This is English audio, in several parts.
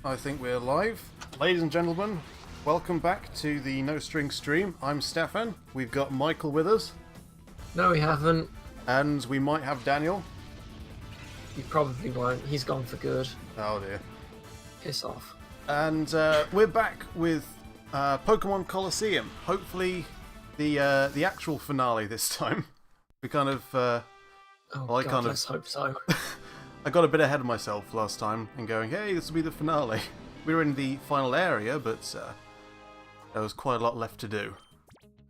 I think we're live. Ladies and gentlemen, welcome back to the No String stream. I'm Stefan. We've got Michael with us. No, we haven't. And we might have Daniel. You probably won't. He's gone for good. Oh dear. Piss off. And we're back with Pokemon Colosseum. Hopefully the actual finale this time. We kind of... let's hope so. I got a bit ahead of myself last time and going, hey, this will be the finale. We were in the final area, but there was quite a lot left to do.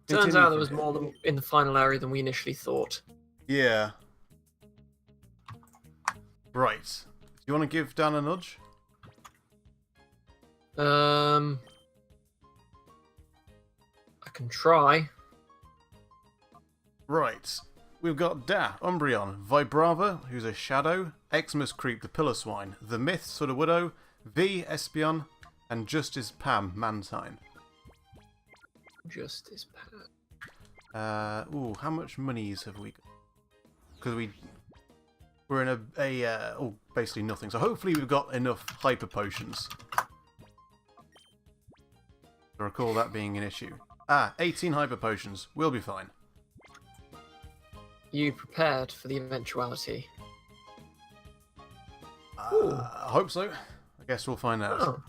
Turns out there was more in the final area than we initially thought. Yeah. Right. Do you want to give Dan a nudge? I can try. Right. We've got Da, Umbreon, Vibrava, who's a Shadow, Xmas Creep, the Pillar Swine, The Myth, Sudowoodo, V, Espeon, and Justice Pam, Mantine. Justice Pam. How much monies have we got? Because we're in basically nothing. So hopefully we've got enough Hyper Potions. I recall that being an issue. 18 Hyper Potions. We'll be fine. You prepared for the eventuality? I hope so. I guess we'll find out. Oh,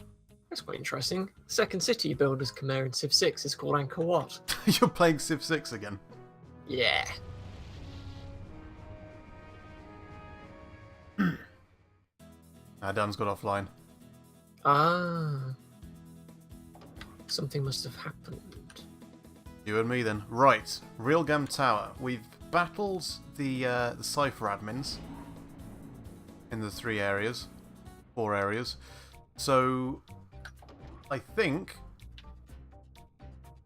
that's quite interesting. Second city you build as Khmer in Civ 6 is called Angkor Wat. You're playing Civ 6 again? Yeah. Dan's got offline. Something must have happened. You and me then. Right. Realgam Tower. We've battled the Cypher admins in the 4 areas. So I think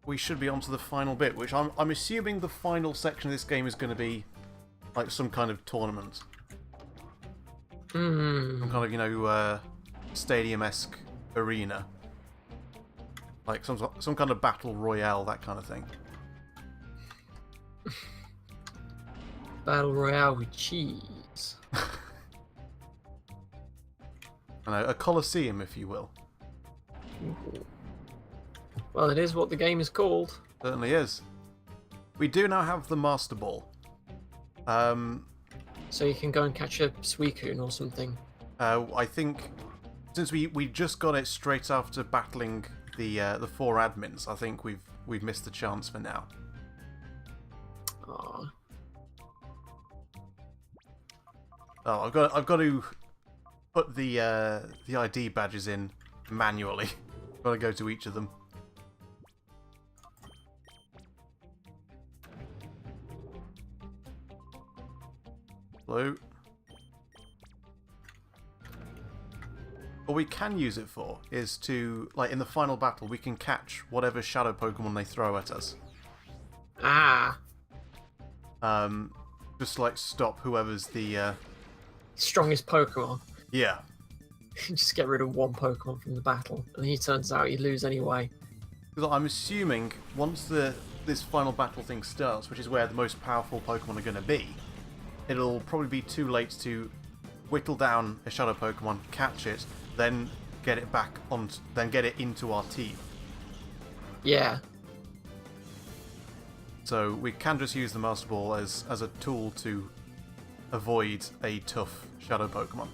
we should be on to the final bit, which I'm assuming the final section of this game is going to be like some kind of tournament. Some kind of, stadium-esque arena. Like some kind of battle royale, that kind of thing. Battle Royale with cheese. I know, a Colosseum, if you will. Ooh. Well, it is what the game is called. Certainly is. We do now have the Master Ball. So you can go and catch a Suicune or something. I think since we just got it straight after battling the 4 admins, I think we've missed the chance for now. Aww. Oh, I've got to put the ID badges in manually. Got to go to each of them. Blue. What we can use it for is to, like, in the final battle, we can catch whatever shadow Pokemon they throw at us. Just like stop whoever's the Strongest Pokemon. yeah. You just get rid of one Pokemon from the battle, and he turns out you lose anyway. Because I'm assuming once this final battle thing starts, which is where the most powerful Pokemon are going to be, it'll probably be too late to whittle down a shadow Pokemon, catch it, then get it back on, then get it into our team. Yeah. So we can just use the Master Ball as a tool to avoid a tough shadow Pokemon.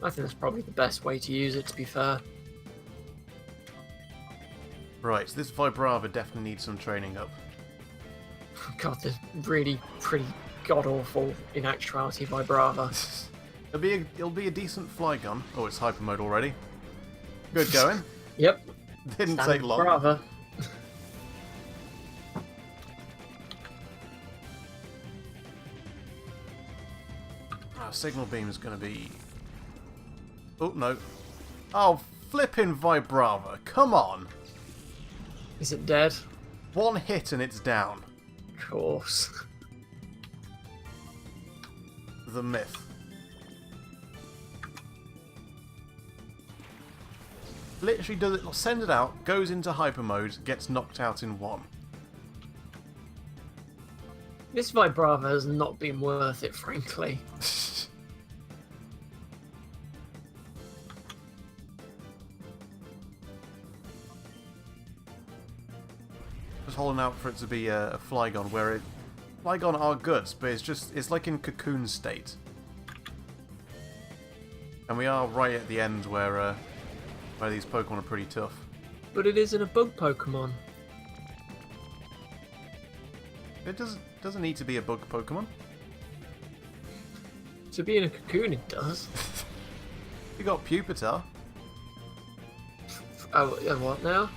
I think that's probably the best way to use it, to be fair. Right, so this Vibrava definitely needs some training up. God, they're really pretty god-awful in actuality Vibrava. It'll be a decent Flygon. Oh, it's Hyper Mode already. Good going. Yep. Didn't Standard take long. Vibrava. Signal Beam is going to be... Oh, no. Oh, flipping Vibrava. Come on. Is it dead? One hit and it's down. Of course. The Myth. Literally does it, sends it out, goes into Hyper Mode, gets knocked out in 1. This Vibrava has not been worth it, frankly. holding out for it to be a Flygon, where Flygon are good, but it's like in cocoon state. And we are right at the end where these Pokemon are pretty tough. But it isn't a bug Pokemon. It doesn't need to be a bug Pokemon. To be in a cocoon, it does. You got Pupitar. Oh, what now?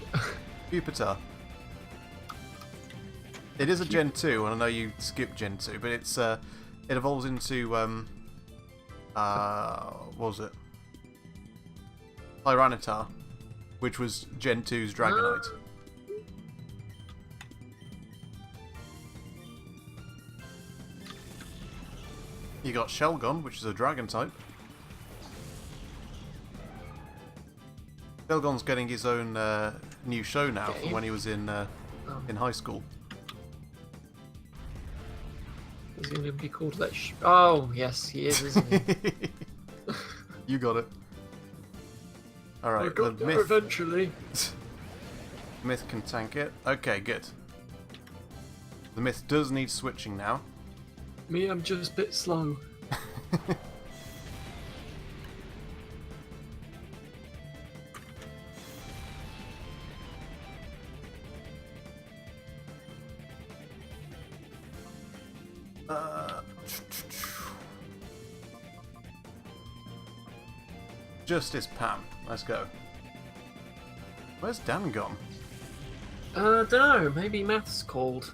Pupitar. It is a Gen 2, and I know you skipped Gen 2, but it evolves into what was it? Tyranitar, which was Gen 2's Dragonite. You got Shelgon, which is a Dragon type. Shelgon's getting his own new show now from when he was in high school. Is he going to be called that? Oh, yes, he is, isn't he? You got it. Alright, I got there eventually. Myth can tank it. Okay, good. The Myth does need switching now. Me, I'm just a bit slow. Justice Pam. Let's go. Where's Dan gone? Dunno, maybe maths called.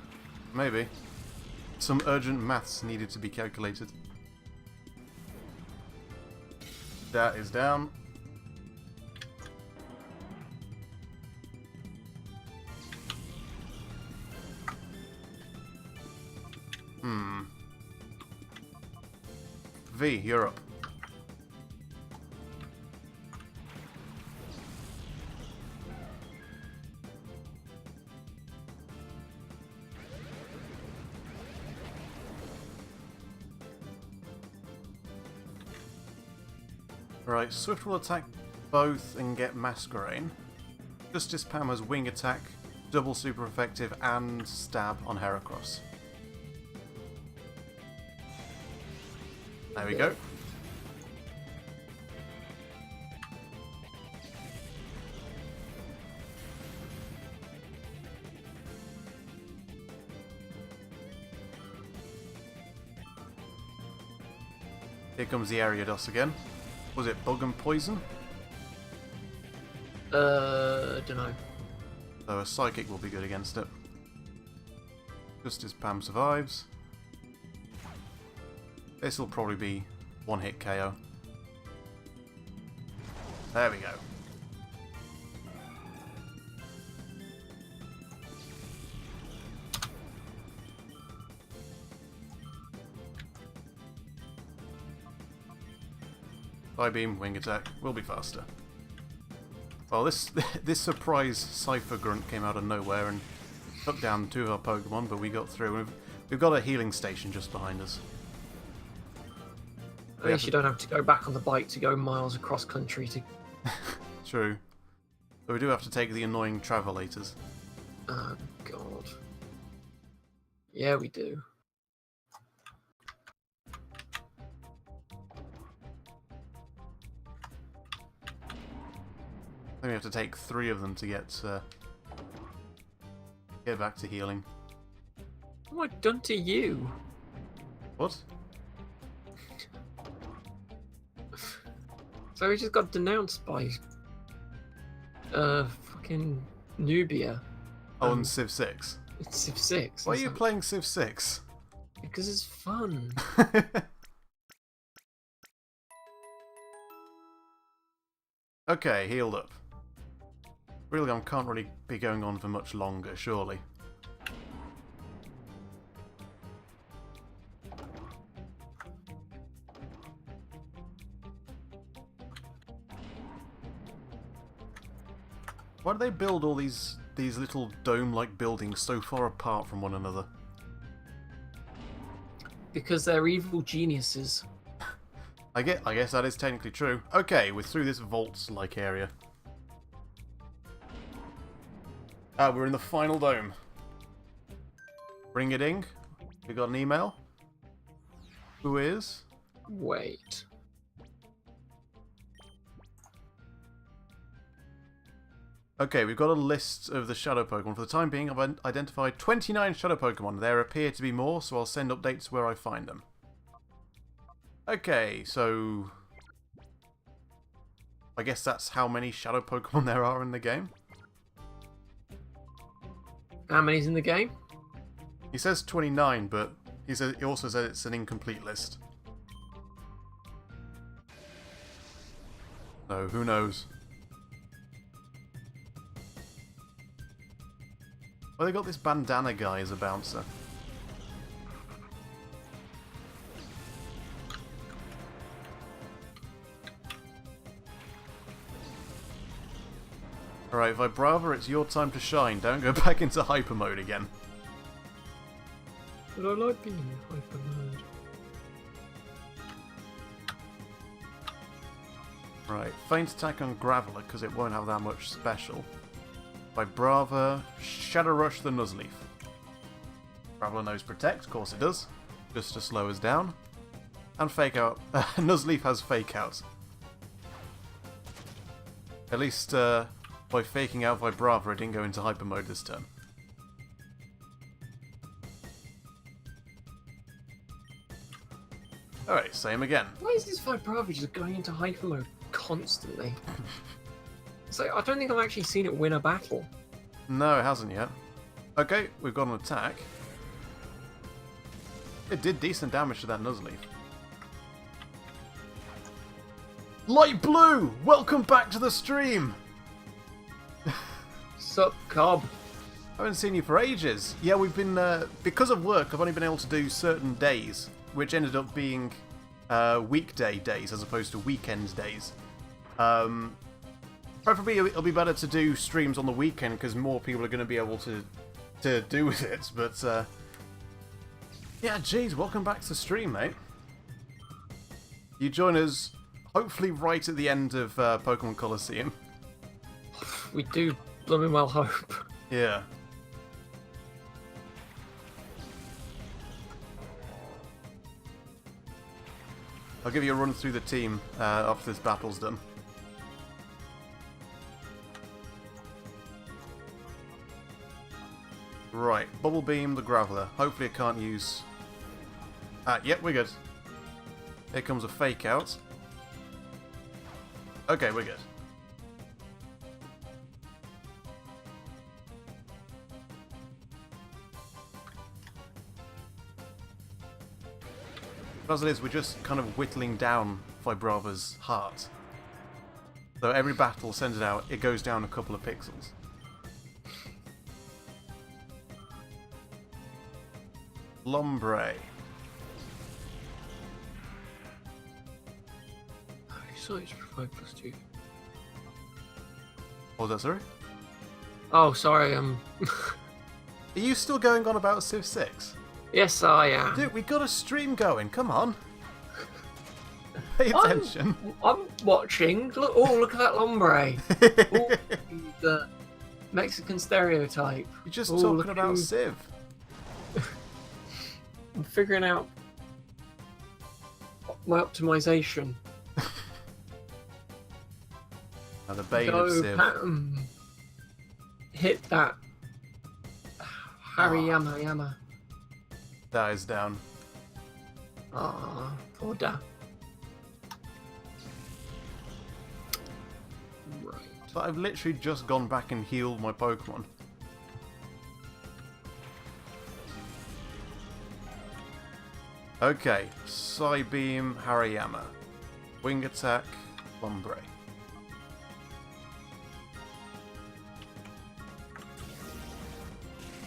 Maybe. Some urgent maths needed to be calculated. That is down. V, you're up. Right, Swift will attack both and get Masquerain. Justice Pam has Wing Attack, double super effective, and Stab on Heracross. There we go. Here comes the Ariados again. Was it Bug and Poison? Dunno. So a Psychic will be good against it. Justice Pam survives. This will probably be one-hit KO. There we go. Beam, Wing Attack, will be faster. Well, this surprise Cypher Grunt came out of nowhere and took down two of our Pokemon, but we got through. We've got a healing station just behind us. At least you don't have to go back on the bike to go miles across country to... True. But we do have to take the annoying travelators. Oh, God. Yeah, we do. I think we have to take 3 of them to get back to healing. What have I done to you? What? So he just got denounced by fucking Nubia. Oh, and Civ 6. It's Civ 6. Why are you playing Civ 6? Because it's fun. Okay, healed up. Realgam can't really be going on for much longer, surely. Why do they build all these little dome-like buildings so far apart from one another? Because they're evil geniuses. I guess that is technically true. Okay, we're through this vault-like area. Ah, we're in the final dome. Bring it in. We got an email. Who is? Wait. Okay, we've got a list of the shadow Pokemon. For the time being, I've identified 29 shadow Pokemon. There appear to be more, so I'll send updates where I find them. Okay, so I guess that's how many shadow Pokemon there are in the game. How many's in the game? He says 29, but he also says it's an incomplete list. So, who knows? Well, they got this bandana guy as a bouncer. Alright, Vibrava, it's your time to shine. Don't go back into hyper mode again. But I like being in hyper mode. Right, faint attack on Graveler because it won't have that much special. Vibrava, Shadow Rush the Nuzleaf. Graveler knows Protect, of course it does. Just to slow us down. And Fake Out. Nuzleaf has Fake Out. At least by faking out Vibrava, it didn't go into hyper mode this turn. Alright, same again. Why is this Vibrava just going into hyper mode constantly? So I don't think I've actually seen it win a battle. No, it hasn't yet. Okay, we've got an attack. It did decent damage to that Nuzleaf. Light Blue! Welcome back to the stream! Sup, Cobb? I haven't seen you for ages. Yeah, we've been... because of work, I've only been able to do certain days, which ended up being weekday days as opposed to weekend days. Preferably, it'll be better to do streams on the weekend because more people are going to be able to do with it. But yeah, geez, welcome back to the stream, mate. You join us hopefully right at the end of Pokemon Colosseum. We do blooming well hope. Yeah. I'll give you a run through the team after this battle's done. Right, Bubble Beam the Graveler. Hopefully it can't use... yep, we're good. Here comes a Fake Out. Okay, we're good. As it is, we're just kind of whittling down Vibrava's heart. So every battle sends it out, it goes down a couple of pixels. Lombre. So it's 5+2. What was that, sorry? Oh, sorry. Are you still going on about Civ 6? Yes, I am. Dude, we got a stream going, come on. Pay attention. I'm watching. Look, look at that Lombre. Oh, the Mexican stereotype. You're just look talking about Civ. I'm figuring out my optimization. Now the bane of Civ. Hit that. Hariyama. That is down. Ah, poor da. Right. But I've literally just gone back and healed my Pokemon. Okay, Psybeam, Hariyama. Wing Attack, Lombre.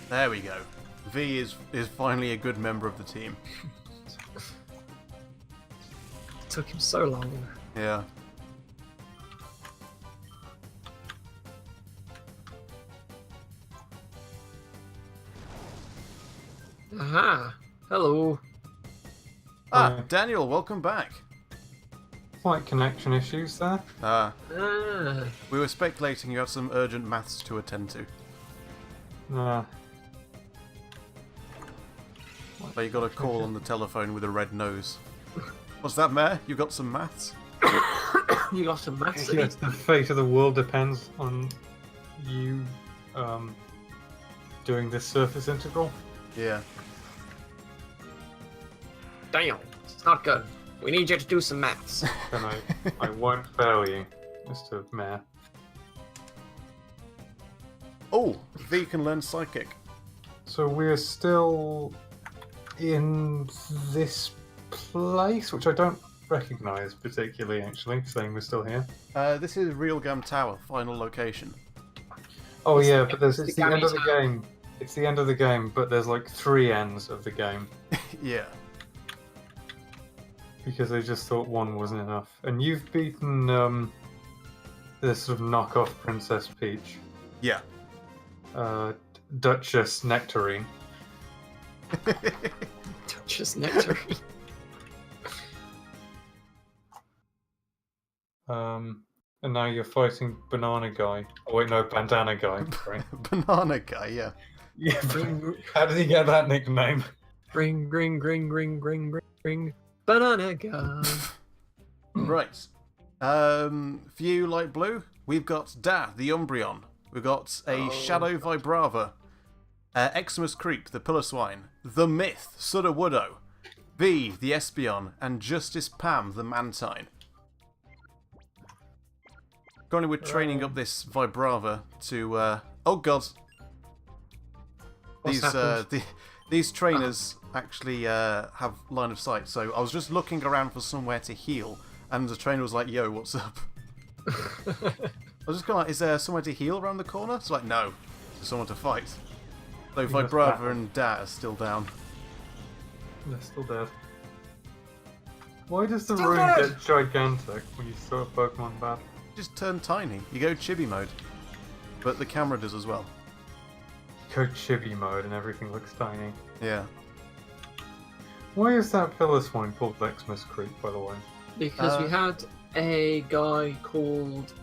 There we go. V is finally a good member of the team. It took him so long. Yeah. Aha! Hello. Daniel, welcome back. Slight connection issues there. We were speculating you had some urgent maths to attend to. But you got a call on the telephone with a red nose. What's that, Mare? You got some maths? You lost a massive. Yes, the fate of the world depends on you doing this surface integral. Yeah. Damn, it's not good. We need you to do some maths. Then I won't fail you, Mr. Mayor. Oh, V can learn psychic. So we're still in this place, which I don't recognise particularly, actually, saying we're still here. This is Realgam Tower, final location. Oh It's yeah, the- but it's it's the the end of the Gammy Tower. game. It's the end of the game, but there's like 3 ends of the game. Yeah. Because they just thought one wasn't enough. And you've beaten this sort of knockoff Princess Peach. Yeah. Duchess Nectarine. Just nectarine. And now you're fighting Banana Guy. Oh wait, no, Bandana Guy. Sorry. Banana guy, yeah. Yeah, how did he get that nickname? Ring, ring, ring, ring, ring, ring, ring. Banana guy. Right. For you, light blue, we've got Da, the Umbreon. We've got a Shadow Vibrava. Xmas Creep, the Pillar Swine. The Myth, Sudowoodo. V, the Espeon. And Justice Pam, the Mantine. Currently, we're training up this Vibrava to. Oh god! What's happened? These trainers actually have line of sight. So I was just looking around for somewhere to heal, and the trainer was like, "Yo, what's up?" I was just kind of like, "Is there somewhere to heal around the corner?" It's like, "No, there's someone to fight." So must Vibrava battle. and Da are still down. They're still dead. Why does the Still room dead! get gigantic when you throw a Pokemon bad? Just turn tiny. You go chibi mode, but the camera does as well. Go chibi mode and everything looks tiny. Yeah. Why is that Phyllis one called Xmas Creek, by the way? Because we had a guy called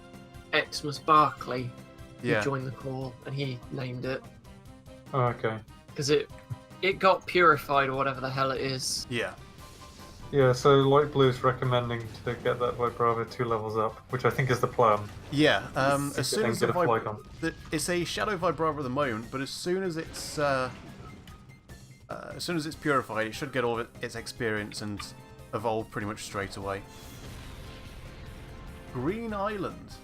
Xmas Barkley who Yeah. joined the call, and he named it Oh, okay. because it got purified or whatever the hell it is. Yeah. Yeah, so Light Blue is recommending to get that Vibrava 2 levels up, which I think is the plan. Yeah. As soon Then as get a Flygon. it's a Shadow Vibrava at the moment, but as soon as it's purified, it should get all of its experience and evolve pretty much straight away. Green Island.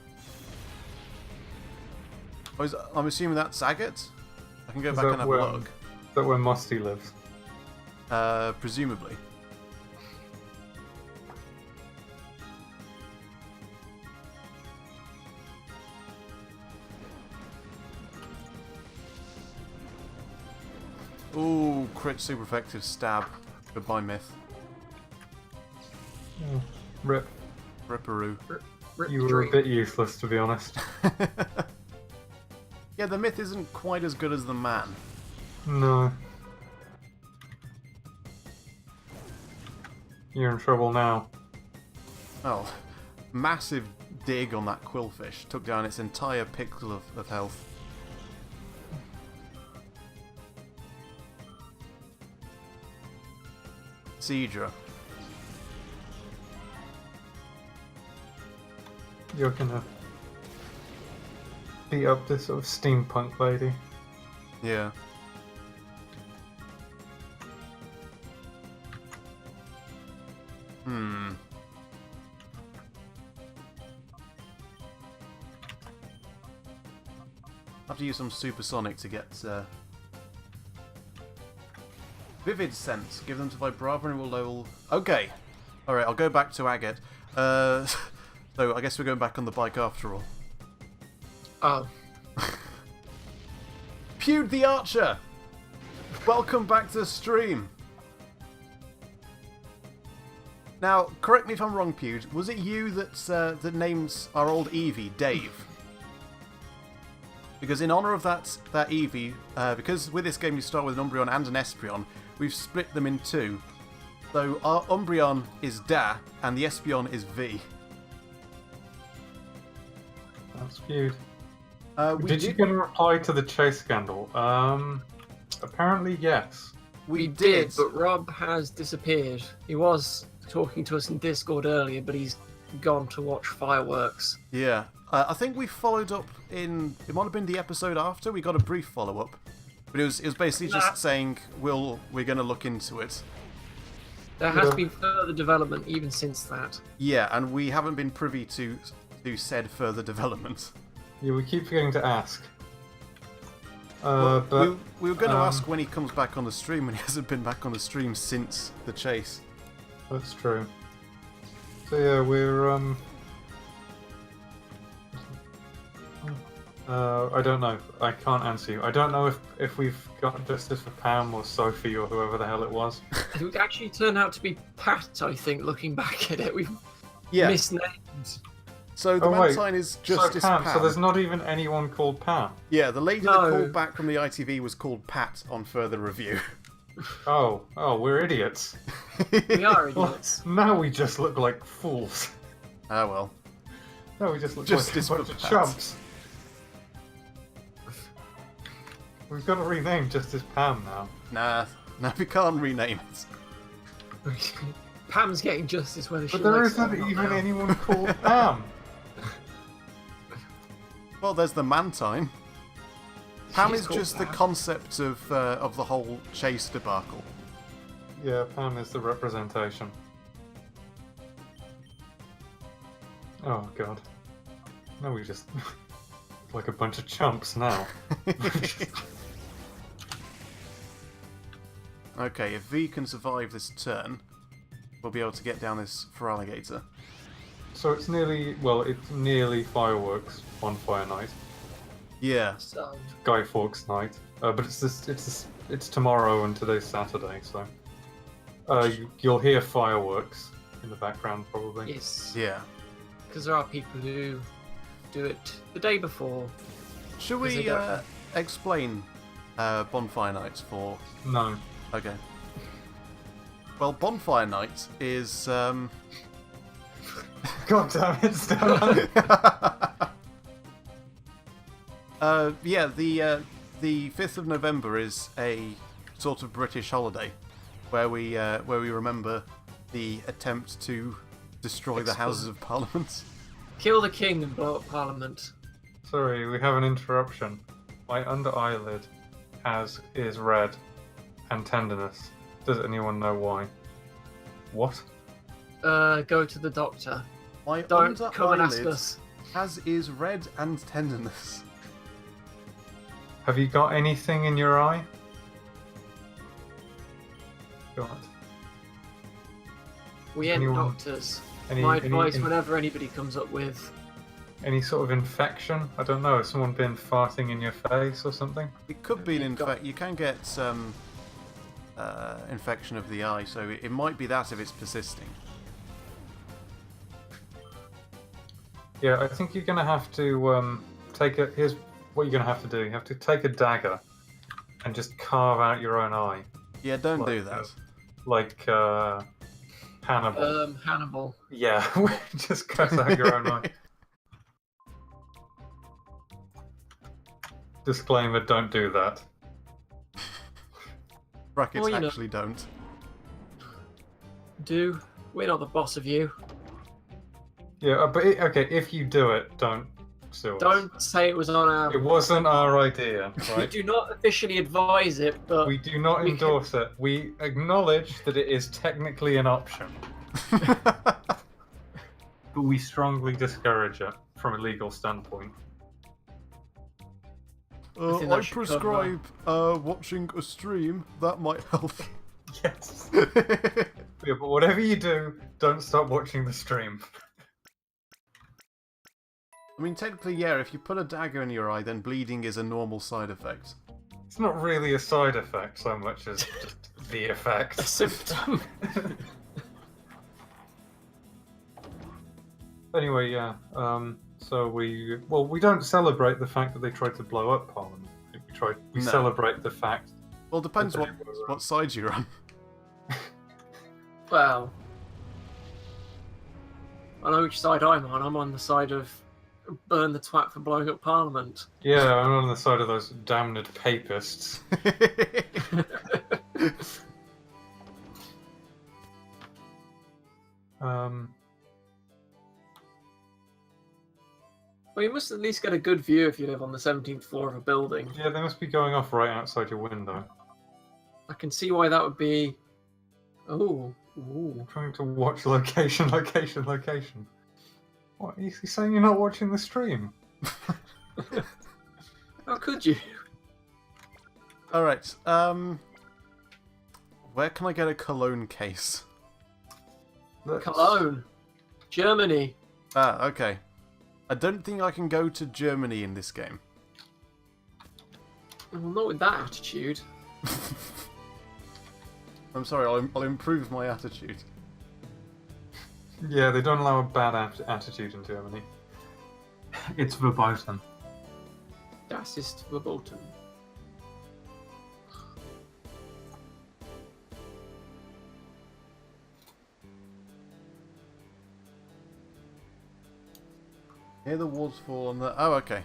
I'm assuming that's Agate. I can go Is back that and have where- a look. Is that where Musty lives? Presumably. Ooh, crit super effective stab. Goodbye, Myth. Oh, rip. Ripperoo. Rip You were a Dream. bit useless, to be honest. Yeah, the Myth isn't quite as good as the man. No. You're in trouble now. Oh, massive dig on that Quillfish. Took down its entire pixel of health. Seadra. You're gonna beat up this sort of steampunk lady. Yeah. Hmm. I have to use some supersonic to get Vivid Sense. Give them to Vibrava and it will level. Okay. Alright, I'll go back to Agate. So I guess we're going back on the bike after all. Oh, Pewd the Archer! Welcome back to the stream. Now, correct me if I'm wrong, Pewd. Was it you that named our old Eevee Dave? Because in honour of that Eevee, because with this game you start with an Umbreon and an Espeon, we've split them in two. So our Umbreon is Da, and the Espeon is V. That's cute. We Did you get a reply to the chase scandal? Apparently yes. We did, but Rob has disappeared. He was talking to us in Discord earlier, but he's gone to watch fireworks. Yeah. I think we followed up in... It might have been the episode after. We got a brief follow-up. But it was basically just saying, we're going to look into it. There has been further development even since that. Yeah, and we haven't been privy to said further development. Yeah, we keep forgetting to ask. Well, but we were going to ask when he comes back on the stream, and he hasn't been back on the stream since the chase. That's true. So yeah, we're I don't know. I can't answer you. I don't know if we've got justice for Pam or Sophie or whoever the hell it was. It actually turned out to be Pat, I think, looking back at it. We've misnamed. So the man sign is Justice Pam. Pam. So there's not even anyone called Pam. Yeah, the lady that called back from the ITV was called Pat on further review. Oh, we're idiots. We are idiots. Well, now we just look like fools. Ah well. No, we just look Justice like a bunch of for Pat. chumps. We've got to rename Justice Pam now. Nah, we can't rename it. Pam's getting justice whether she But there likes it or isn't not even now. anyone called Pam. Well, there's the Mantine. Pam She's is called just the Pam. concept of the whole chase debacle. Yeah, Pam is the representation. Oh god. No, we just look like a bunch of chumps now. Okay, if V can survive this turn, we'll be able to get down this for alligator. So it's nearly fireworks bonfire night, Yeah. So, Guy Fawkes night. But it's tomorrow and today's Saturday, so you'll hear fireworks in the background probably. yes. Yeah. Because there are people who do it the day before. Should 'Cause they we don't- explain bonfire nights for... No. Okay. Well, bonfire night is... God damn it, Stella. Yeah, the 5th of November is a sort of British holiday where we remember the attempt to destroy the Houses of Parliament. Kill the king and blow up Parliament. Sorry, we have an interruption. My under eyelid is red and tenderness. Does anyone know why? What? Go to the doctor. My Don't under come and ask eyelid us. is red and tenderness. Have you got anything in your eye? God. We ain't Anyone- doctors. Any, My any, advice in- whenever anybody comes up with... any sort of infection? I don't know. Has someone been farting in your face or something? It could be You've got- you can get infection of the eye, so it might be that if it's persisting. Yeah, I think you're gonna have to take a. Here's what you're gonna have to do. You have to take a dagger and just carve out your own eye, Yeah, don't do Like, that. like Hannibal. Hannibal. Yeah, just cut out your own eye. Disclaimer: don't do that. Brackets Well, you know. actually don't. We're not the boss of you. Yeah, but okay, if you do it, don't sue us. Don't say it was on our... It wasn't our idea, We right? do not officially advise it, but... We do not we endorse it. We acknowledge that it is technically an option, but we strongly discourage it from a legal standpoint. think that should cover watching a stream. That might help. Yes. Yeah, but whatever you do, don't stop watching the stream. I mean, technically, yeah, if you put a dagger in your eye, then bleeding is a normal side effect. It's not really a side effect so much as just the A effect. symptom. Anyway, yeah. So we don't celebrate the fact that they tried to blow up Parliament. We No. celebrate the fact. Well, depends that what they were, what side you're on. Well... I know which side I'm on. I'm on the side of burn the twat for blowing up Parliament. Yeah, I'm on the side of those damned papists. Well, you must at least get a good view if you live on the 17th floor of a building. Yeah, they must be going off right outside your window. I can see why that would be. Oh, ooh. I'm trying to watch location. What? He's saying you're not watching the stream? How could you? Alright, where can I get a cologne case? Cologne. Germany. Ah, okay. I don't think I can go to Germany in this game. Well, not with that attitude. I'm sorry, I'll improve my attitude. Yeah, they don't allow a bad attitude in Germany. It's verboten. Das ist verboten. Here the walls fall on the... Oh, okay.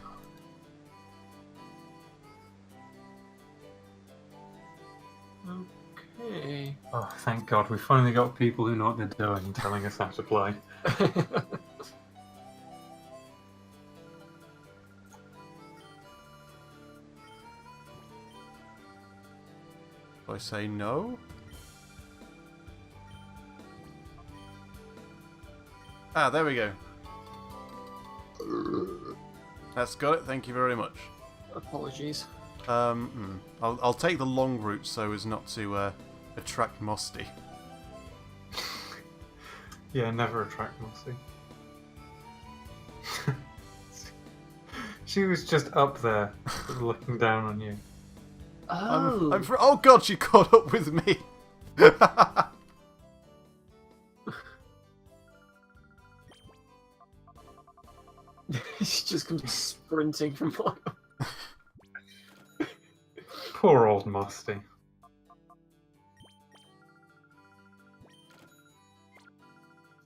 Okay. Oh, thank God, we finally got people who know what they're doing telling us how to play. Do I say no? Ah, there we go. That's got it, thank you very much. Apologies. I'll take the long route so as not to attract Mosty. Yeah, never attract Mossy. She was just up there, looking down on you. Oh. Oh god, she caught up with me! She just comes sprinting from one. Poor old Musty.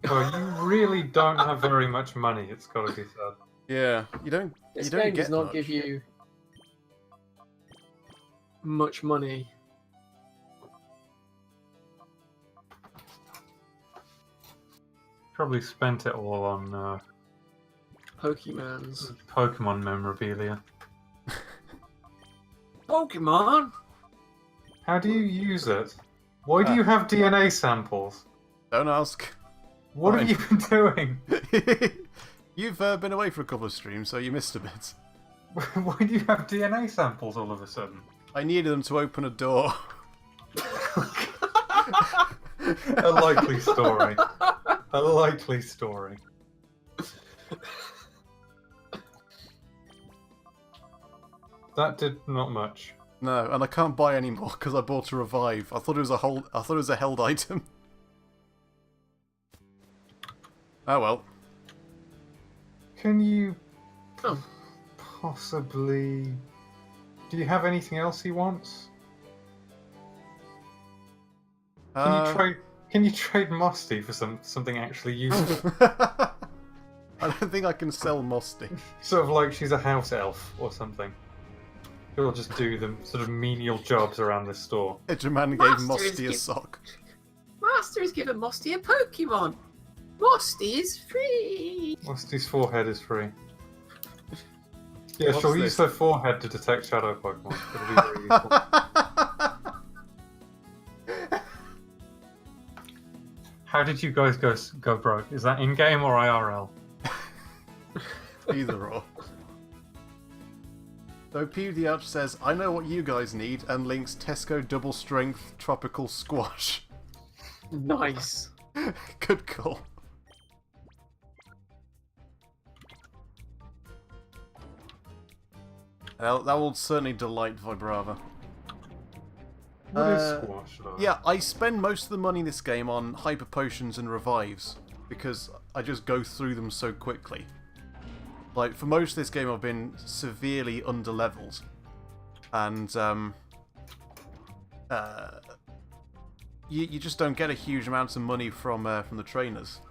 Oh, you really don't have very much money, it's gotta be said. Yeah, you don't This get game does not much. give you much money. Probably spent it all on Pokemons. Pokemon memorabilia. Pokemon? How do you use it? Why do you have DNA samples? Don't ask. What Fine. have you been doing? You've been away for a couple of streams, so you missed a bit. Why do you have DNA samples all of a sudden? I needed them to open a door. A likely story. A likely story. That did not much. No, and I can't buy any more because I bought a revive. I thought it was a hold. I thought it was a held item. Oh well. Can you Oh. possibly... Do you have anything else he wants? Can you trade Mosty for something actually useful? I don't think I can sell Mosty. Sort of like she's a house elf or something. Who'll just do the sort of menial jobs around this store. Edgerman gave Master is Mosty a giv- sock. Master has given Mosty a Pokemon. Mosty is free. Mosty's forehead is free. Yeah, What's she'll this? use her forehead to detect shadow Pokemon. It'll be very useful. How did you guys go broke? Is that in-game or IRL? Either or. So Pewdie Arch says, I know what you guys need, and links Tesco Double Strength Tropical Squash. Nice. Good call. Well, that will certainly delight Vibrava. What is squash, though? Yeah, I spend most of the money in this game on hyper potions and revives because I just go through them so quickly. Like, for most of this game I've been severely underleveled. And, you just don't get a huge amount of money from the trainers.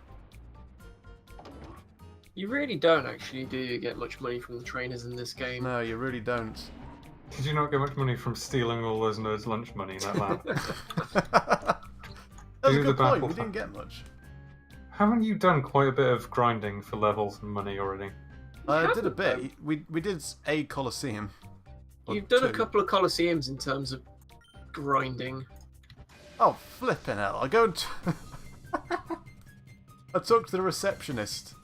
You really don't actually, do you, get much money from the trainers in this game? No, you really don't. Did you not get much money from stealing all those nerds' lunch money in that lab? That was a Do the good point. battle We didn't get much. Haven't you done quite a bit of grinding for levels and money already? I did a haven't, bit. We did a Colosseum. Or You've done a 2. couple of Colosseums in terms of grinding. Oh, flipping hell. I go and... I talked to the receptionist.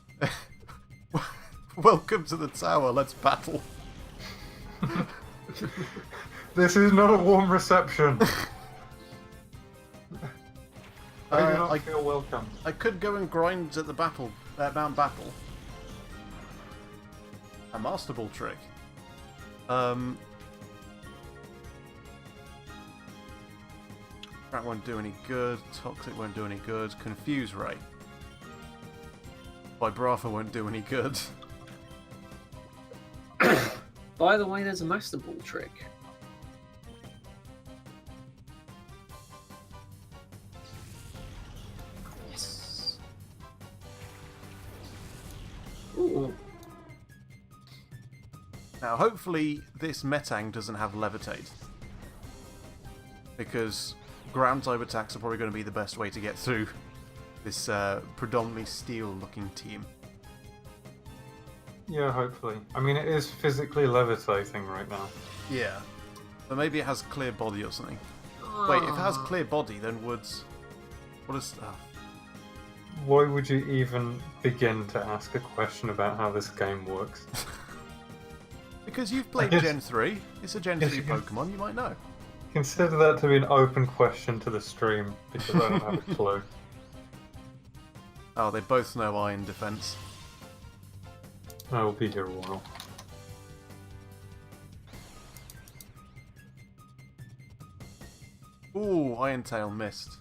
Welcome to the tower, let's battle. This is not a warm reception. I do not feel welcome. I could go and grind at the battle, Mount Battle. A Master Ball trick. That won't do any good. Toxic won't do any good. Confuse Ray. Vibrafa won't do any good. By the way, there's a Master Ball trick. Yes. Ooh. Now, hopefully, this Metang doesn't have Levitate. Because ground type attacks are probably going to be the best way to get through this predominantly steel-looking team. Yeah, hopefully. I mean, it is physically levitating right now. Yeah. But maybe it has clear body or something. Wait, if it has clear body, then woods... What is... Oh. Why would you even begin to ask a question about how this game works? Because you've played Yes. Gen 3. It's a Gen Yes, 3 you can. Pokemon, you might know. Consider that to be an open question to the stream, because I don't have a clue. Oh, they both know Iron Defense. I will be here a while. Ooh, Iron Tail missed.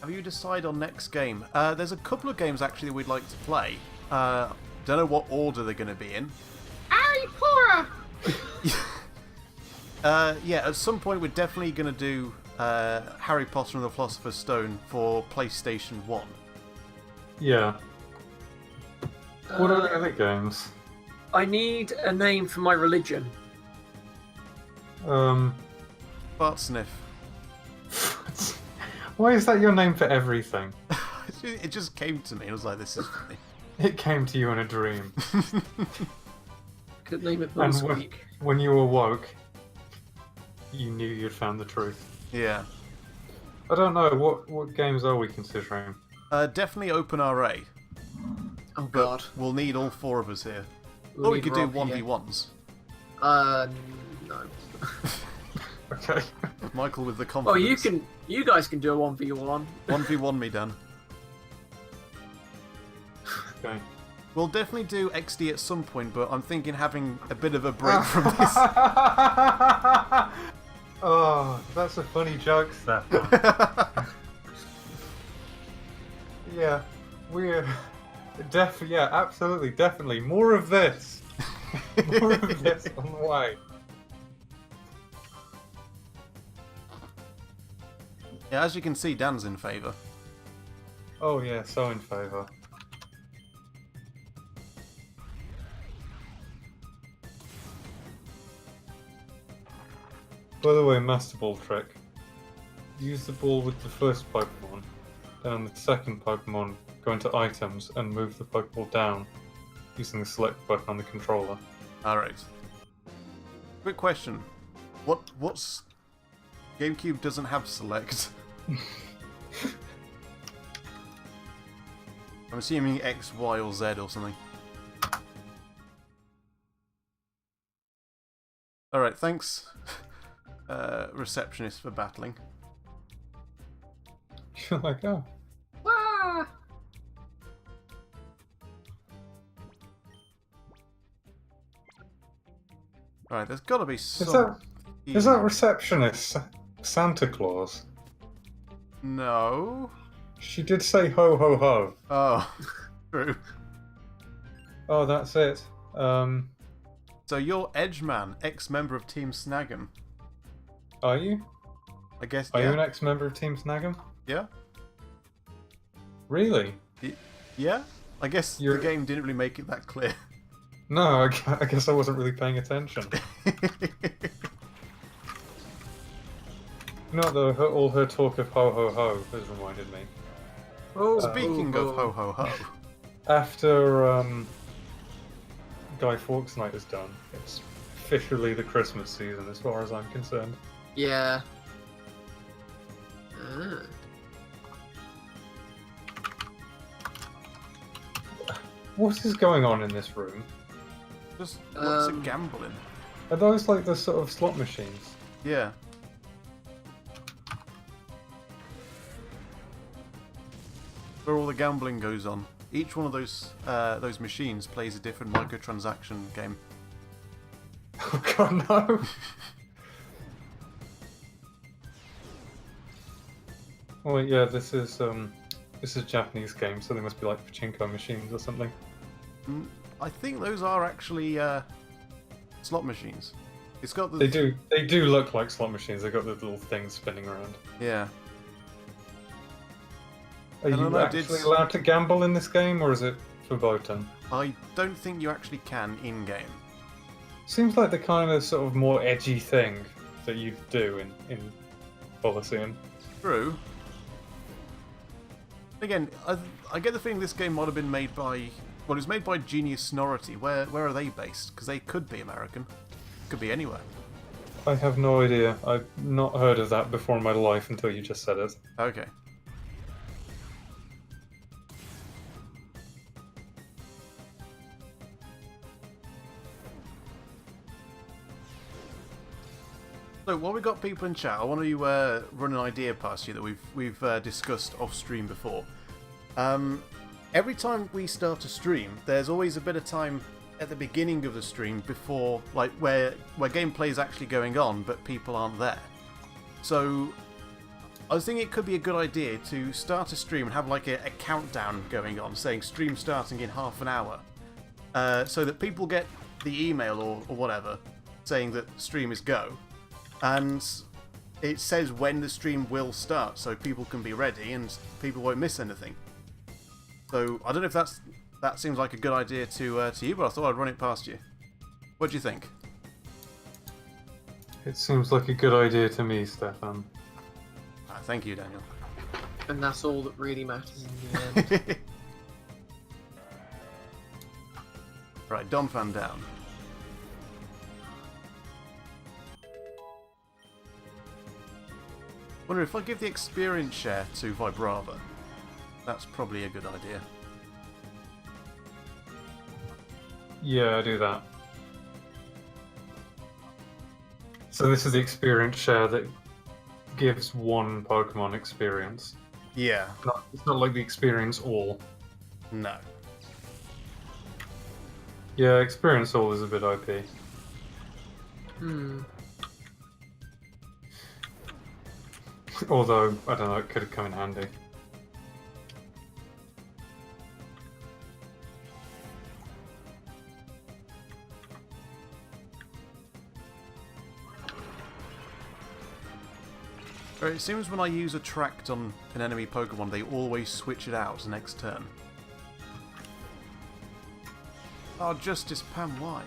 Have you decided on next game? There's a couple of games actually that we'd like to play. Don't know what order they're going to be in. Harry Potter! Yeah, at some point we're definitely going to do Harry Potter and the Philosopher's Stone for PlayStation 1. Yeah. What are the other games? I need a name for my religion. Fart Sniff. Why is that your name for everything? It just came to me. I was like, this is funny. It came to you in a dream. Could name it And Buzzsqueak. when you awoke, you knew you'd found the truth. Yeah. I don't know, what games are we considering? Definitely Open RA. Oh But god. we'll need all four of us here. We'll Or we need could do Rob here. 1v1s. No. Okay. Michael with the Oh, confidence. you guys can do a 1v1. 1v1 me, Dan. Okay. We'll definitely do XD at some point, but I'm thinking having a bit of a break from this. Oh, that's a funny joke, Stefan. Yeah, we're yeah, absolutely, definitely more of this. More of this on the way. Yeah, as you can see, Dan's in favour. Oh yeah, so in favour. By the way, Master Ball trick. Use the ball with the first Pokemon, then on the second Pokemon, go into items and move the Pokeball down using the select button on the controller. Alright. Quick question. What's... GameCube doesn't have select. I'm assuming X, Y, or Z or something. Alright, thanks, receptionist, for battling. You're like, oh. Ah! Alright, there's gotta be Is some... that receptionist Santa Claus? No. She did say ho ho ho. Oh, true. Oh, that's it. So you're Edgeman, ex-member of Team Snag'em. Are you? I guess, Are yeah. you an ex-member of Team Snag'em? Yeah? Really? Yeah? I guess You're- the game didn't really make it that clear. No, I guess I wasn't really paying attention. You know, all her talk of ho ho ho has reminded me. Oh, Speaking of ho ho ho, After Guy Fawkes Night is done, it's officially the Christmas season as far as I'm concerned. Yeah. Ah. What is going on in this room? just lots of gambling. Are those like the sort of slot machines? Yeah. Where all the gambling goes on. Each one of those machines plays a different microtransaction game. Oh god, no! Oh yeah, this is a Japanese game, so they must be like pachinko machines or something. I think those are actually slot machines. It's got the... They do look like slot machines. They've got the little things spinning around. Yeah. Are you actually allowed to gamble in this game, or is it verboten? I don't think you actually can in-game. Seems like the kind of sort of more edgy thing that you do in Colosseum. True. Again, I get the feeling this game might have been made by... Well, it was made by Genius Sonority. Where are they based? Because they could be American. Could be anywhere. I have no idea. I've not heard of that before in my life until you just said it. Okay. So while we've got people in chat, I want to run an idea past you that we've discussed off stream before. Every time we start a stream, there's always a bit of time at the beginning of the stream before, like where gameplay is actually going on, but people aren't there. So I was thinking it could be a good idea to start a stream and have like a countdown going on, saying stream starting in half an hour, so that people get the email or whatever saying that stream is go. And it says when the stream will start, so people can be ready and people won't miss anything. So I don't know if that seems like a good idea to you, but I thought I'd run it past you. What do you think? It seems like a good idea to me, Stefan. Thank you, Daniel. And that's all that really matters in the end. Right, Dom fan down. Wonder if I give the experience share to Vibrava. That's probably a good idea. Yeah, I do that. So this is the experience share that gives one Pokemon experience. Yeah. It's not like the experience all. No. Yeah, experience all is a bit OP. Although, I don't know, it could have come in handy. It seems when I use Attract on an enemy Pokemon, they always switch it out next turn. Oh, Justice Pam, why?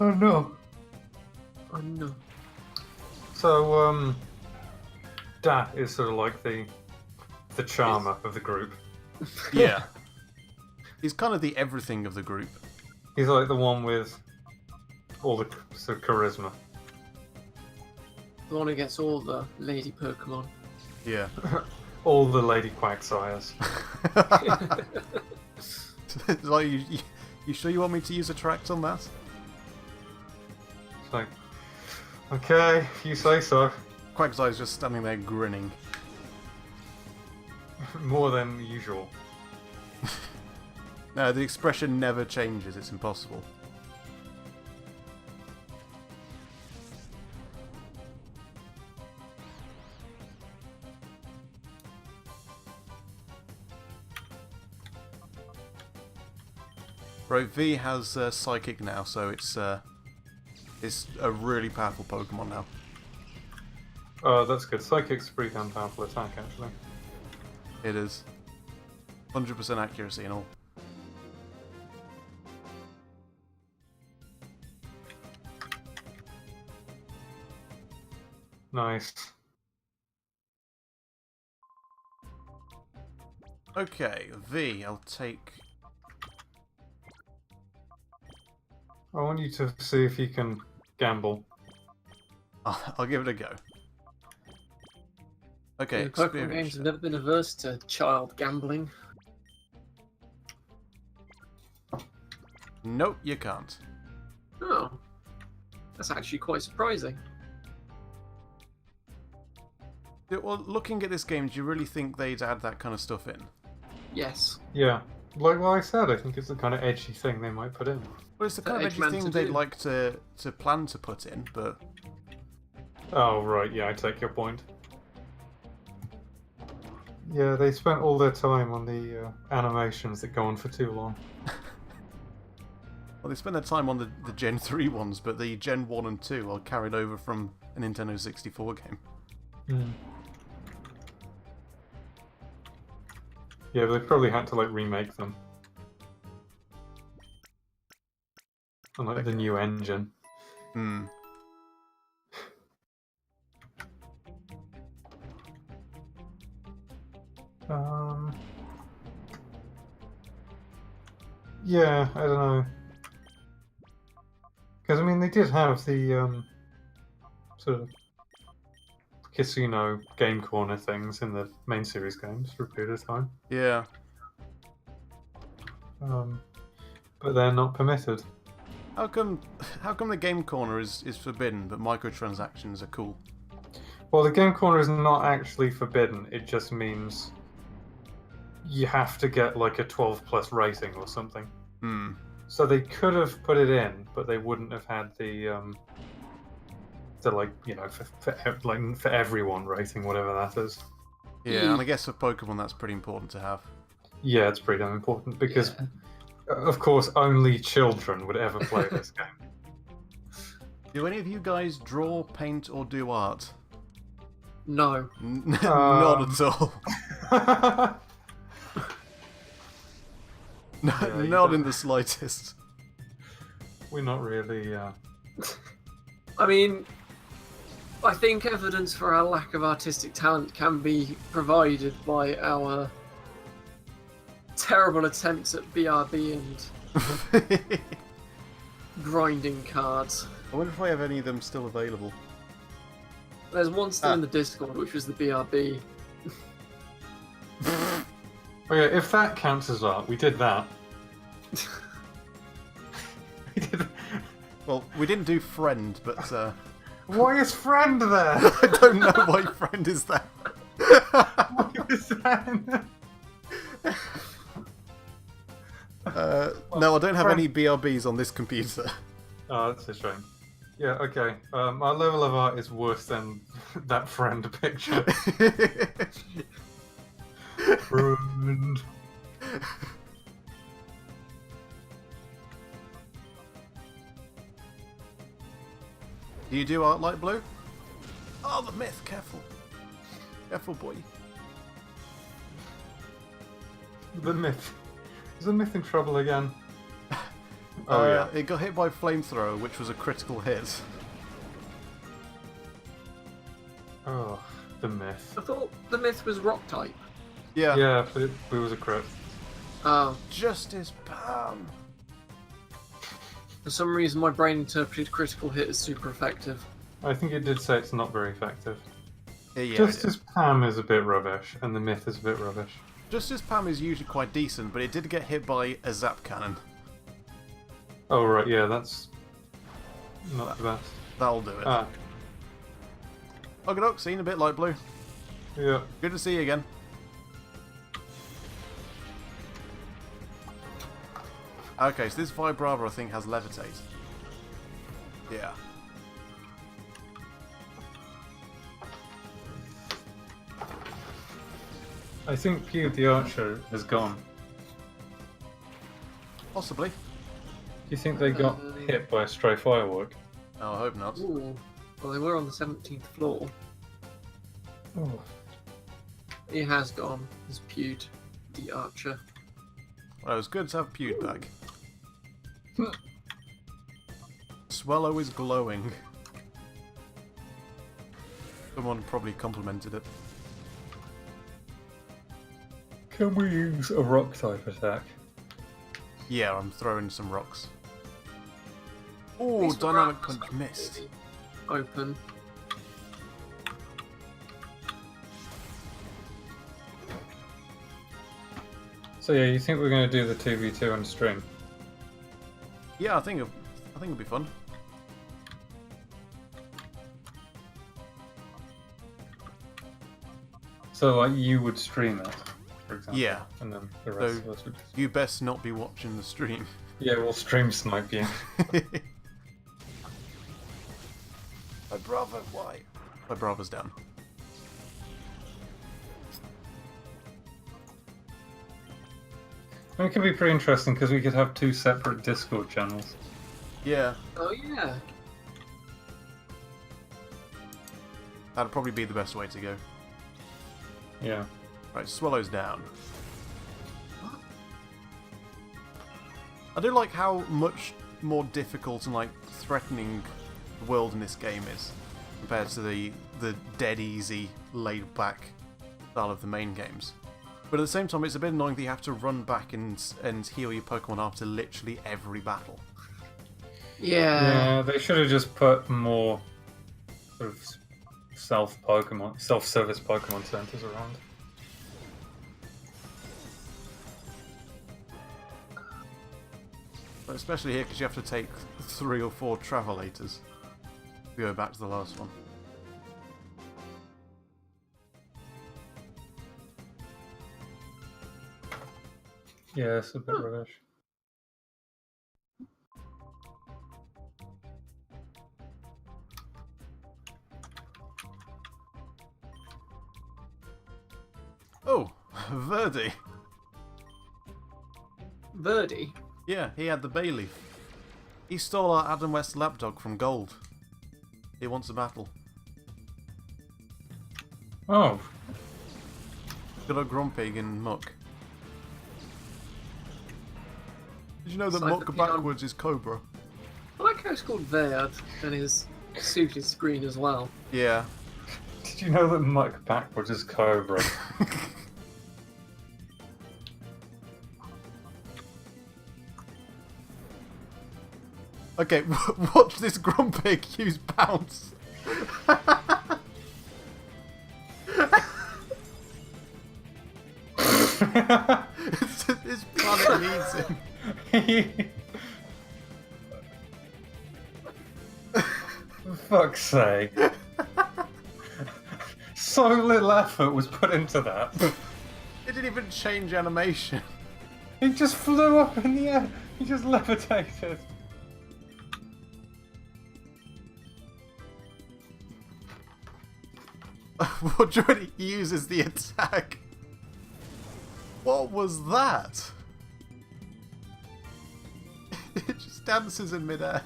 Oh no. Oh no. So, Dat is sort of like the charmer of the group. Yeah. He's kind of the everything of the group. He's like the one with all the sort of charisma. The one who gets all the lady Pokemon. Yeah. All the lady Quagsires. It's like, you sure you want me to use Attract on that? It's like, okay, if you say so. Quagsire's just standing there grinning. More than usual. No, the expression never changes, it's impossible. Right, V has Psychic now, so it's a really powerful Pokemon now. That's good. Psychic's pretty damn powerful attack, actually. It is. 100% accuracy and all. Nice. Okay, V, I'll take... I want you to see if you can gamble. I'll give it a go. Okay, The Pokemon experience games have share. never been averse to child gambling. Nope, you can't. Oh, that's actually quite surprising. Yeah, well, looking at this game, do you really think they'd add that kind of stuff in? Yes. Yeah. Like I said, I think it's the kind of edgy thing they might put in. Well, it's the For kind of edgy Eggman thing to they'd do. like to plan to put in, but... Oh, right, yeah, I take your point. Yeah, they spent all their time on the animations that go on for too long. Well, they spend their time on the Gen 3 ones, but the Gen 1 and 2 are carried over from a Nintendo 64 game. Hmm. Yeah, but they probably had to, like, remake them. On, like, the new engine. Hmm. Yeah, I don't know. Because, I mean, they did have the, sort of casino game corner things in the main series games for a period of time. Yeah. But they're not permitted. How come the game corner is forbidden, but microtransactions are cool? Well, the game corner is not actually forbidden, it just means you have to get like a 12 plus rating or something. Hmm. So they could have put it in, but they wouldn't have had the like, you know, for everyone rating, whatever that is. Yeah, and I guess for Pokemon that's pretty important to have. Yeah, it's pretty damn important because, Yeah. of course, only children would ever play this game. Do any of you guys draw, paint, or do art? No. Not at all. Yeah, you Not don't- in the slightest. We're not really. I mean, I think evidence for our lack of artistic talent can be provided by our terrible attempts at BRB and grinding cards. I wonder if I have any of them still available. There's one still in the Discord, which was the BRB. Oh yeah, if that counts as art, we did that. We did. Well, we didn't do friend, but Why is friend there? I don't know why friend is there. Why is that? No, I don't have friend- any BRBs on this computer. Oh, that's a shame. Yeah, okay. Our level of art is worse than that friend picture. Friend. Do you do art light blue? Oh, the myth! Careful, careful, boy. The myth. Is the myth in trouble again? Oh yeah. It got hit by flamethrower, which was a critical hit. Oh, the myth. I thought the myth was rock type. Yeah. Yeah, but it was a crit. Oh, Justice Pam. for some reason my brain interpreted critical hit as super effective. I think it did say it's not very effective. Yeah, Justice Pam is a bit rubbish, and the myth is a bit rubbish. Justice Pam is usually quite decent, but it did get hit by a zap cannon. Oh right, yeah, that's not the best. That'll do it. Ah, Okay, doke, seen a bit light blue. yeah. Good to see you again. Okay, so this Vibrava I think has levitate. Yeah. I think Pew the Archer has gone. Possibly. Do you think they got hit by a stray firework? Oh, I hope not. Ooh. Well, they were on the 17th floor. Oh. He has gone. He's pewed the archer. Well, it was good to have Pewd back. Swallow is glowing. Someone probably complimented it. Can we use a rock type attack? Yeah, I'm throwing some rocks. Oh, These dynamic rocks punch are missed. really Open. So yeah, you think we're going to do the 2v2 on stream? Yeah, I think it'll be fun. So like you would stream it, for example. Yeah. And then the rest So of us would just... you best not be watching the stream. Yeah, we'll stream snipe you. My brother, why? My brother's down. I mean, it could be pretty interesting because we could have 2 separate Discord channels. Yeah, Oh yeah. that'd probably be the best way to go. Yeah. Right, Swallow's down. I do like how much more difficult and like threatening the world in this game is compared to the dead easy, laid back style of the main games. But at the same time, it's a bit annoying that you have to run back and heal your Pokemon after literally every battle. Yeah. Yeah, they should have just put more sort of self-service Pokemon centers around. But especially here, because you have to take 3 or 4 travelators. We go back to the last one. Yeah, it's a bit rubbish. Oh, Verdi. Verdi. Yeah, he had the Bayleaf. He stole our Adam West lapdog from Gold. He wants a battle. Oh, Good old Grumpig and Muck. Did you know that It's like Muck the peon- backwards is Cobra? I like how it's called Verd, and his suit is green as well. Yeah. did you know that Muck backwards is Cobra? Okay, watch this Grumpig use Bounce. His planet needs him. For fuck's sake. So little effort was put into that. It didn't even change animation. He just flew up in the air. He just levitated. What do he uses the attack? What was that? It just dances in midair.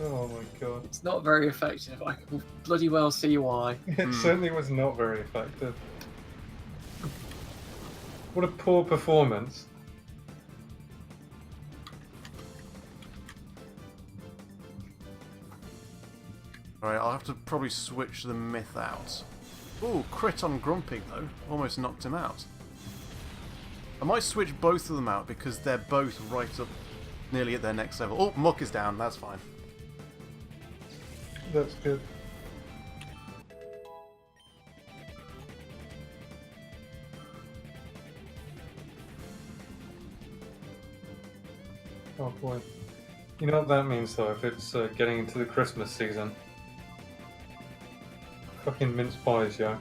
Oh my god. It's not very effective. I can bloody well see why. It certainly was not very effective. What a poor performance. Alright, I'll have to probably switch the myth out. Ooh, crit on Grumpig though. Almost knocked him out. I might switch both of them out because they're both right up nearly at their next level. Oh, Muck is down, that's fine. That's good. Oh boy. You know what that means though, if it's getting into the Christmas season. Fucking mince pies, yeah.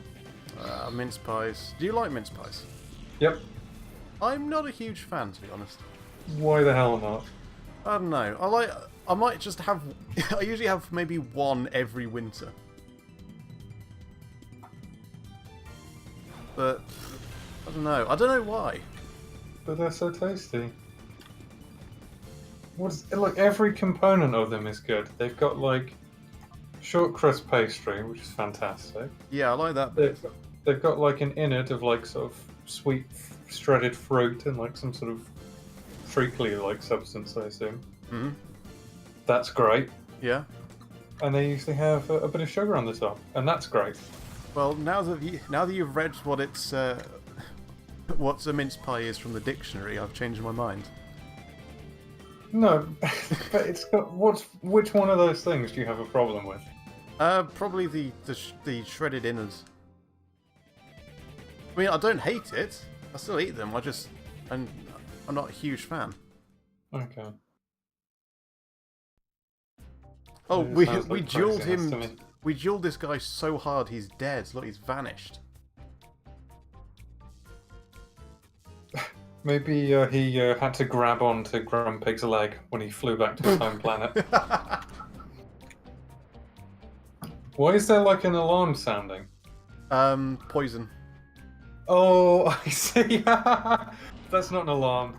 Mince pies. Do you like mince pies? Yep. I'm not a huge fan, to be honest. Why the hell not? I don't know. I might just have... I usually have maybe one every winter. But... I don't know. I don't know why. But they're so tasty. Look, every component of them is good. They've got like short crust pastry, which is fantastic. Yeah, I like that bit. They've got like an innard of like sort of sweet shredded fruit and like some sort of treacly like substance, I assume. Mm-hmm. That's great. Yeah. And they usually have a bit of sugar on the top, and that's great. Well, now that you've read what it's what a mince pie is from the dictionary, I've changed my mind. No, but it's got which one of those things do you have a problem with? Probably the shredded innards. I mean, I don't hate it. I still eat them. I'm not a huge fan. Okay. Oh, Yeah, we sounds like dueled craziness to him. me. We dueled this guy so hard he's dead. Look, he's vanished. Maybe he had to grab onto Grumpig's leg when he flew back to his home planet. Why is there like an alarm sounding? Poison. Oh, I see. That's not an alarm.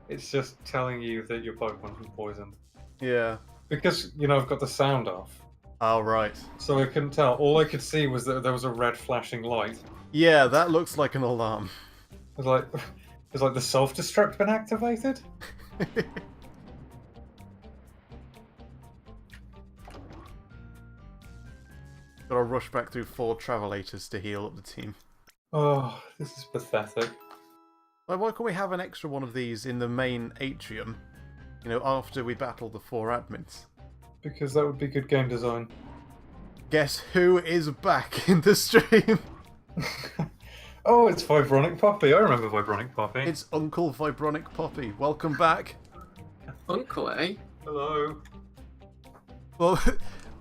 It's just telling you that your Pokemon's been poisoned. Yeah. Because, you know, I've got the sound off. Oh, right. So I couldn't tell. All I could see was that there was a red flashing light. Yeah, that looks like an alarm. It's like the self-destruct been activated? Gotta rush back through 4 travelators to heal up the team. Oh, this is pathetic. Like, why can't we have an extra one of these in the main atrium? You know, after we battle the 4 admins. Because that would be good game design. Guess who is back in the stream? Oh, it's Vibronic Poppy. I remember Vibronic Poppy. It's Uncle Vibronic Poppy. Welcome back. Uncle, eh? Hello. Well,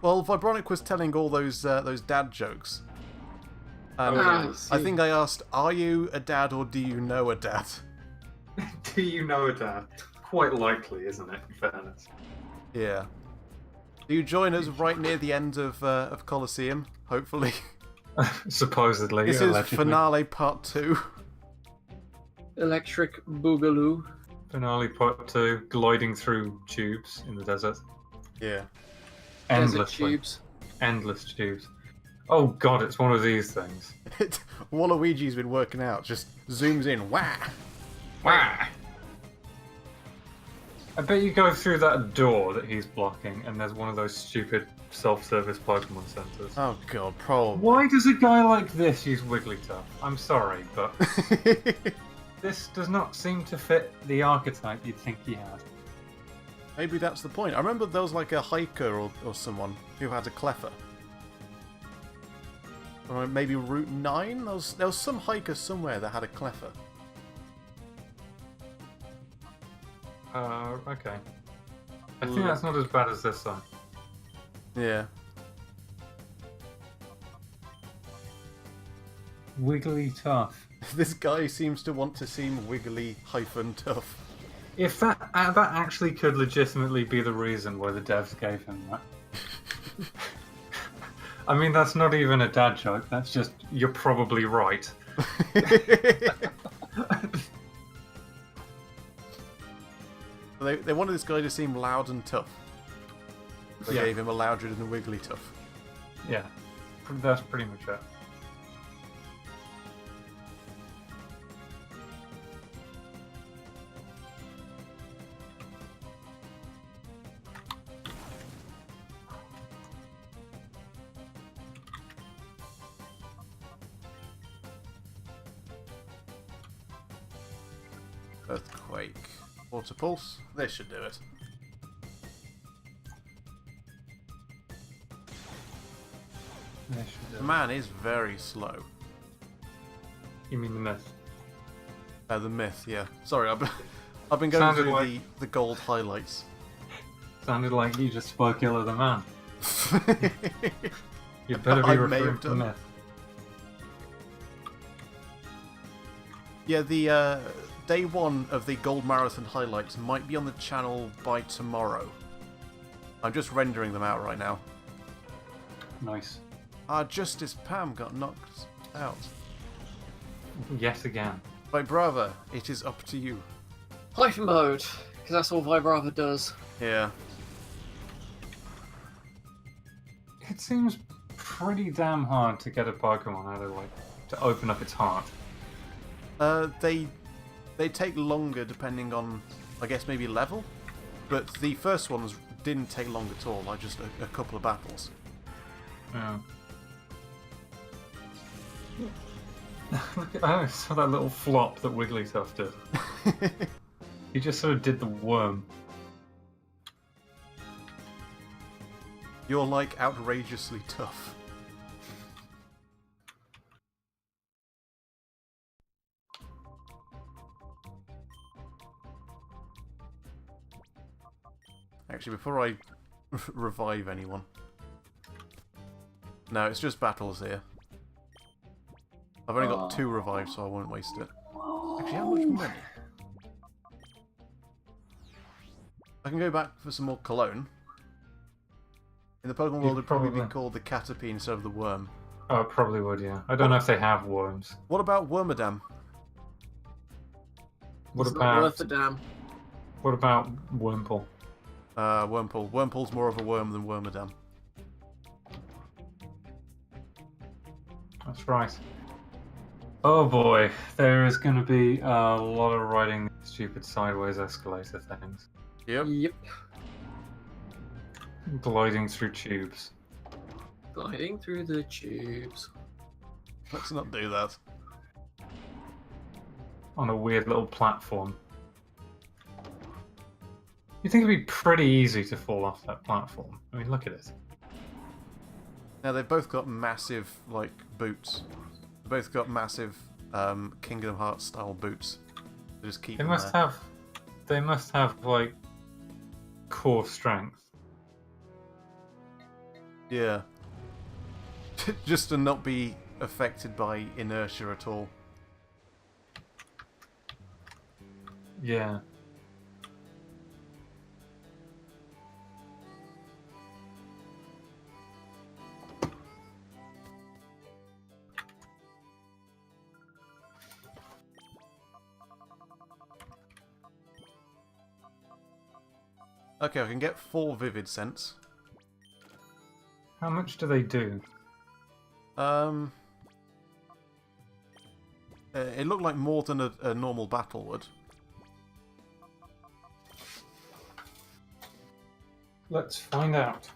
Vibronic was telling all those dad jokes. And I I see. think I asked, "Are you a dad or do you know a dad?" Do you know a dad? Quite likely, isn't it, in fairness? Yeah. Do you join us right near the end of Colosseum? Hopefully. Supposedly. This is allegedly. finale part 2. Electric Boogaloo. Finale part 2, gliding through tubes in the desert. Yeah. Desert Endlessly. tubes. Endless tubes. Oh god, it's one of these things. Waluigi's been working out. Just zooms in. Wah! Wah! I bet you go through that door that he's blocking, and there's one of those stupid self-service Pokemon centers. Oh god, probably. Why does a guy like this use Wigglytuff? I'm sorry, but this does not seem to fit the archetype you'd think he had. Maybe that's the point. I remember there was like a hiker or someone who had a Cleffer. Or maybe Route 9? There was some hiker somewhere that had a Cleffer. Okay. I think that's not as bad as this one. Yeah. Wigglytuff. This guy seems to want to seem wiggly-tough. If that actually could legitimately be the reason why the devs gave him that. I mean, that's not even a dad joke. That's just, you're probably right. They wanted this guy to seem loud and tough. They Yeah. gave him a Loudred and a Wigglytuff. Yeah, that's pretty much it. Earthquake. Water Pulse. This should do it. The man is very slow. You mean the myth? The myth, yeah. Sorry, I've been going Sounded through like- the gold highlights. Sounded like you just spoke ill of the man. You better be I may referring have to the done. myth. Yeah, the day 1 of the Gold Marathon highlights might be on the channel by tomorrow. I'm just rendering them out right now. Nice. Justice Pam got knocked out. Yet again. Vibrava, it is up to you. Hyphen mode, because that's all Vibrava does. Yeah. it seems pretty damn hard to get a Pokemon out of to open up its heart. They take longer depending on, I guess, maybe level. But the first ones didn't take long at all, like just a couple of battles. Yeah. Look at I saw that little flop that Wigglytuff did. He just sort of did the worm. You're like outrageously tough. Actually, before I revive anyone. No, it's just battles here. I've only got 2 revives, so I won't waste it. Actually, how much money? I can go back for some more cologne. In the Pokemon world, it'd probably be called the Caterpie instead of the worm. Oh, it probably would, yeah. I don't know if they have worms. What about Wormadam? What It's not about worth a damn. what about Wurmple? Wurmple. Wurmple's more of a worm than Wormadam. That's right. Oh boy, there is going to be a lot of riding stupid sideways escalator things. Yep. Yep. Gliding through tubes. Gliding through the tubes. Let's not do that. On a weird little platform. You think it'd be pretty easy to fall off that platform? I mean, look at it. Now, they've both got massive, like, boots. They've both got massive Kingdom Hearts style boots. They just keep They them must there. have. They must have like core strength. Yeah. Just to not be affected by inertia at all. Yeah. Okay, I can get 4 Vivid Scents. How much do they do? It looked like more than a normal battle would. Let's find out.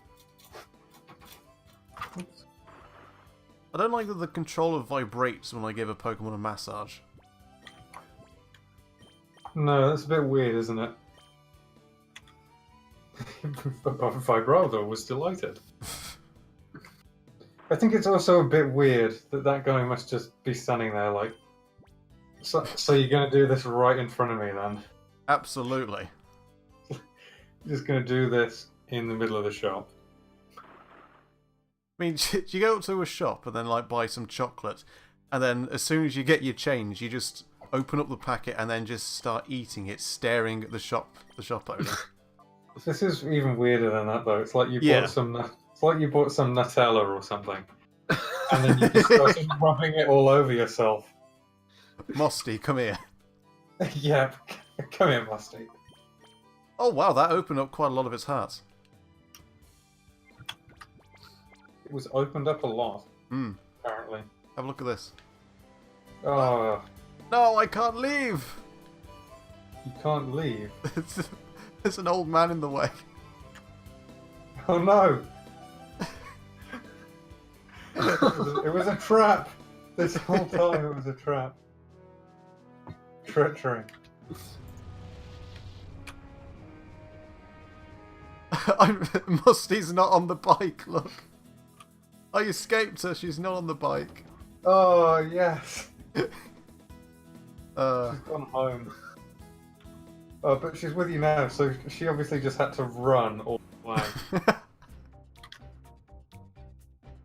I don't like that the controller vibrates when I give a Pokemon a massage. No, that's a bit weird, isn't it? Vibrado was delighted. I think it's also a bit weird that that guy must just be standing there like, so you're going to do this right in front of me then? Absolutely. You're just going to do this in the middle of the shop? I mean, you go up to a shop and then like buy some chocolate, and then as soon as you get your change, you just open up the packet and then just start eating it, staring at the shop owner. This is even weirder than that though. It's like you Yeah. bought some. It's like you bought some Nutella or something, and then you just started rubbing it all over yourself. Mosty, come here. Yeah, come here, Musty. Oh wow, that opened up quite a lot of its hearts. It was opened up a lot, Hmm. apparently. Have a look at this. Oh, No, I can't leave! you can't leave. There's an old man in the way. Oh no! It was a trap! This whole time it was a trap. Treachery. Musty's not on the bike, look. I escaped her, she's not on the bike. Oh, yes! She's Uh, gone home. Oh, but she's with you now, so she obviously just had to run all the way.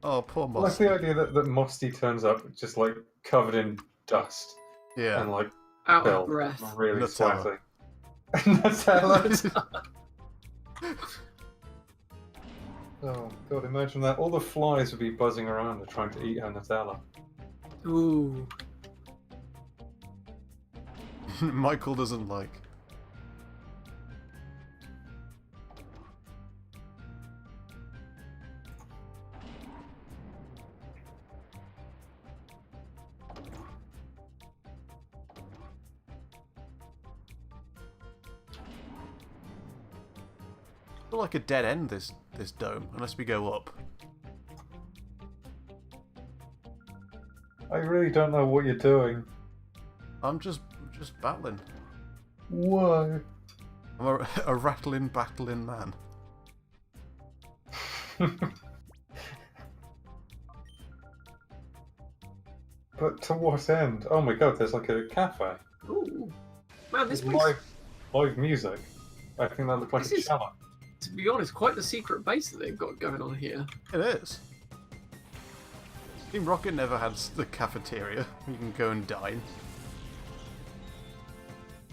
oh, poor I like Musty. the idea that Mosty turns up just like covered in dust Yeah. and like Out Bill, of breath. really Nutella. sweaty. Nutella. Oh god, imagine that. All the flies would be buzzing around her trying to eat her Nutella. Ooh. Michael doesn't like. feel like a dead end, this dome, unless we go up. I really don't know what you're doing. I'm just battling. Why? I'm a rattling, battling man. But to what end? Oh my god, there's like a cafe. Ooh. Man, this There's place, live music. I think that looked like This a is- cellar. to be honest, quite the secret base that they've got going on here. It is. Team Rocket never had the cafeteria. You can go and dine.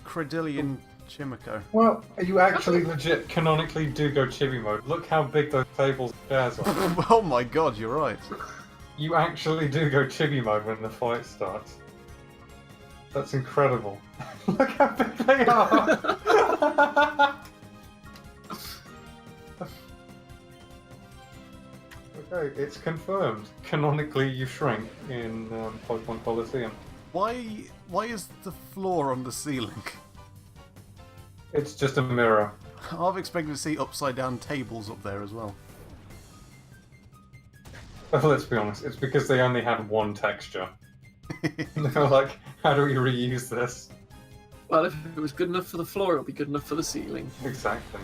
Credillion Chimico. Well, you actually legit canonically do go chibi mode. Look how big those tables and chairs are. Oh my god, you're right. You actually do go chibi mode when the fight starts. That's incredible. Look how big they are! Okay, it's confirmed. Canonically, you shrink in Pokemon Colosseum. Why is the floor on the ceiling? It's just a mirror. I've expected to see upside down tables up there as well. Well, let's be honest, it's because they only had one texture. They were like, how do we reuse this? Well, if it was good enough for the floor, it'll be good enough for the ceiling. Exactly.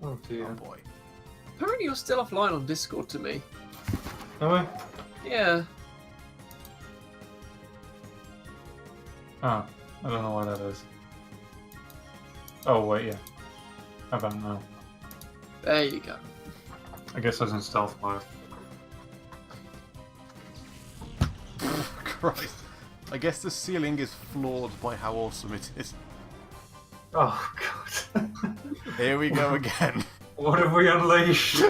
Oh dear. Oh boy. Apparently you're still offline on Discord to me. Am I? Yeah. Oh, I don't know why that is. Oh, wait, yeah. How about now? There you go. I guess I was in stealth mode. Christ. I guess the ceiling is flawed by how awesome it is. Oh, God. Here we go again. What have we unleashed?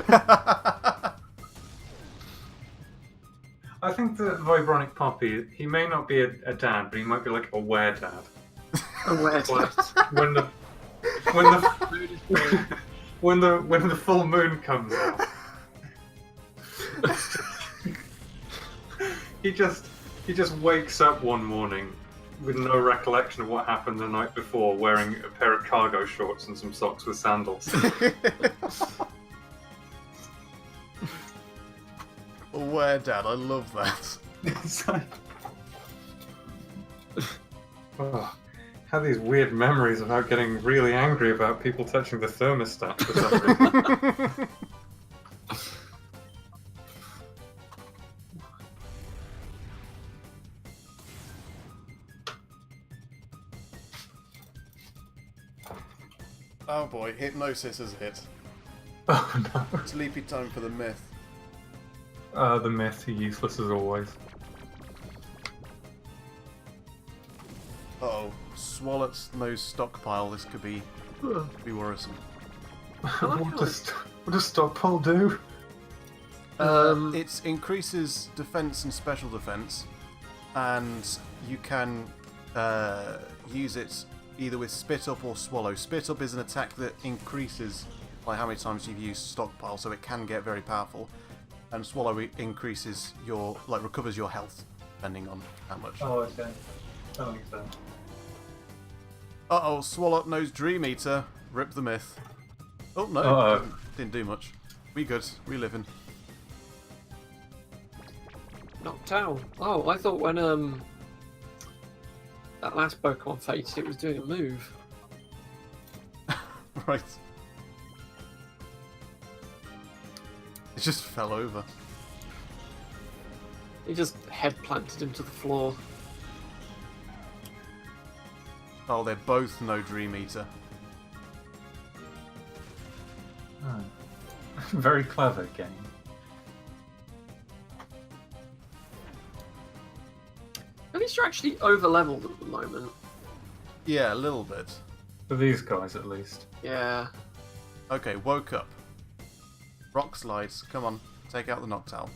I think the Vibronic Poppy, he may not be a dad, but he might be like a were-dad. Aware Like, when the when the full moon comes out, he just wakes up one morning with no recollection of what happened the night before, wearing a pair of cargo shorts and some socks with sandals. Where, Dad? I love that. It's like, oh, have these weird memories about getting really angry about people touching the thermostat for some reason. Oh boy, hypnosis has hit. Oh no. Sleepy time for the myth. The myth, useless as always. Uh-oh. Swallott's nose stockpile. This could be worrisome. What does stockpile do? It increases defense and special defense, and you can use it either with Spit Up or Swallow. Spit Up is an attack that increases by how many times you've used stockpile, so it can get very powerful. And Swallow increases your, recovers your health, depending on how much. Oh, okay. That makes sense. Uh-oh, Swallow knows Dream Eater. Rip the myth. Oh, no. Uh-oh. Didn't do much. We good. We living. Knocked out. Oh, I thought when that last Pokemon fainted, it was doing a move. Right. It just fell over. He just head planted him to the floor. Oh, they're both no Dream Eater. Oh. Very clever game. At least you're actually over leveled at the moment. Yeah, a little bit. For these guys, at least. Yeah. Okay, woke up. Rock slides. Come on, take out the Noctowl.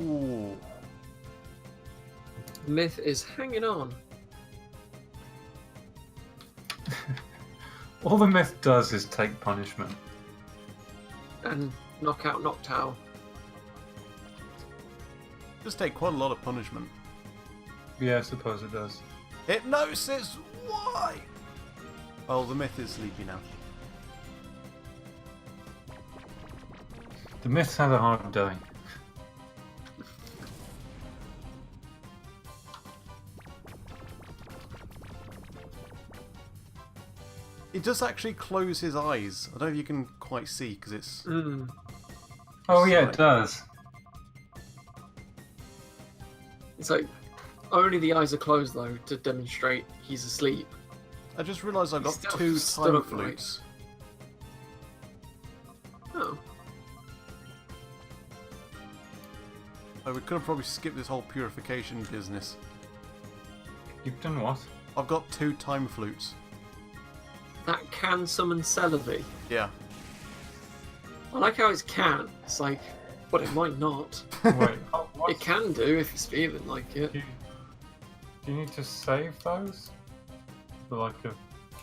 Ooh. Myth is hanging on. All the myth does is take punishment. And knock out Noctowl. Does take quite a lot of punishment. Yeah, I suppose it does. Hypnosis! Why? Oh, the myth is sleepy now. The myth had a hard day. He does actually close his eyes. I don't know if you can quite see because it's. Oh yeah, it does. It's like only the eyes are closed though to demonstrate he's asleep. I just realised I've got Still 2 stood time upright. flutes. Oh, So we could have probably skipped this whole purification business. You've done what? I've got 2 time flutes. that can summon Celebi. Yeah. I like how it's can. It's like, but it might not. Wait, what? It can do if it's feeling like it. Do you need to save those? For like a...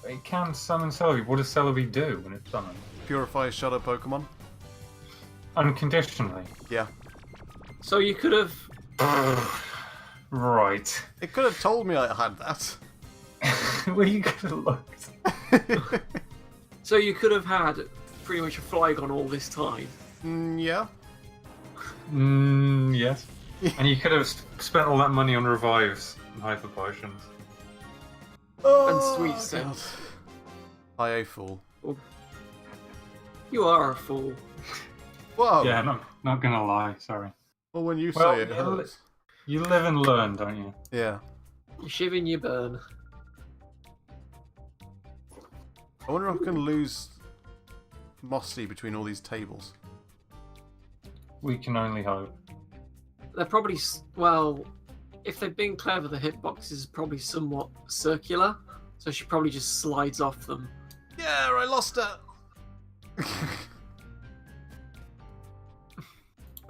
It can summon Celebi. What does Celebi do when it's summoned? Purify shadow Pokemon. Unconditionally. Yeah. So you could have. Right. It could have told me I had that. Well, you could have looked. So you could have had pretty much a Flygon all this time. Yeah. Yes. And you could have spent all that money on revives and hyper potions. Oh, Sweet God. Scent. I a fool. You are a fool. Whoa. Yeah, not gonna lie, sorry. Well, when you Well, say it hurts. You live and learn, don't you? Yeah. You shiv and you burn. I wonder if I can lose Mossy between all these tables. We can only hope. They're probably well, if they've been clever, the hitbox is probably somewhat circular, so she probably just slides off them. Yeah, I lost her.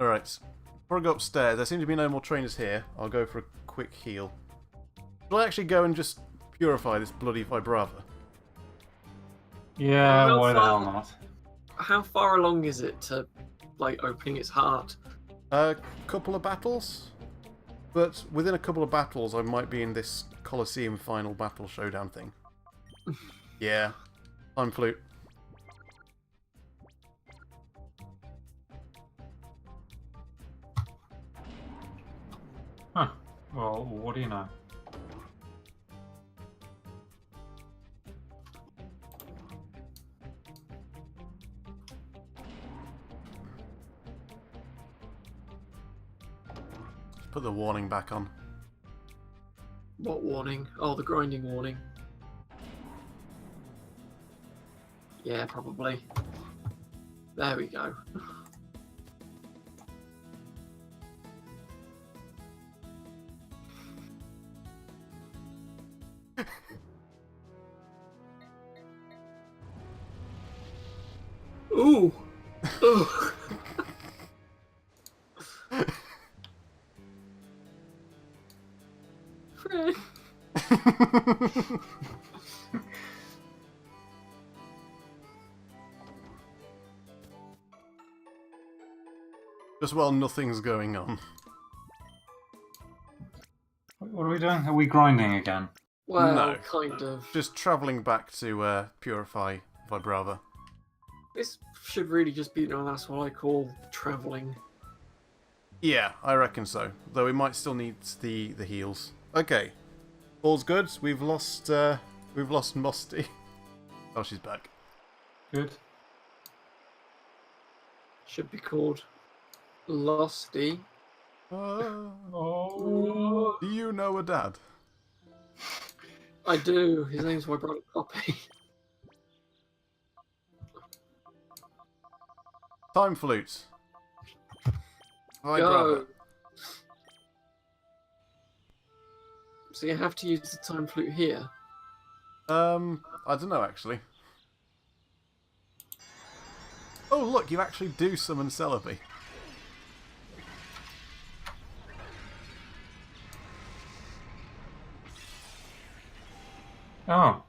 Alright. Before I go upstairs, there seem to be no more trainers here. I'll go for a quick heal. Will I actually go and just purify this bloody Vibrava? Yeah, How why the hell far- not? How far along is it to like opening its heart? A couple of battles? But within a couple of battles, I might be in this Colosseum final battle showdown thing. Yeah. I'm flute. Huh. Well, what do you know? Put the warning back on. What warning? Oh, the grinding warning. Yeah, probably. There we go. Ooh! Ooh! Fred! Just while nothing's going on. What are we doing? Are we grinding again? Well, No. kind of. Just travelling back to purify Vibrava. This should really just be, no, that's what I call travelling. Yeah, I reckon so. Though we might still need the heals. Okay, all's good. We've lost Musty. Oh, she's back. Good. Should be called Losty. Oh. Do you know a dad? I do. His name's Vibronic Poppy. Time flute. Go. Vibrava. So you have to use the time flute here. I don't know actually. Oh look, you actually do summon Celebi. Oh.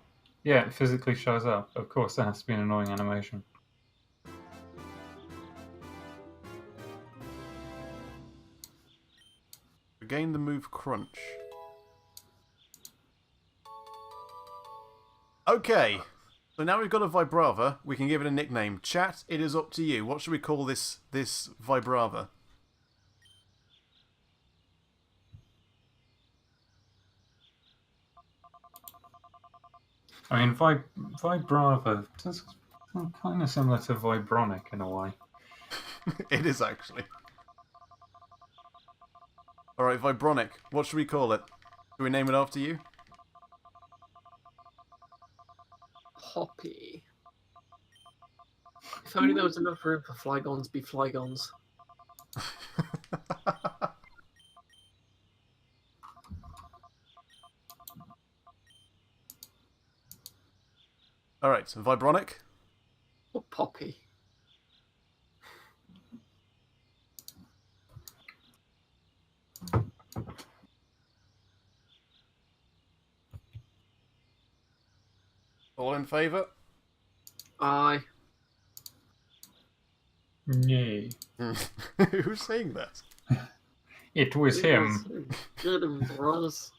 Yeah, it physically shows up. Of course, that has to be an annoying animation. Regain the move Crunch. Okay. So now we've got a Vibrava, we can give it a nickname. Chat, it is up to you. What should we call this Vibrava? I mean, Vibrava does kind of similar to Vibronic in a way. It is actually. Alright, Vibronic. What should we call it? Do we name it after you? Poppy. If only there was enough room for Flygons be Flygons. Alright, so Vibronic. Or Poppy. All in favour? Aye. Nay. Who's saying that? It was him. Get him, bros.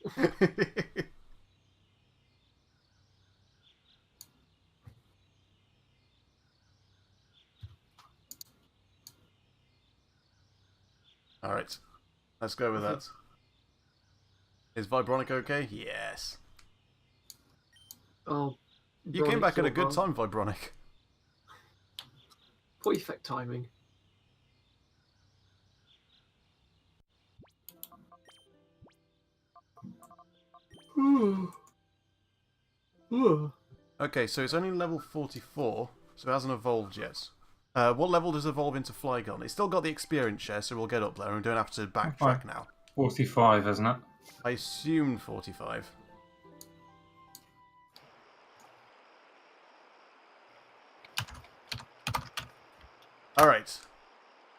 Alright, let's go with that. Is Vibronic okay? Yes. Oh, You came back at a good time. time, Vibronic. Perfect timing. Okay, so it's only level 44, so it hasn't evolved yet. What level does it evolve into Flygon? It's still got the experience share, so we'll get up there and we don't have to backtrack now. 45, isn't it? I assumed 45. Alright.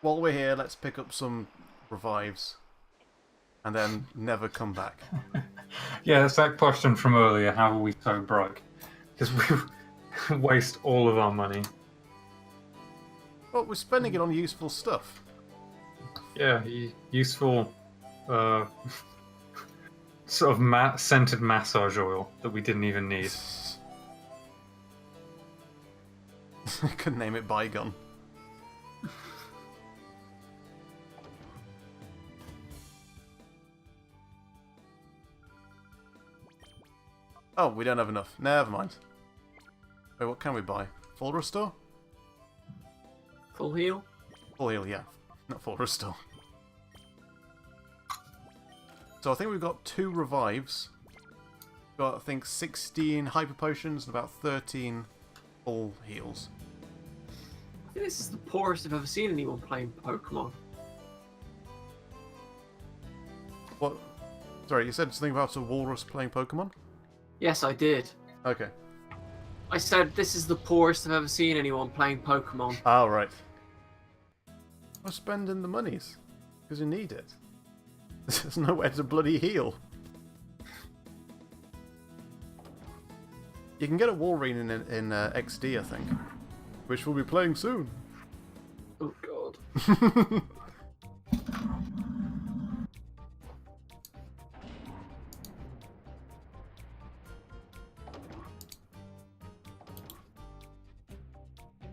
While we're here, let's pick up some revives. And then never come back. Yeah, it's that question from earlier, how are we so broke? Because we waste all of our money. Well, we're spending it on useful stuff. Yeah, useful sort of scented massage oil that we didn't even need. Could name it Bygone. Oh, we don't have enough. Never mind. Wait, what can we buy? Full restore? Full heal? Full heal, yeah. Not full restore. So I think we've got 2 revives. We've got, I think, 16 hyper potions and about 13 full heals. I think this is the poorest I've ever seen anyone playing Pokemon. What? Sorry, you said something about a walrus playing Pokemon? Yes, I did. Okay. I said this is the poorest I've ever seen anyone playing Pokemon. Oh, right. We're spending the monies. Because you need it. There's nowhere to bloody heal. You can get a Walrein in XD, I think. Which we'll be playing soon. Oh god.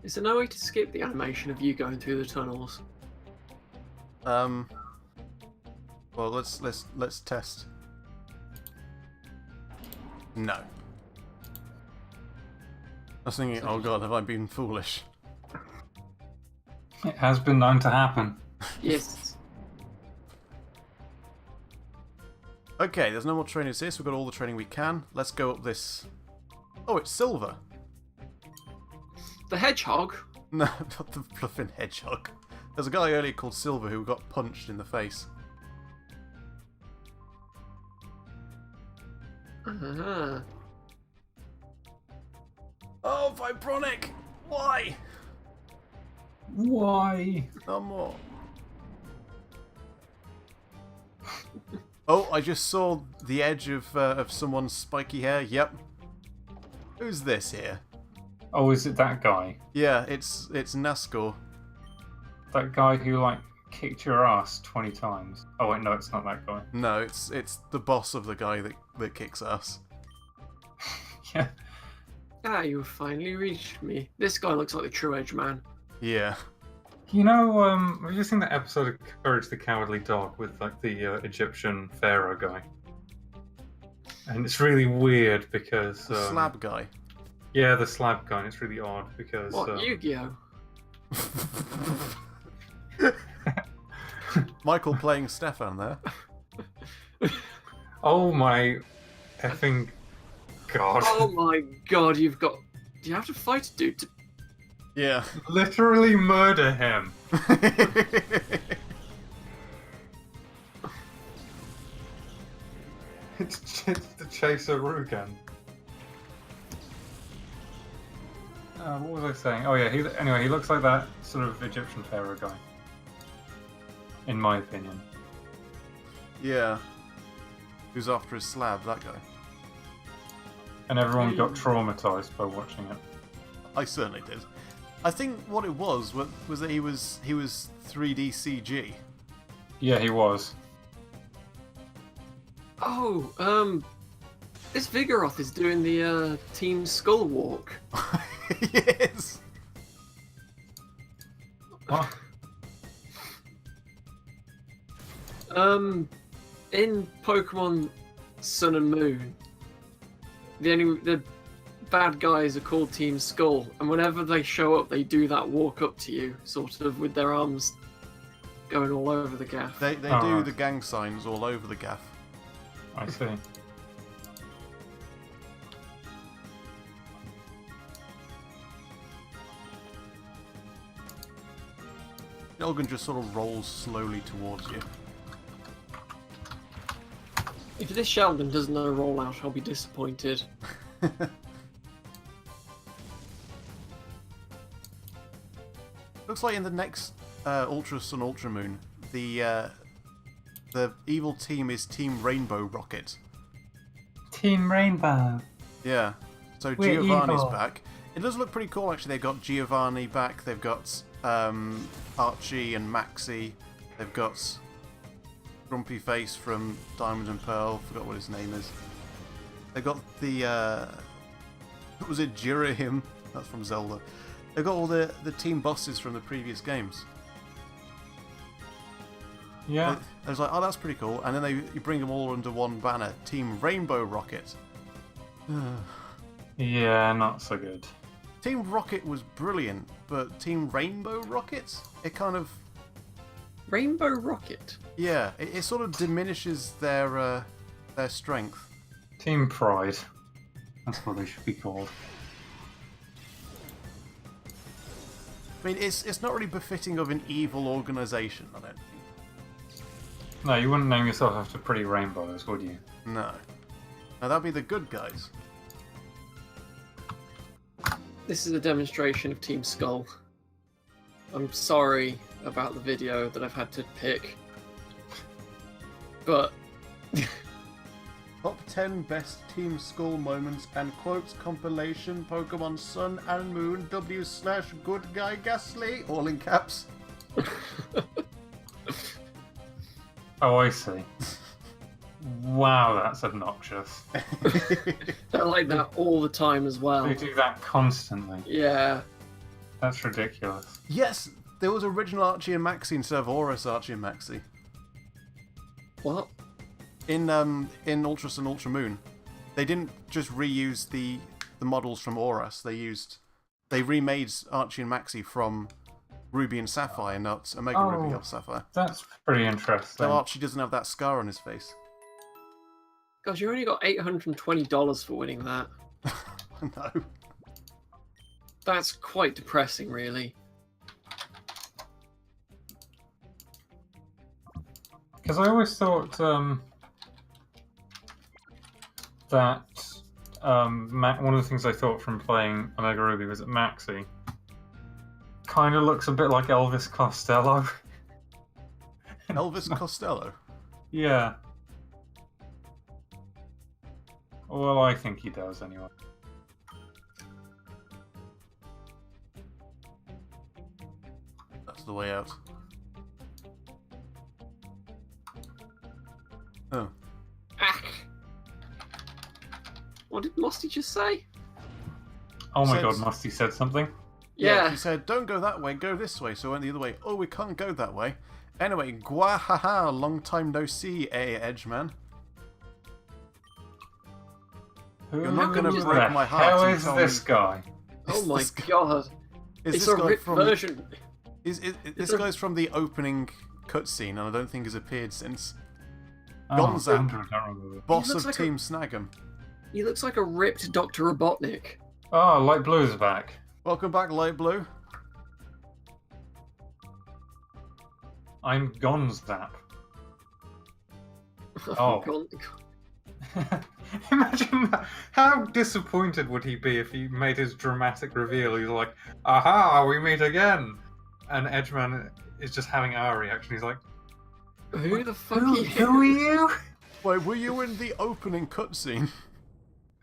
Is there no way to skip the animation of you going through the tunnels? Well, let's test. No. I was thinking, oh god, have I been foolish? It has been known to happen. Yes. Okay, there's no more trainers here, so we've got all the training we can. Let's go up this... Oh, it's Silver! The hedgehog? No, not the fluffing hedgehog. There's a guy earlier called Silver who got punched in the face. Uh-huh. Oh, Vibronic! Why? Why? No more. Oh, I just saw the edge of someone's spiky hair. Yep. Who's this here? Oh, is it that guy? Yeah, it's Nascor. That guy who, like, kicked your ass 20 times. Oh wait, no, it's not that guy. No, it's the boss of the guy that kicks ass. Yeah. Ah, you have finally reached me. This guy looks like the true edge man. Yeah. You know, have you seen that episode of Courage the Cowardly Dog with like the Egyptian pharaoh guy? And it's really weird because The slab guy. Yeah, the slab guy. And it's really odd because What, Yu-Gi-Oh? Michael playing Stefan there. Oh my effing god! Oh my god, do you have to fight a dude to... Yeah. Literally murder him. It's the Chaser Rugan. What was I saying? Oh yeah, anyway, he looks like that sort of Egyptian pharaoh guy. In my opinion. Yeah. Who's after his slab, that guy. And everyone got traumatized by watching it. I certainly did. I think what it was that he was 3D CG. Yeah, he was. Oh, this Vigoroth is doing the Team Skull walk. Yes. What? In Pokemon Sun and Moon, the bad guys are called Team Skull, and whenever they show up, they do that walk up to you, sort of with their arms going all over the gaff. They do the gang signs all over the gaff. I see. Elgin just sort of rolls slowly towards you. If this Sheldon doesn't know rollout, I'll be disappointed. Looks like in the next Ultra Sun Ultra Moon, the evil team is Team Rainbow Rocket. Team Rainbow. Yeah. So We're Giovanni's evil. back. It does look pretty cool actually. They've got Giovanni back. They've got Archie and Maxi. They've got Grumpy Face from Diamond and Pearl. Forgot what his name is. They've got the was it Jirahim? That's from Zelda. They've got all the team bosses from the previous games. Yeah. I was like, oh, that's pretty cool. And then you bring them all under one banner. Team Rainbow Rocket. Yeah, not so good. Team Rocket was brilliant, but Team Rainbow Rocket? It kind of... Rainbow Rocket. Yeah, it sort of diminishes their strength. Team Pride. That's what they should be called. I mean, it's not really befitting of an evil organisation, I don't think. No, you wouldn't name yourself after pretty rainbows, would you? No. Now, that'd be the good guys. This is a demonstration of Team Skull. I'm sorry about the video that I've had to pick. But... Top 10 best Team Skull moments and quotes compilation Pokemon Sun and Moon W/Good Guy Ghastly, all in caps. Oh, I see. Wow, that's obnoxious. They're like that all the time as well. They do that constantly. Yeah. That's ridiculous. Yes, there was original Archie and Maxie instead of Aurus Archie and Maxie. What? In Ultra Sun Ultra Moon, they didn't just reuse the models from Aurus. They remade Archie and Maxie from Ruby and Sapphire, not Omega Ruby or Sapphire. That's pretty interesting. So Archie doesn't have that scar on his face. Gosh, you only got $820 for winning that. No. That's quite depressing, really. Because I always thought that one of the things I thought from playing Omega Ruby was that Maxie kind of looks a bit like Elvis Costello. Elvis Costello? Yeah. Well, I think he does anyway. That's the way out. Oh. Ah. What did Musty just say? Oh my Said- god, Musty said something. Yeah. He said, don't go that way, go this way. So I went the other way. Oh, we can't go that way. Anyway, gwahaha, long time no see, Edgeman. You're not going to Who break my heart. How and is tell this me- guy? Oh my this guy- god. Is It's this a guy ripped from? version. This guy's from the opening cutscene, and I don't think has appeared since. Oh, Gonzap. Andrew, I don't remember. Boss looks of like Team Snag'em. He looks like a ripped Dr. Robotnik. Oh, Light Blue is back. Welcome back, Light Blue. I'm Gonzap. Oh. God. Imagine that. How disappointed would he be if he made his dramatic reveal? He's like, aha, we meet again! And Edgeman is just having our reaction. He's like, Who the fuck who, are you? who are you? Wait, were you in the opening cutscene?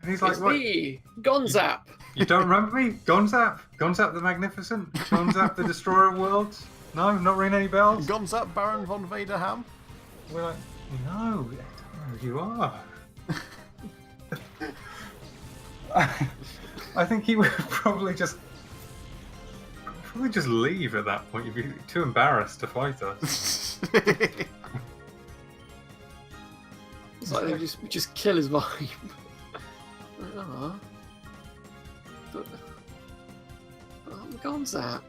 And he's like, It's what? me, Gonzap. You don't remember me? Gonzap? Gonzap the Magnificent? Gonzap the Destroyer of Worlds? No, not ringing any bells? Gonzap Baron von Vaderham? We're like, no, I don't know who you are. I think he would probably just leave at that point. You'd be too embarrassed to fight us. It's like they just kill his vibe. Oh. But, I'm Gonzap.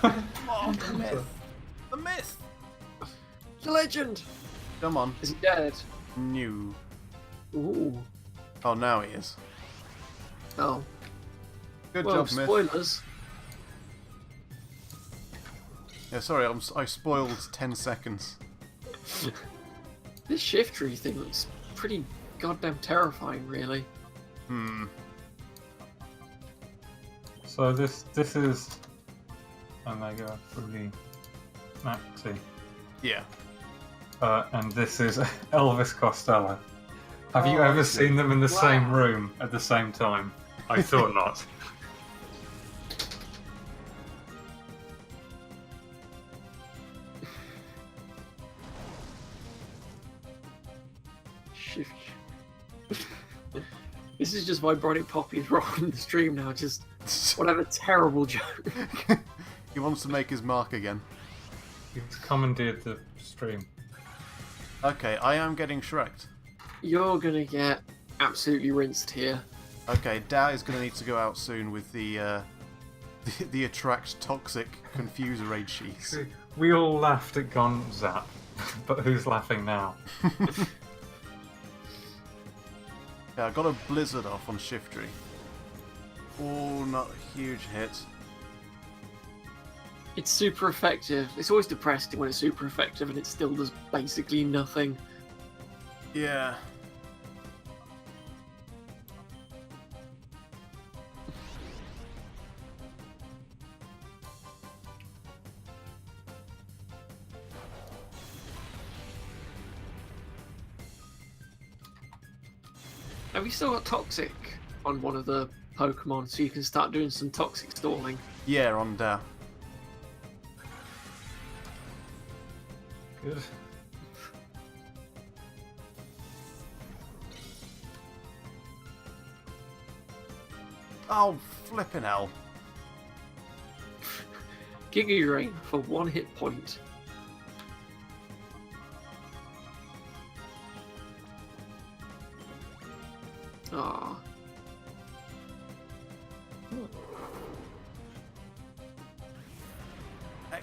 Oh, the myth! The myth! The legend. Come on. Is he dead? New. Ooh. Oh, now he is. Oh. Good Well, job, Myth. spoilers. Yeah, sorry, I spoiled 10 seconds. This shift tree thing looks pretty goddamn terrifying, really. Hmm. So this is Omega Ruby Maxi. Yeah. And this is Elvis Costello. Have you Oh, ever I see. seen them in the same Wow. room at the same time? I thought not. Shift. This is just Vibronic Poppy's rolling the stream now. Just whatever terrible joke. He wants to make his mark again. He's commandeered the stream. Okay, I am getting Shrek'd. You're gonna get absolutely rinsed here. Okay, Da is going to need to go out soon with the the attract toxic confuser raid sheaths. See, we all laughed at Gonzap, but who's laughing now? Yeah, I got a blizzard off on Shiftry. Oh, not a huge hit. It's super effective. It's always depressing when it's super effective and it still does basically nothing. Yeah. Have you still got Toxic on one of the Pokemon so you can start doing some Toxic stalling? Yeah, on Da. Good. Oh, flippin' hell. Giga Rain for 1 hit point. Ah.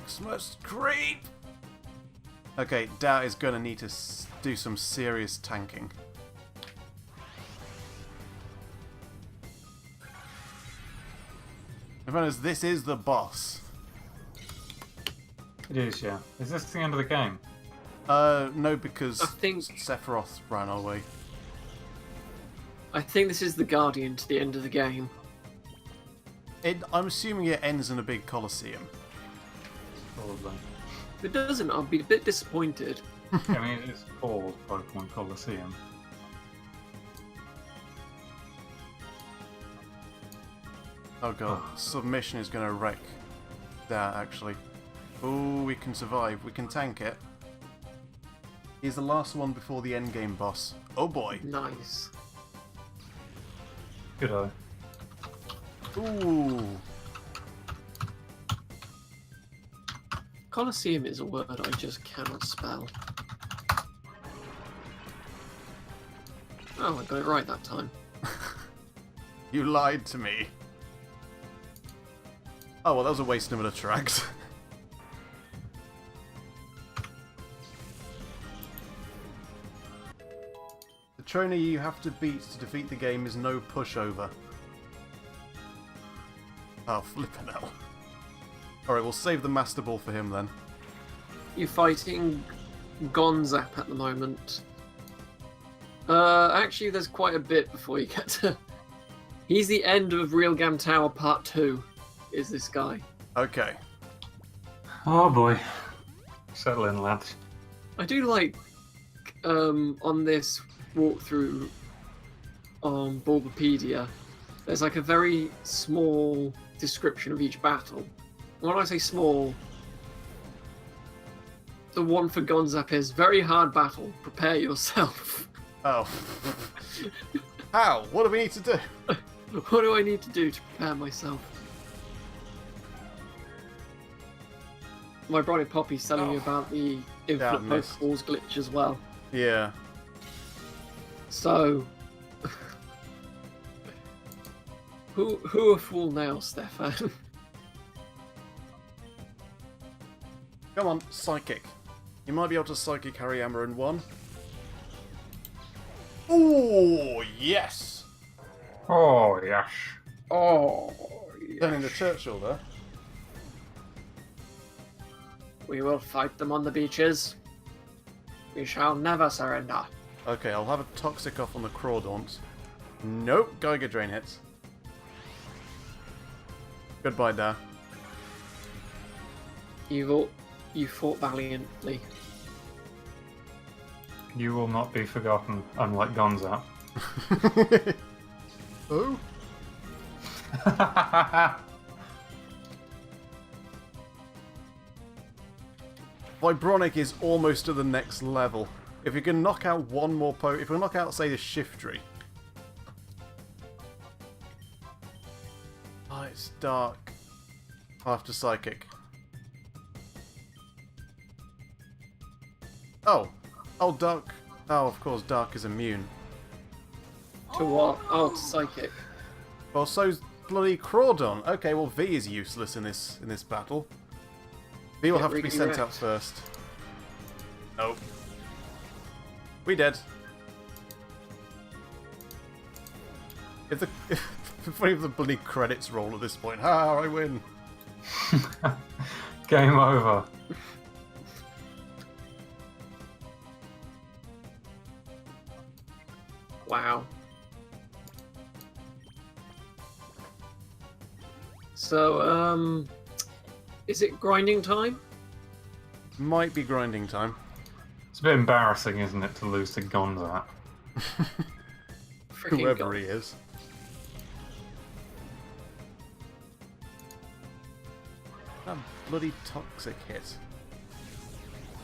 Xmas creep! Okay, Da is going to need to do some serious tanking. In fairness, this is the boss. It is, yeah. Is this the end of the game? No, because I think Sephiroth ran away. this is the Guardian to the end of the game. I'm assuming it ends in a big Colosseum. Probably. If it doesn't, I'll be a bit disappointed. I mean, it's called Pokemon Colosseum. Oh god, submission is going to wreck that actually. Oh, we can survive. We can tank it. He's the last one before the endgame boss. Oh boy. Nice. Good eye. Ooh. Colosseum is a word I just cannot spell. Oh, I got it right that time. You lied to me. Oh, well, that was a waste of a tracks. The trainer you have to beat to defeat the game is no pushover. Oh, flippin' hell. Alright, we'll save the Master Ball for him then. You're fighting Gonzap at the moment. Actually, there's quite a bit before you get to... He's the end of Real Gam Tower Part 2, is this guy. Okay. Oh boy. Settle in, lads. I do like, on this walkthrough on Bulbapedia, there's like a very small description of each battle. When I say small, the one for Gonzap is very hard battle, prepare yourself. Oh. How? What do we need to do? What do I need to do to prepare myself? My brother Poppy's telling you about the infinite missed. Pokeballs glitch as well. Yeah. So, who a fool now, Stefan? Come on, Psychic. You might be able to Psychic Hariyama in one. Ooh, yes! Oh, yes. Oh, Turning the Churchill there. we will fight them on the beaches. We shall never surrender. Okay, I'll have a Toxic off on the Crawdaunt. Nope, Geiger Drain hits. Goodbye, Da. You fought valiantly. You will not be forgotten, unlike Gonzap. Oh? Vibronic is almost to the next level. If you can knock out one more if we knock out, say, the Shiftry. Oh, it's dark. After Psychic. Oh. Oh, Dark. Oh, of course, Dark is immune. To what? Oh, to Psychic. Well, so's bloody Crawdon. Okay, well, V is useless in this battle. V will Get have to be really sent wrecked. out first. Nope. We dead. If the if the bloody credits roll at this point, ha! I win. Game over. Wow. So, is it grinding time? Might be grinding time. It's a bit embarrassing, isn't it, to lose to Gonzap? Freaking Whoever God. he is. That bloody Toxic hit.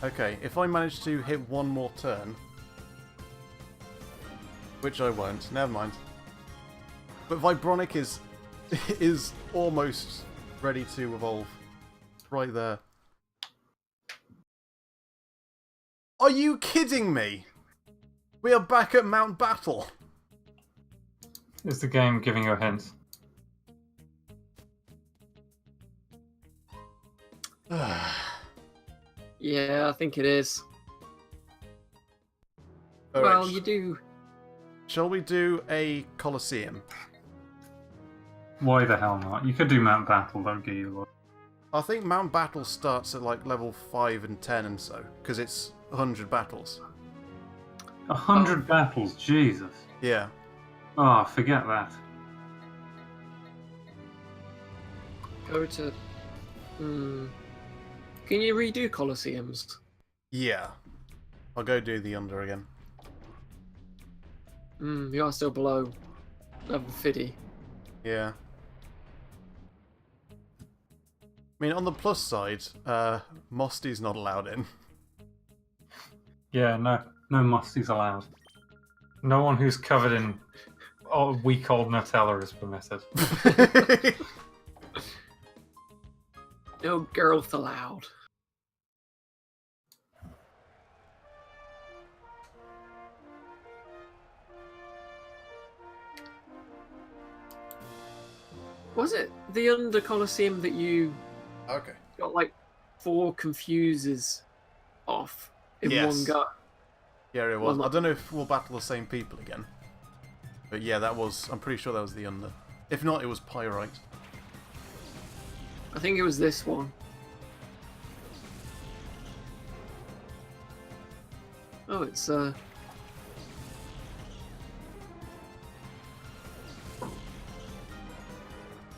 Okay, if I manage to hit one more turn, which I won't, never mind. But Vibronic is almost ready to evolve. Right there. Are you kidding me? We are back at Mount Battle. Is the game giving you a hint? Yeah, I think it is. Alright, Well, you do. shall we do a Colosseum? Why the hell not? You could do Mount Battle, don't get you. I think Mount Battle starts at like level 5 and 10 and so, because it's 100 battles. 100 battles, Jesus. Yeah. Oh, forget that. Go to. Can you redo Colosseums? Yeah. I'll go do the under again. You are still below level 50. Yeah. I mean, on the plus side, Mosty's not allowed in. Yeah, no musties allowed. No one who's covered in week-old Nutella is permitted. No girls allowed. Was it the under Colosseum that you Okay. got like 4 confuses off in Yes. one go? Yeah, it was. Well, I don't know if we'll battle the same people again. But yeah, that was... I'm pretty sure that was the under. If not, it was Pyrite. I think it was this one. Oh, it's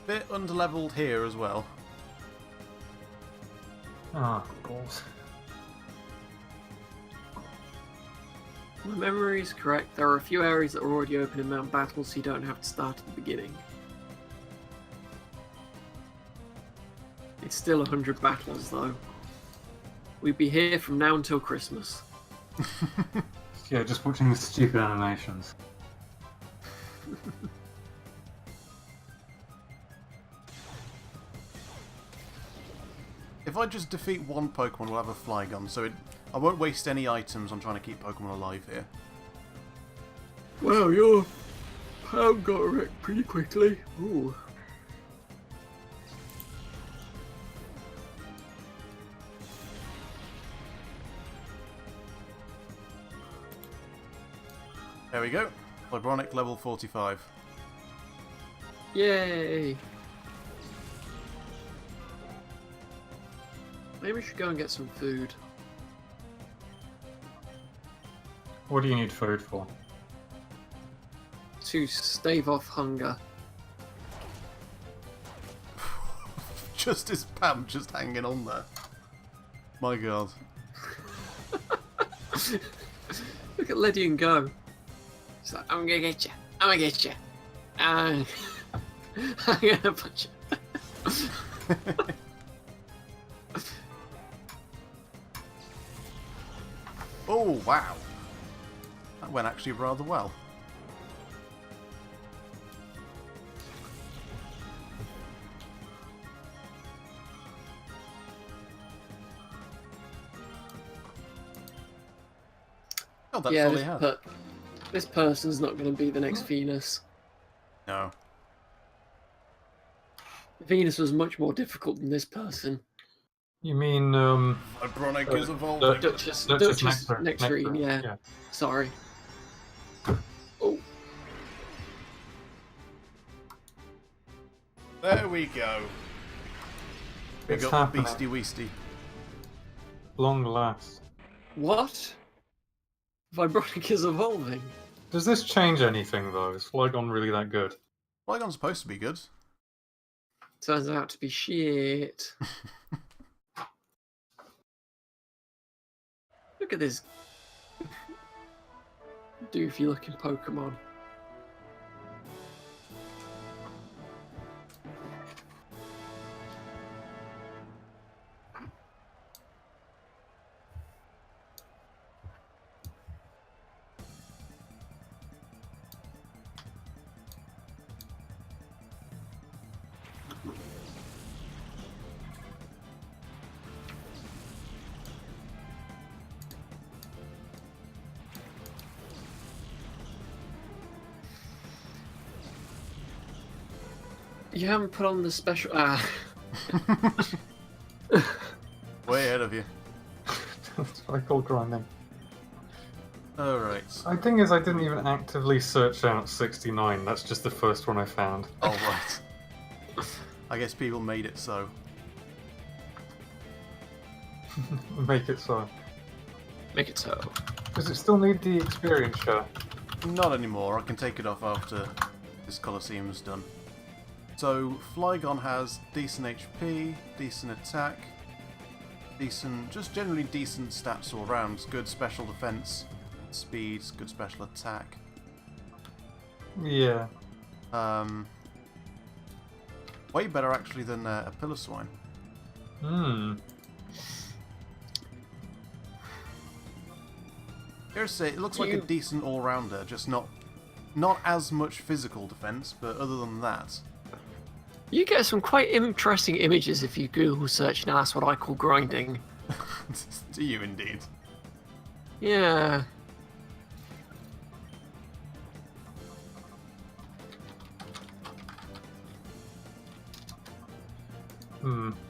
Bit underleveled here as well. Ah, balls. my memory is correct. There are a few areas that are already open in Mount Battle, so you don't have to start at the beginning. It's still 100 battles, though. We'd be here from now until Christmas. Yeah, just watching the stupid animations. If I just defeat one Pokemon, we'll have a Flygon, so I won't waste any items on trying to keep Pokemon alive here. Wow, your pound got wrecked pretty quickly. Ooh. There we go. Vibronic level 45. Yay! Maybe we should go and get some food. What do you need food for? To stave off hunger. Just his Pam just hanging on there. My god. Look at Lydian go. He's like, I'm gonna get you. I'm gonna get you. I'm gonna punch you. Oh, wow. That went actually rather well. Oh, that's all he had. This person's not going to be the next Venus. No. Venus was much more difficult than this person. You mean, Vibronic is evolving. Duchess Nectarine, Nectarine, yeah. Sorry. Oh. There we go. We It's got happening. Beastie Weastie. Long last. What? Vibronic is evolving. Does this change anything, though? Is Flygon really that good? Flygon's supposed to be good. Turns out to be shit. Look at this doofy looking Pokemon. You haven't put on the special. Way ahead of you. That's what I call grinding. Alright. The thing is, I didn't even actively search out 69. That's just the first one I found. Oh, right. I guess people made it so. Make it so. Make it so. Does it still need the experience share? Not anymore. I can take it off after this Colosseum's done. So, Flygon has decent HP, decent attack, just generally decent stats all round. Good special defense, speed, good special attack. Yeah. Way better actually than a Piloswine. Seriously, it looks like a decent all-rounder, just not as much physical defense, but other than that, You get some quite interesting images if you Google search. Now that's what I call grinding. do you indeed? Yeah.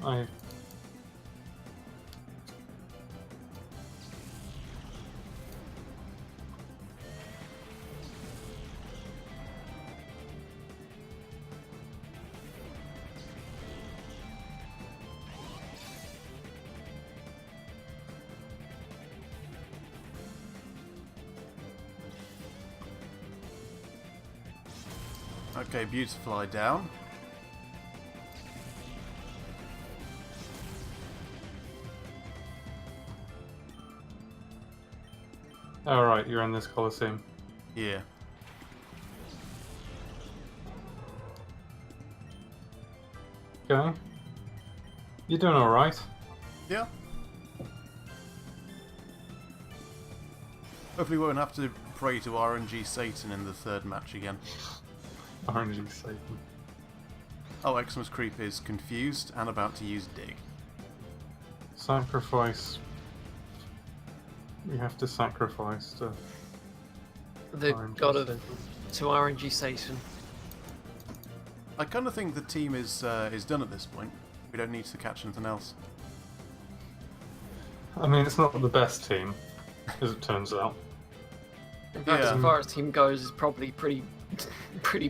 I... Okay, Beautifly down. Alright, you're in this Colosseum. Yeah. Okay. You're doing alright. Yeah. Hopefully we won't have to pray to RNG Satan in the third match again. RNG Satan. Oh, Xmas Creep is confused and about to use Dig. Sacrifice. We have to sacrifice to The RNG god of Satan. to RNG Satan. I kind of think the team is done at this point. We don't need to catch anything else. I mean, it's not the best team, as it turns out. In fact, Yeah. as far as team goes, it's probably pretty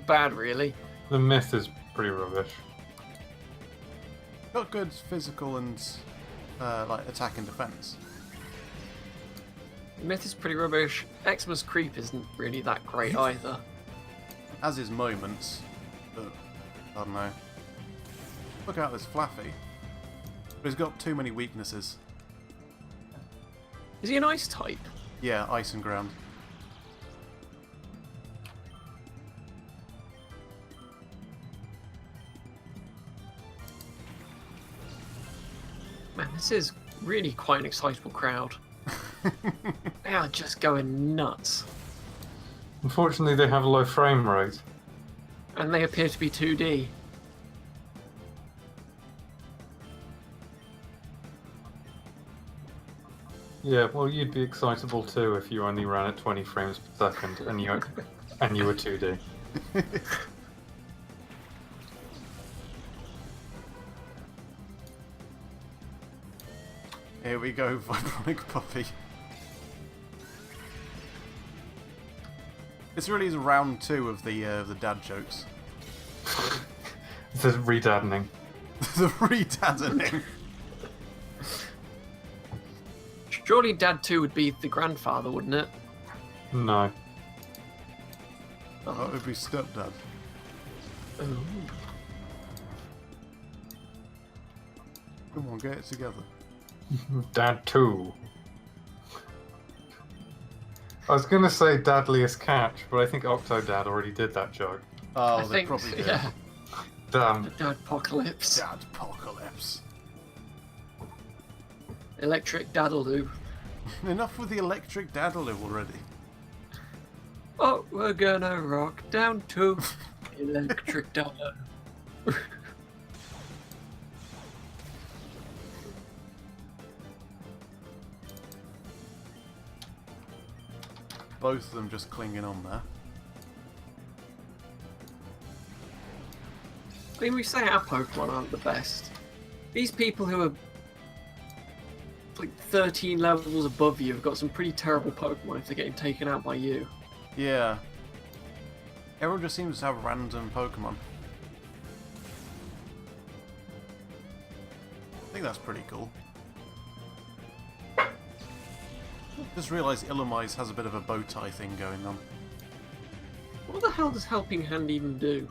bad, really. The myth is pretty rubbish. Got good physical and like attack and defense. Myth is pretty rubbish. Xmas Creep isn't really that great either. Has his moments, but I don't know. Look out this Flaffy. But he's got too many weaknesses. Is he an ice type? Yeah, ice and ground. Man, this is really quite an excitable crowd. They are just going nuts. Unfortunately, they have a low frame rate. And they appear to be 2D. Yeah, well, you'd be excitable too if you only ran at 20 frames per second and you were 2D. Here we go, Vibronic Puppy. This really is round 2 of the dad jokes. This is redaddening. The redaddening. Surely Dad 2 would be the grandfather, wouldn't it? No. That would be stepdad. Ooh. Come on, get it together. Dad 2. I was gonna say Dadliest Catch, but I think Octodad already did that joke. Oh, I they think, probably did. yeah. Damn. Dad Apocalypse. Dad Apocalypse. Electric Daddle-Doo. Enough with the electric daddle already. Oh, we're gonna rock down to Electric Daddle. Both of them just clinging on there. I mean, we say our Pokemon aren't the best. These people who are like 13 levels above you have got some pretty terrible Pokemon if they're getting taken out by you. Yeah. Everyone just seems to have random Pokemon. I think that's pretty cool. Just realised Illumise has a bit of a bow tie thing going on. What the hell does Helping Hand even do?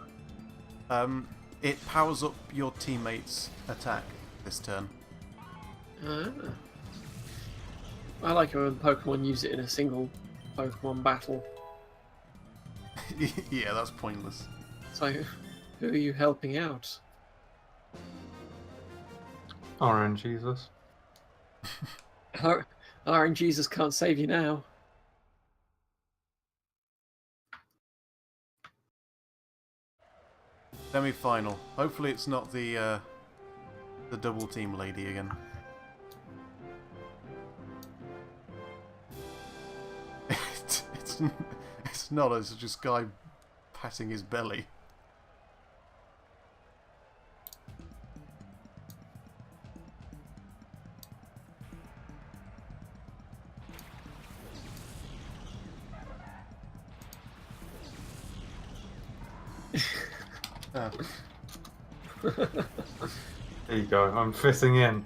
It powers up your teammate's attack this turn. Ah. I like it when Pokemon use it in a single Pokemon battle. Yeah, that's pointless. So, who are you helping out? RNGesus. RNGesus can't save you now. Semi-final. Hopefully it's not the double team lady again. It's not. It's just guy patting his belly. Oh. There you go. I'm fitting in.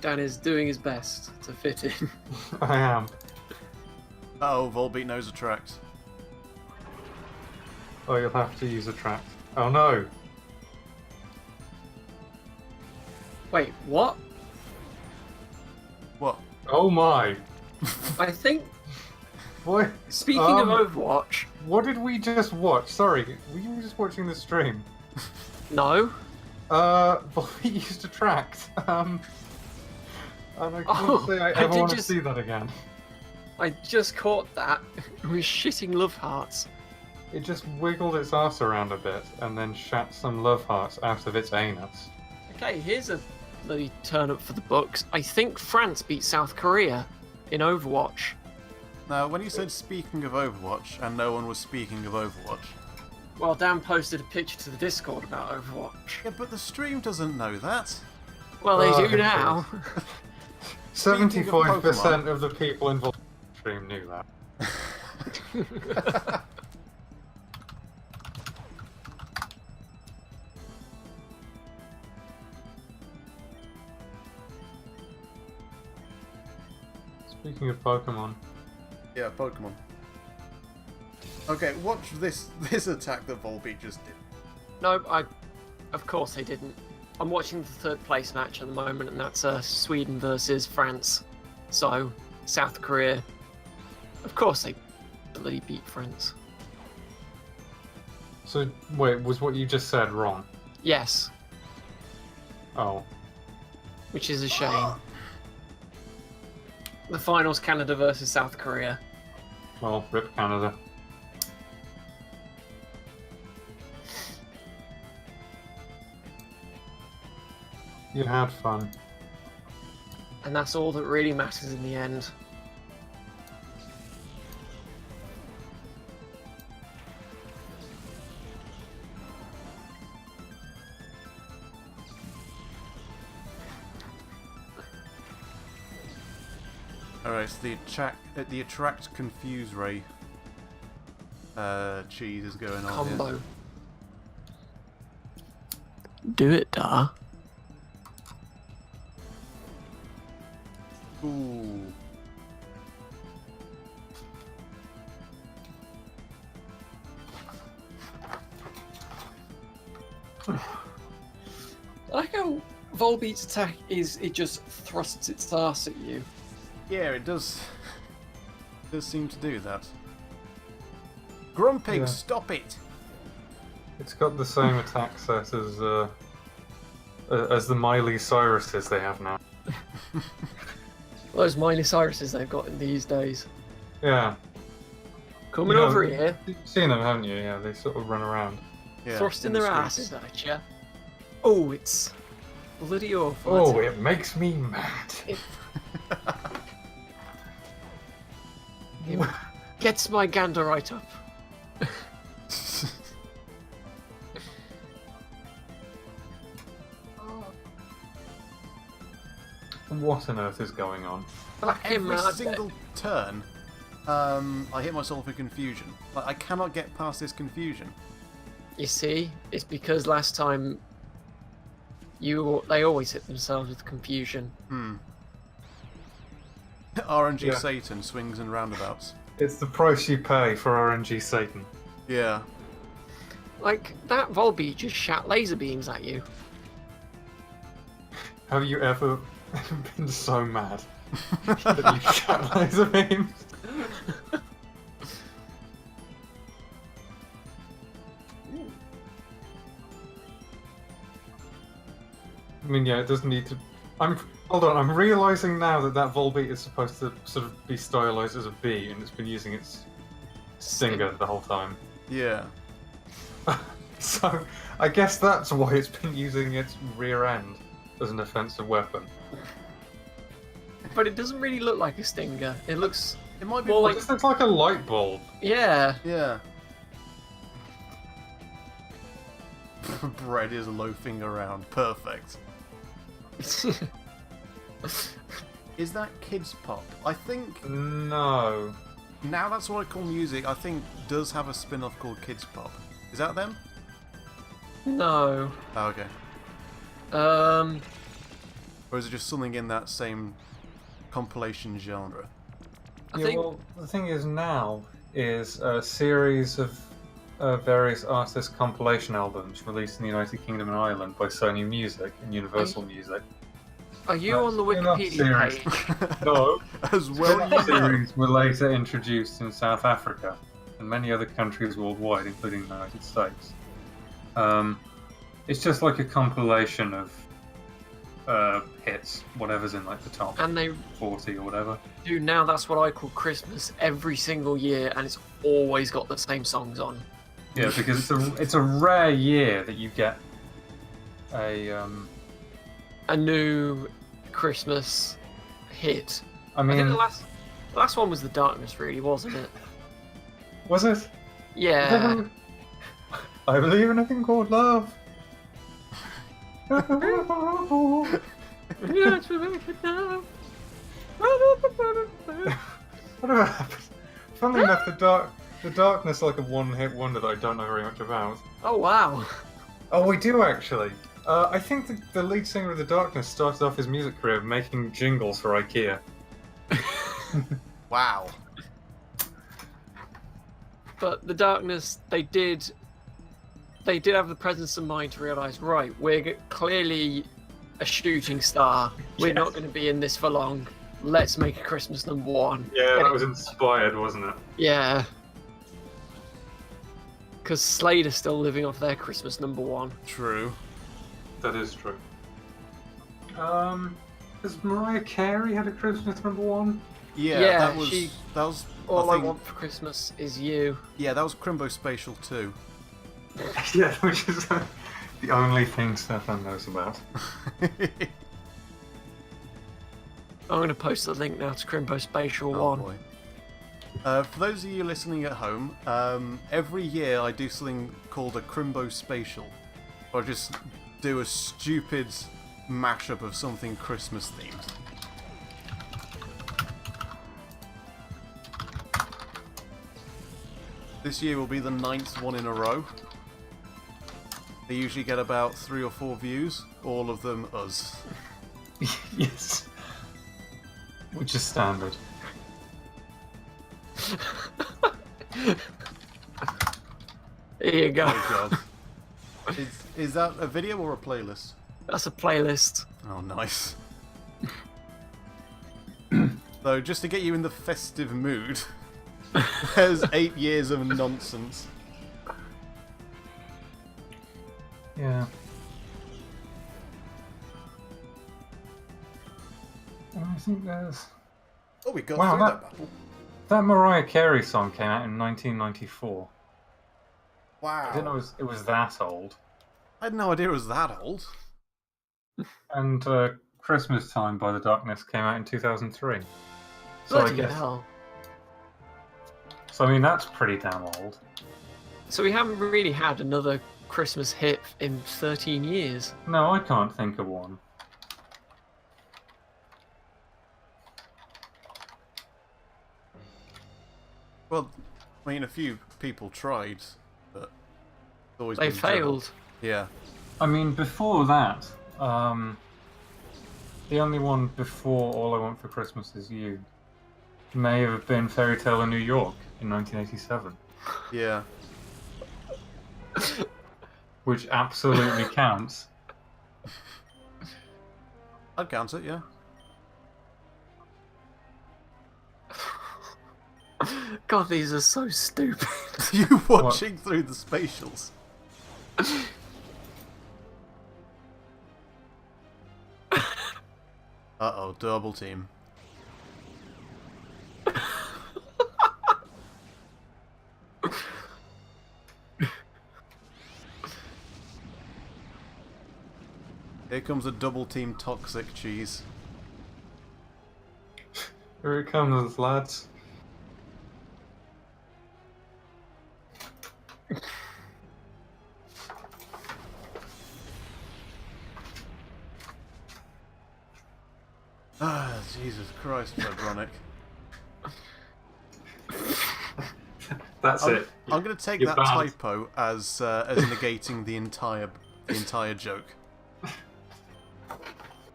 Dan is doing his best to fit in. I am. Oh, Volbeat knows a tract. Oh, you'll have to use a track. Oh no! Wait, what? What? Oh my! I think, What? speaking of Overwatch, What did we just watch? Sorry, were you just watching the stream? no. Bobby used a tract. And I can't say I ever did want to just- see that again. I just caught that. It was shitting love hearts. It just wiggled its ass around a bit and then shat some love hearts out of its anus. Okay, here's a bloody turn up for the books. I think France beat South Korea in Overwatch. Now, when you said speaking of Overwatch, and no one was speaking of Overwatch... Well, Dan posted a picture to the Discord about Overwatch. Yeah, but the stream doesn't know that. Well, they Oh, do now. 75% of the people involved in the stream knew that. Speaking of Pokemon, Yeah, Pokemon. Okay, watch this attack that Volbeat just did. No, of course they didn't. I'm watching the third place match at the moment, and that's Sweden versus France. So, South Korea. Of course they bloody beat France. so wait, was what you just said wrong? Yes, Oh, which is a shame. The finals, Canada versus South Korea. well, rip Canada. You had fun. And that's all that really matters in the end. Alright, so the attract confuse ray cheese is going on here. Combo. Do it, Da. Ooh. I like how Volbeat's attack is it just thrusts its ass at you. Yeah, it does. Does seem to do that. Grumpig, Yeah. stop it! It's got the same attack set as the Miley Cyruses they have now. Those Miley Cyruses they've got in these days. Yeah. Coming You know, over here, You've seen them, haven't you? Yeah, they sort of run around. Yeah, thrusting in the their streets. asses at you. Oh, it's bloody awful. Oh, It's- it makes me mad. It gets my gander right up. What on earth is going on? Fucking Every mad. single turn, I hit myself with confusion. Like, I cannot get past this confusion. You see, it's because last time they always hit themselves with confusion. RNG Yeah. Satan swings and roundabouts. It's the price you pay for RNG Satan. Yeah. Like that Volbeat just shat laser beams at you. Have you ever been so mad that you shot laser beams? I mean, yeah, it doesn't need to. Hold on. I'm realizing now that Volbeat is supposed to sort of be stylized as a bee, and it's been using its stinger the whole time. Yeah. So I guess that's why it's been using its rear end as an offensive weapon. But it doesn't really look like a stinger. It looks It might be more It like just looks like a light bulb. yeah. Yeah. Bread is loafing around. Perfect. Is that kids pop? I think No. now that's what I call music. I think does have a spin-off called Kids Pop. Is that them? No. Oh, okay. Or is it just something in that same compilation genre? I think Well, the thing is now is a series of various artist compilation albums released in the United Kingdom and Ireland by Sony Music and Universal Music. are you on the Spin-off Wikipedia series. page? No. As well, Spin-off you know. series were later introduced in South Africa and many other countries worldwide, including the United States. It's just like a compilation of hits, whatever's in like the top And they 40 or whatever. do now. That's what I call Christmas every single year, and it's always got the same songs on. Yeah, because it's a rare year that you get a new Christmas hit. I I think mean, the last one was The Darkness, really, wasn't it? was it? Yeah. I believe in a thing called love. Whatever happened? Funnily enough, the darkness like a one-hit wonder that I don't know very much about. Oh wow. Oh, we do actually. I think the lead singer of the Darkness started off his music career making jingles for IKEA. Wow. But The Darkness, they did have the presence of mind to realise, right, we're clearly a shooting star. We're not going to be in this for long. Let's make a Christmas #1. Yeah, And that was inspired, wasn't it? Yeah. Because Slade's still living off their Christmas #1. True. That is true. Has Mariah Carey had a Christmas #1? Yeah, Yeah, that was she- that was. All I I think, want for Christmas is you. Yeah, that was Crimbo Spatial too. Yeah, which is the only thing Stefan knows about. I'm going to post the link now to Crimbo Spatial Oh 1. boy. For those of you listening at home, every year I do something called a Crimbo Spatial. Or just do a stupid mashup of something Christmas themed. This year will be the 9th one in a row. They usually get about 3 or 4 views, all of them us. Yes. Which is standard. Here you go. Oh god. Is that a video or a playlist? That's a playlist. Oh, nice. So, just to get you in the festive mood, there's 8 years of nonsense. Yeah. And I think there's... Oh, we got Wow, through that- that battle. That Mariah Carey song came out in 1994. Wow. I didn't know it was that old. I had no idea it was that old. And Christmas Time by The Darkness came out in 2003. So I Bloody guess... hell. So I mean, that's pretty damn old. So we haven't really had another Christmas hit in 13 years. No, I can't think of one. Well, I mean, a few people tried, but it's always They been dribbled. failed. Yeah. I mean, before that, the only one before All I Want for Christmas Is You may have been Fairy Tale in New York in 1987, Yeah. which absolutely counts. I'd count it, yeah. God, these are so stupid. You watching through the spatials. Uh-oh, double team. Here comes a double team toxic cheese. Here it comes, lads. Ah, Jesus Christ, Vibronic. That's it. I'm going to take You're that banned. typo as negating the entire joke.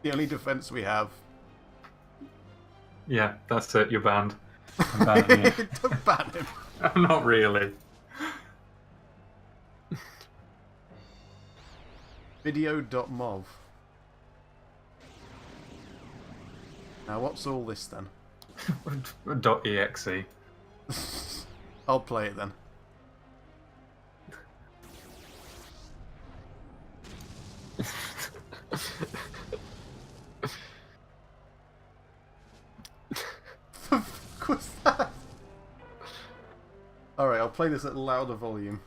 The only defense we have. Yeah, that's it. You're banned. I'm banning you. Don't ban him. Not really. Video.mov. Now, what's all this then? .exe. I'll play it then. What's that? Alright, I'll play this at louder volume.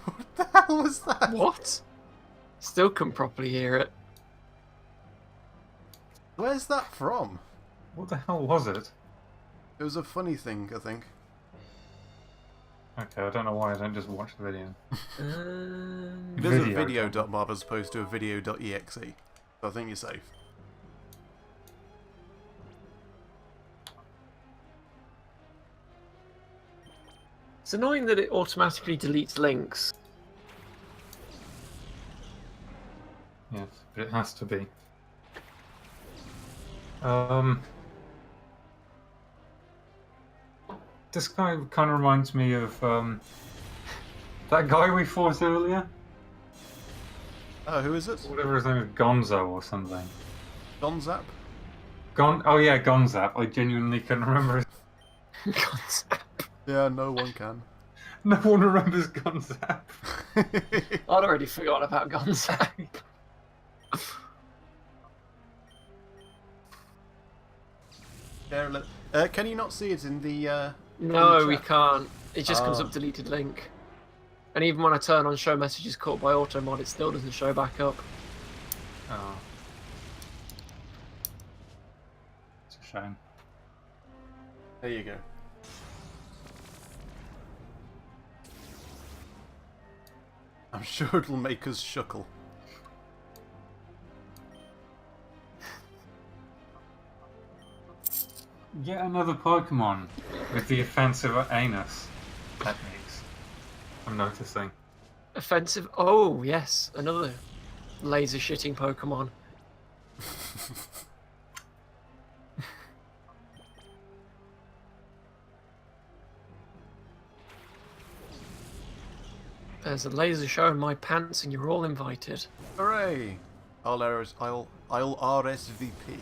What the hell was that? What? Still couldn't properly hear it. Where's that from? What the hell was it? It was a funny thing, I think. Okay, I don't know why I don't just watch the video. It is a video.mov as opposed to a video.exe. So I think you're safe. It's annoying that it automatically deletes links. Yes, but it has to be. This guy kind of reminds me of that guy we fought earlier. Oh, who is it? Whatever his name is, Gonzo or something. Gonzap? Oh yeah, Gonzap. I genuinely couldn't remember his... Yeah, no one can. No one remembers Gonzap. I'd already forgotten about Gonzaga. Can you not see it in the No, we chat? can't. It just comes Oh. up deleted link. And even when I turn on show messages caught by auto mod, it still doesn't show back up. Oh. It's a shame. There you go. I'm sure it'll make us shuckle. Yet another Pokemon with the offensive anus techniques. I'm noticing. Offensive. Oh, yes. Another laser shitting Pokemon. There's a laser show in my pants and you're all invited. Hooray! I'll RSVP.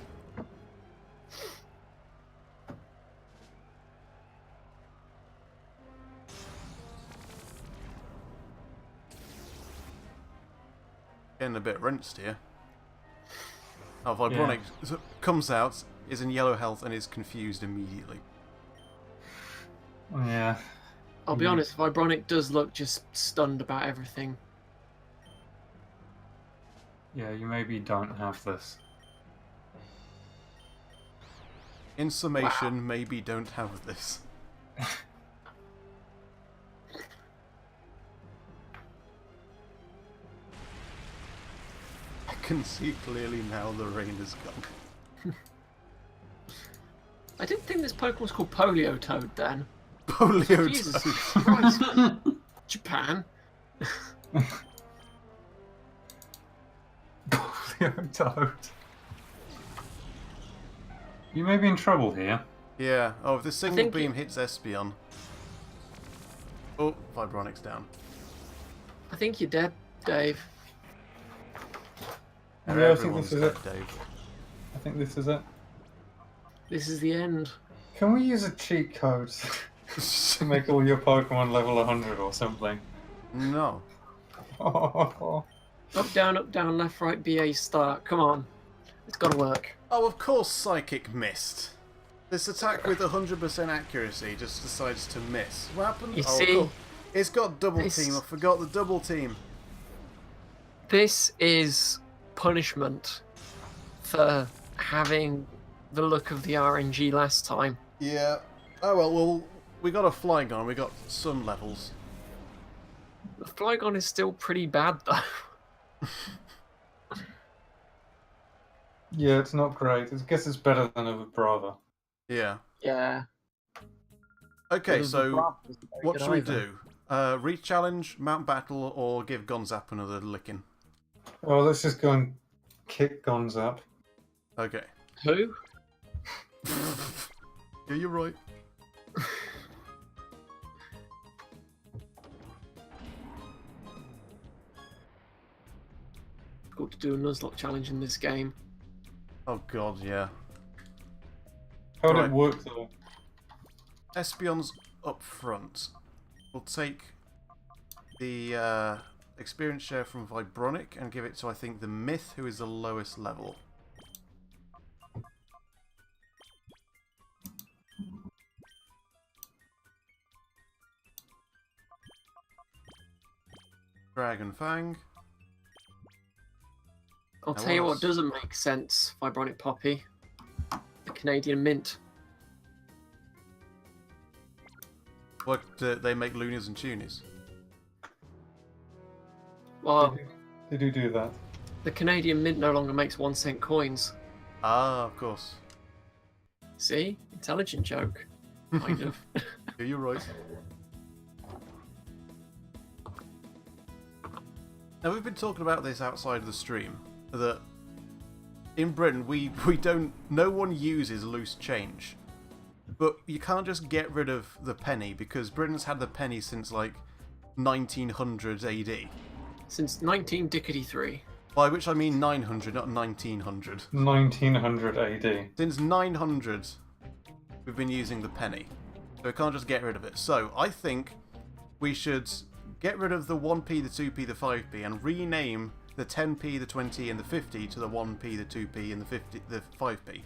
Getting a bit rinsed here. Oh, Vibronic comes out, is in yellow health, and is confused immediately. Yeah. I'll be honest, Vibronic does look just stunned about everything. Yeah, you maybe don't have this. In summation, maybe don't have this. I can see clearly now the rain is gone. I didn't think this Pokemon was called Polio Toad then. Polio Jesus Toad. Christ. Japan. Toad. You may be in trouble here. Yeah. Oh, if the single think beam hits Espeon. Oh, Vibronic's down. I think you're dead, Dave. Yeah, I think Everyone's this is dead, it. Dave. I think this is it. This is the end. Can we use a cheat code To make all your Pokemon level 100 or something. No. Oh, Up, down, left, right, BA start. Come on. It's gotta work. Oh, of course Psychic missed. This attack with 100% accuracy just decides to miss. What happened? You oh, see, cool. It's got double this- team. I forgot the double team. This is punishment for having the look of the RNG last time. Yeah. Oh well, we got a Flygon. We got some levels. The Flygon is still pretty bad though. yeah, it's not great. I guess it's better than a Vibrava. Yeah. Yeah. Okay, so what should we either. do? Re-challenge, mount battle, or give Gonzap another licking? Oh, let's just go and kick Gonzap. Okay. Who? Yeah, you're right. Got to do a Nuzlocke challenge in this game. Oh god, yeah. How would Right. it work though? Espion's up front. We'll take the experience share from Vibronic and give it to, I think, the Myth, who is the lowest level. Dragon Fang. I'll Now tell you what what else? doesn't make sense, Vibronic Poppy. The Canadian Mint. What, they make loonies and tunies? Well, They do that. the Canadian Mint no longer makes 1 cent coins. Ah, of course. See? Intelligent joke. Kind of. Yeah, you're right. Now, we've been talking about this outside of the stream, that in Britain, we don't... No one uses loose change. But you can't just get rid of the penny, because Britain's had the penny since, like, 1900 AD. Since 1953. By which I mean 900, not 1900. 1900 AD. Since 900, we've been using the penny. So we can't just get rid of it. So, I think we should get rid of the 1p, the 2p, the 5p, and rename the 10p, the 20, and the 50 to the 1p, the 2p, and the 5p.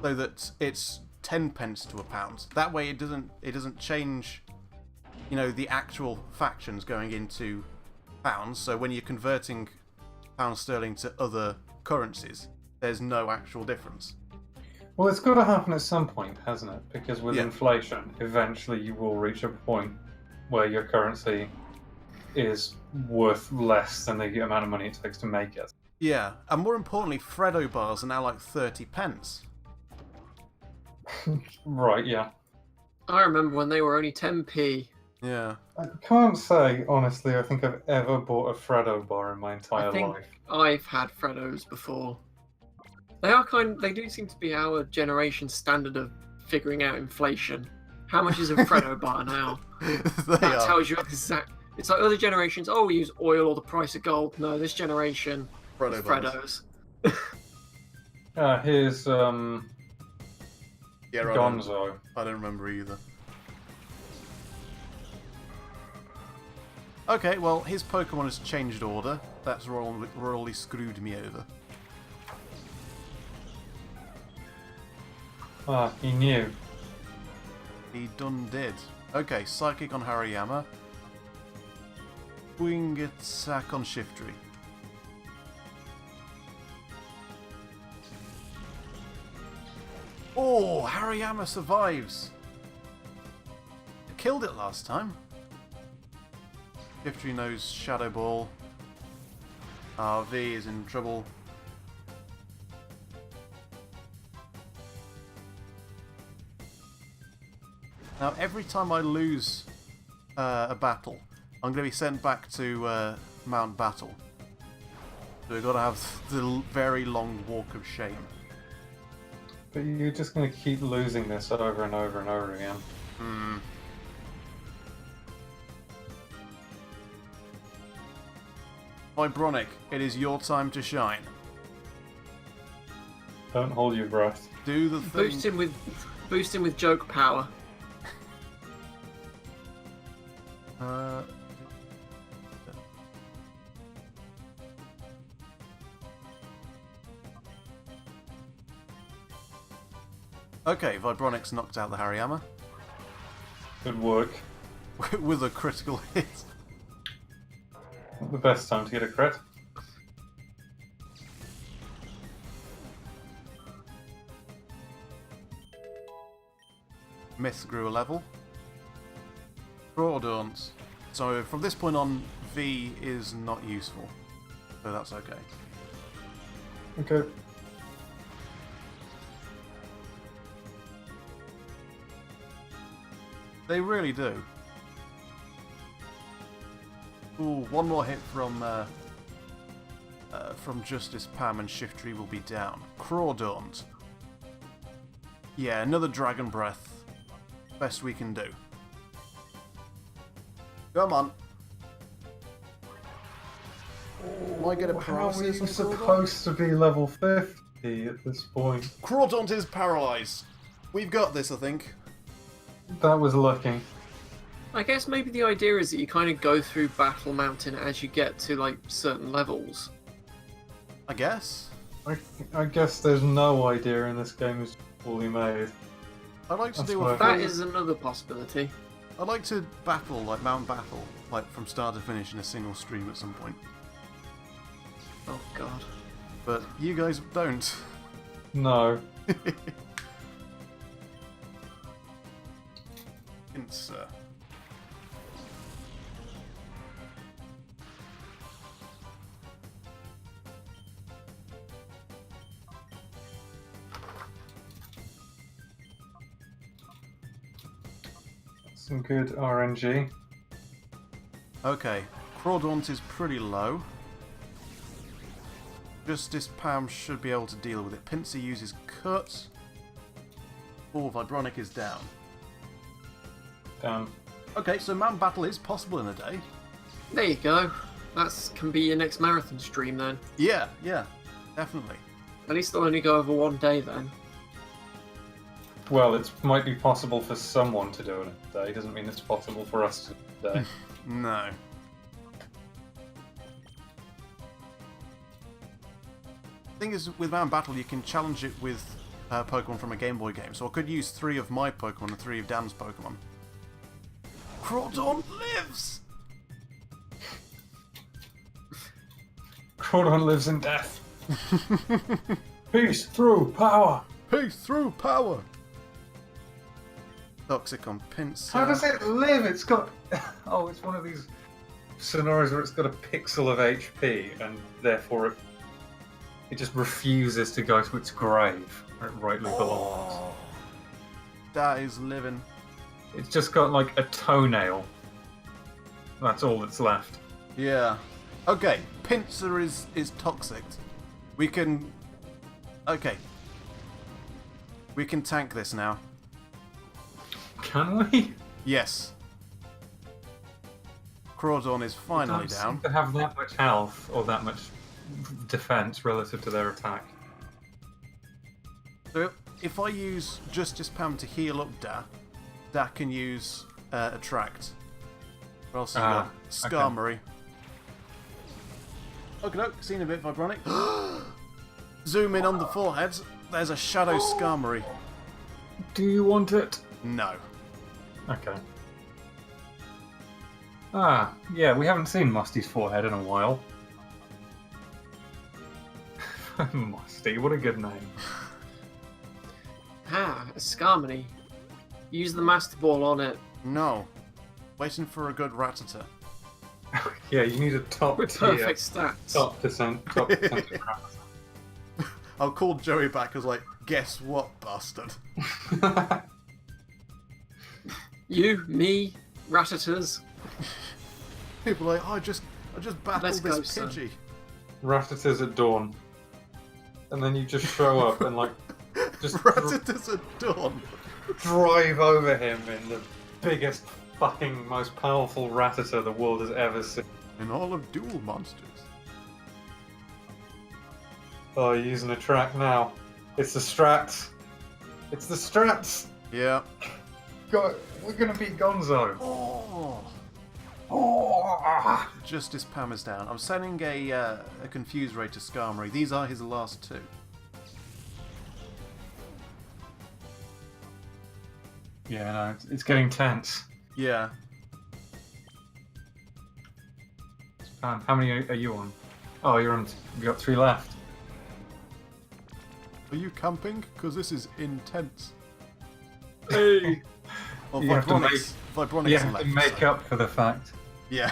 So that it's 10 pence to a pound. That way it doesn't change, you know, the actual factions going into pounds. So when you're converting pound sterling to other currencies, there's no actual difference. Well, it's got to happen at some point, hasn't it? Because with Yeah. inflation, eventually you will reach a point where your currency is worth less than the amount of money it takes to make it. Yeah, and more importantly, Freddo bars are now like 30 pence. Right, yeah. I remember when they were only 10p. Yeah. I can't say, honestly, I think I've ever bought a Freddo bar in my entire I think life. I've had Freddos before. They do seem to be our generation's standard of figuring out inflation. How much is a Freddo bar now? They That are. tells you exact. It's like other generations. Oh, we use oil or the price of gold. No, this generation, Freddo it's bars. Freddos. Here's Yeah, right. Gonzo. I don't remember either. Okay, well, his Pokemon has changed order. That's royally screwed me over. Ah, he knew. He done did. Okay, Psychic on Hariyama. Wing attack on Shiftry. Oh, Hariyama survives. Killed it last time. Shiftry knows Shadow Ball. RV is in trouble. Now, every time I lose a battle, I'm going to be sent back to Mount Battle. So we've got to have the very long walk of shame. But you're just going to keep losing this over and over and over again. Hmm. Vibronic, it is your time to shine. Don't hold your breath. Do the thing. Boost him with joke power. Uh, okay, Vibronix knocked out the Hariyama Good work. with a critical hit. The best time to get a crit. Myth grew a level. Crawdaunt. So from this point on, V is not useful. So that's okay. Okay. They really do. Ooh, one more hit from Justice Pam and Shiftry will be down. Crawdaunt. Yeah, another Dragon Breath. Best we can do. Come on. Am I getting How are we paralysis on Crawdaunt? supposed to be level 50 at this point? Crawdaunt is paralysed. We've got this, I think. That was lucky. I guess maybe the idea is that you kind of go through Battle Mountain as you get to like certain levels. I guess. I guess there's no idea in this game is fully made. I'd like to That's do a right. That full- is another possibility. I'd like to battle, like Mount Battle, like from start to finish in a single stream at some point. Oh god. But you guys don't. No. Pincer. Some good RNG. Okay, Crawdaunt is pretty low. Justice Pam should be able to deal with it. Pincer uses Cut. Oh, Vibronic is down. Down. Okay, so Mount Battle is possible in a day. There you go. That can be your next marathon stream then. Yeah, definitely. At least they'll only go over one day then. Well, it might be possible for someone to do it in a day. Doesn't mean it's possible for us to do it in a day. No. Thing is, with Mount Battle, you can challenge it with Pokemon from a Game Boy game. So I could use 3 of my Pokemon and 3 of Dan's Pokemon. Crawdaunt lives! Crawdaunt lives in death. Peace through power. Peace through power! Toxic on Pinsir. How does it live? It's got. Oh, it's one of these scenarios where it's got a pixel of HP, and therefore it just refuses to go to its grave where it rightly belongs. Oh, that is living. It's just got like a toenail. That's all that's left. Yeah. Okay, Pinsir is toxic. We can... Okay. We can tank this now. Can we? Yes. Crawdaunt is finally Don't down. seem to have that much health or that much defense relative to their attack. So if I use Justice Pam to heal up Da can use Attract. What else have you got? Skarmory. Okay, look, seen a bit Vibronic. Zoom in on the forehead. There's a Shadow Skarmory. Do you want it? No. Okay. Ah, yeah, we haven't seen Musty's forehead in a while. Musty, what a good name. Ah, a Skarmory. Use the Master Ball on it. No. Waiting for a good Rattata. Yeah, you need a top With tier, perfect stats. top percentage. I'll call Joey back as like, guess what, bastard? You, me, Rattatas. People are like, oh, I just battled Let's this go, son. Pidgey. Rattatas at dawn. And then you just show up and like just Rattata's at dawn. drive over him in the biggest fucking most powerful Rattata the world has ever seen. In all of Duel Monsters. Oh, you're using a track now. It's the strats. It's the strats. Yeah. We're gonna beat Gonzo. Oh. Oh! Justice Pam is down. I'm sending a confuse ray to Skarmory. These are his last two. Yeah, no, it's getting tense. Yeah. How many are you on? Oh, you're on. You got 3 left. Are you camping? Because this is intense. Hey! Well, You have to Vibronics. Vibronics You are have left, to make so- up for the fact Yeah.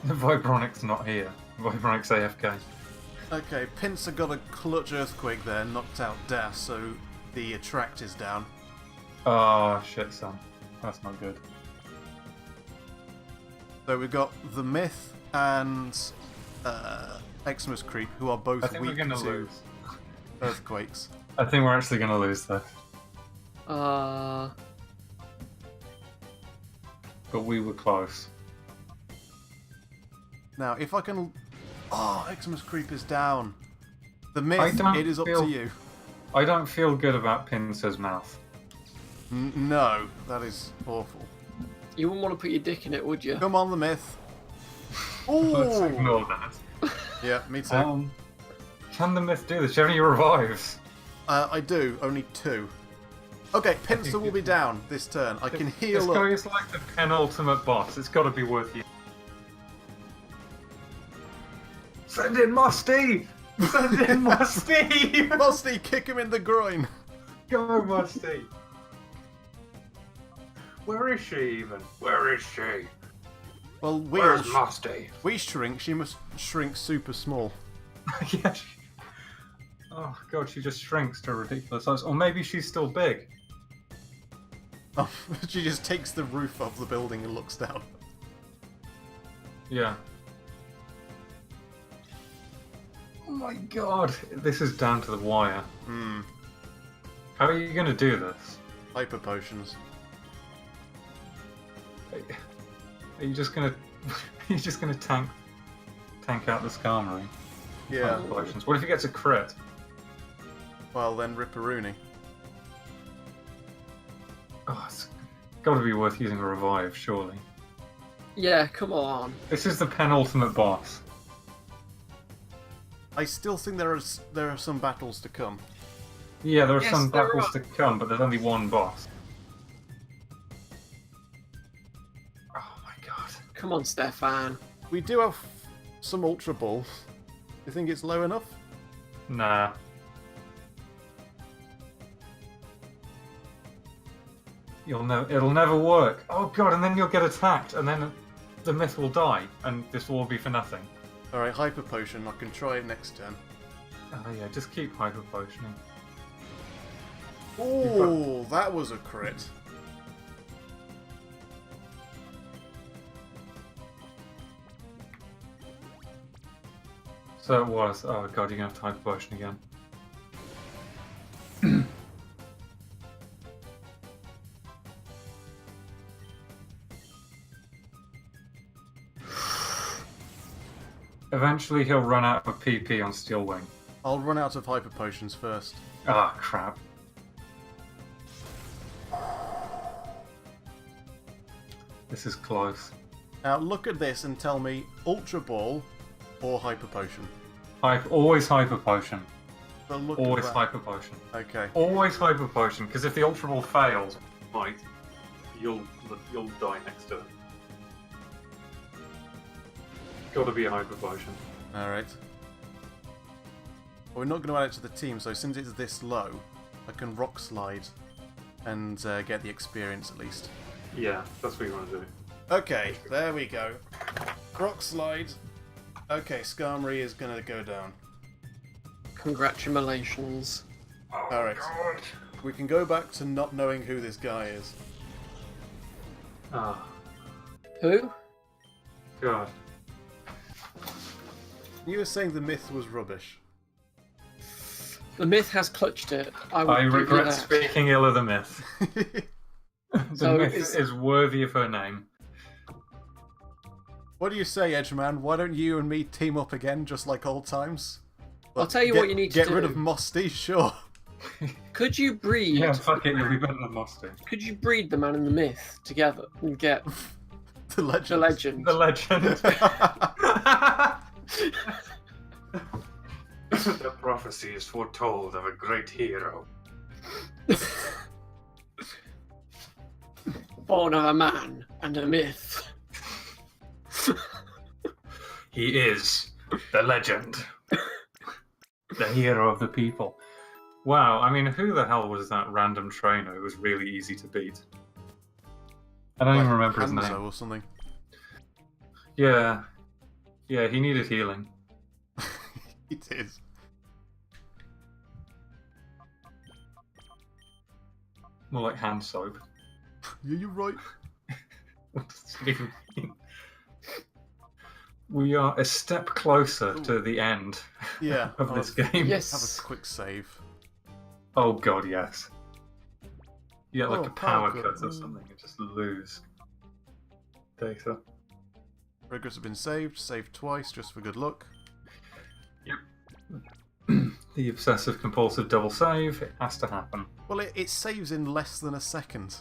the Vibronic's not here. Vibronic's AFK. Okay, Pinsir got a clutch earthquake there, knocked out Das, so the attract is down. Oh, shit, son. That's not good. So we've got the Myth and Xmas Creep, who are both I think we're weak gonna to lose. earthquakes. I think we're actually gonna lose this. Uh, But we were close. Now, if I can... Oh, Xmas Creep is down. The I Myth, don't it is up feel- to you. I don't feel good about Pinsir's mouth. No, that is awful. you wouldn't want to put your dick in it, would you? Come on, the Myth. Let's Ooh! ignore that. Yeah, me too. Can the myth do this? Do you have any revives? I do, only 2. Okay, Pinsir will be down this turn. I can This heal guy up. is like the penultimate boss. It's got to be worth you. Send in Musty! Send in Musty! Musty, kick him in the groin. Go, Musty! Where is she even? Where is she? Well, Where's Musty? we shrink, she must shrink super small. Yeah. Oh god, she just shrinks to a ridiculous size. Or maybe she's still big. Oh, she just takes the roof off the building and looks down. Yeah. Oh my god, this is down to the wire. Hmm. How are you gonna do this? Hyper potions. Are you just gonna tank out the Skarmory? Yeah. Potions. What if he gets a crit? Well, then Ripperoonie. Oh, it's got to be worth using a revive, surely. Yeah, come on. This is the penultimate boss. I still think there are some battles to come. Yeah, there are Yes, some there battles are. to come, but there's only one boss. Oh my god. Come on, Stefan. We do have some Ultra Balls. You think it's low enough? Nah. It'll never work. Oh god, and then you'll get attacked, and then the myth will die, and this will all be for nothing. Alright, Hyper Potion. I can try it next turn. Oh yeah, just keep hyper potioning. Oh, that was a crit. So it was. Oh god, you're gonna have to hyper potion again. Eventually he'll run out of PP on Steel Wing. I'll run out of Hyper Potions first. Ah, crap. This is close. Now look at this and tell me Ultra Ball or Hyper Potion. Always hyper potion. But look Always at that. hyper potion. Okay. Always hyper potion, because if the Ultra Ball fails, right, you'll die next turn. Gotta be a hyper potion. Alright. Well, we're not going to add it to the team, so since it's this low, I can Rock Slide and get the experience at least. Yeah, that's what you want to do. Okay, there we go. Rock Slide. Okay, Skarmory is going to go down. Congratulations. Alright. We can go back to not knowing who this guy is. Ah, Who? god. You were saying the myth was rubbish. The myth has clutched it. I I would give you regret that. speaking ill of the myth. The So myth is- is worthy of her name. What do you say, Edgeman? Why don't you and me team up again, just like old times? I'll tell you what you need to Get rid do. of Mosty, sure. Could you breed? Yeah, fuck it, you'll be better than Musty. Could you breed the man and the myth together and get The legend. The legend. The legend. The prophecy is foretold of a great hero. Born of a man and a myth. He is the legend. The hero of the people. Wow, I mean, who the hell was that random trainer who was really easy to beat? I don't even remember his Hanzo name. or something. Yeah. Yeah, he needed healing. It is. More like hand soap. Yeah, you're right. What does it even mean? We are a step closer to the end Yeah. of this game. Yes. Have a quick save. Oh god, yes. You get like Oh, a power power cut cut. or something and just lose data. Progress have been saved. Saved twice, just for good luck. The obsessive compulsive double save, it has to happen. Well, it saves in less than a second.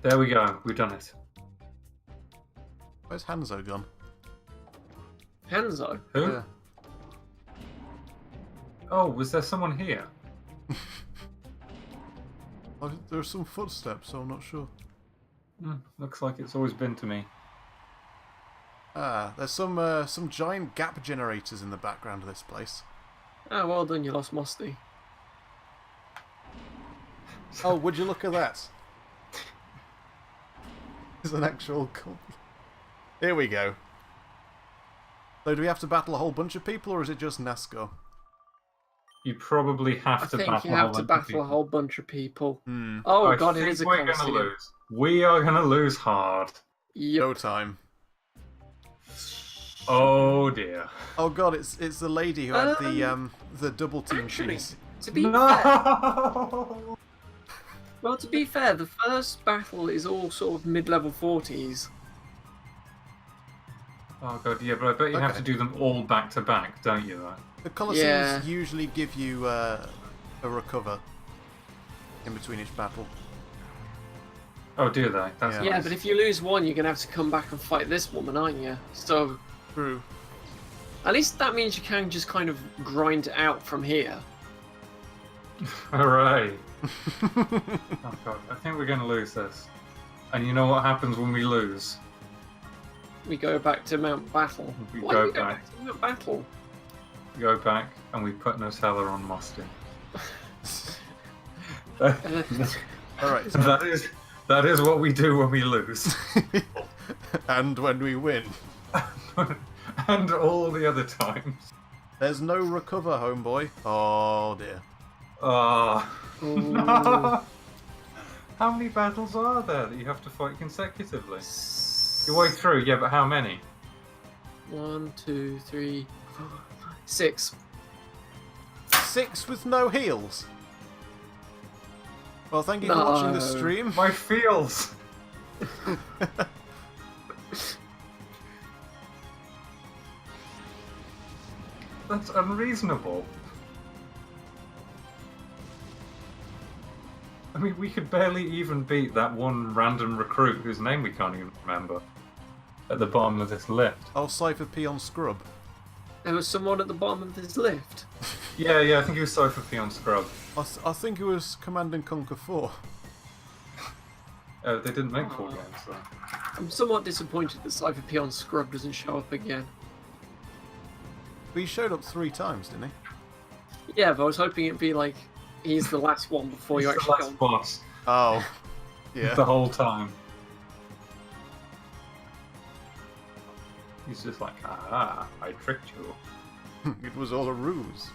There we go, we've done it. Where's Hanzo gone? Hanzo. Who? Yeah. Oh, was there someone here? Oh, there are some footsteps, so I'm not sure. Looks like it's always been to me. Ah, there's some giant gap generators in the background of this place. Ah, well done, you lost Musty. Oh, would you look at that? There's an actual... Here we go. So do we have to battle a whole bunch of people, or is it just Nasco? You probably have I to think battle you have to a bunch of battle a people. whole bunch of people. Hmm. Oh I god, it think is a we're gonna Colosseum. lose. We are gonna lose hard. Yep. Go time. Oh dear. Oh god, it's the lady who had the double team Actually, cheese. to be fair, No! well, to be fair, the first battle is all sort of mid-level 40s. Oh god, yeah, but I bet you have Okay. to do them all back to back, don't you? Though? The Colosseums Yeah. usually give you a recover in between each battle. Oh, do they? That's Yeah. Yeah, nice. but if you lose one, you're gonna have to come back and fight this woman, aren't you? So True. at least that means you can just kind of grind it out from here. Hooray! Oh god, I think we're gonna lose this. And you know what happens when we lose? We go back to Mount Battle. We Why go do we back. to Mount Battle? We go back and we put Nutella on Musty. Alright, that is what we do when we lose. and when we win. And all the other times. There's no recover, homeboy. Oh dear. Ah. Ooh. How many battles are there that you have to fight consecutively? Your way through, yeah, but how many? 1, 2, 3, 4, 5, 6. 6 with no heals. Well, thank you for watching the No. stream. My feels! That's unreasonable. I mean, we could barely even beat that one random recruit whose name we can't even remember at the bottom of this lift. Oh, Cypher Peon Scrub. There was someone at the bottom of this lift. Yeah, I think he was Cypher Peon Scrub. I think it was Command and Conquer 4. They didn't make 4 games, so. I'm somewhat disappointed that Cypher Peon Scrub doesn't show up again. But he showed up 3 times, didn't he? Yeah, but I was hoping it'd be like he's the last one before you He's the actually last go. boss Oh. Yeah. the whole time. He's just like, ah, I tricked you. It was all a ruse.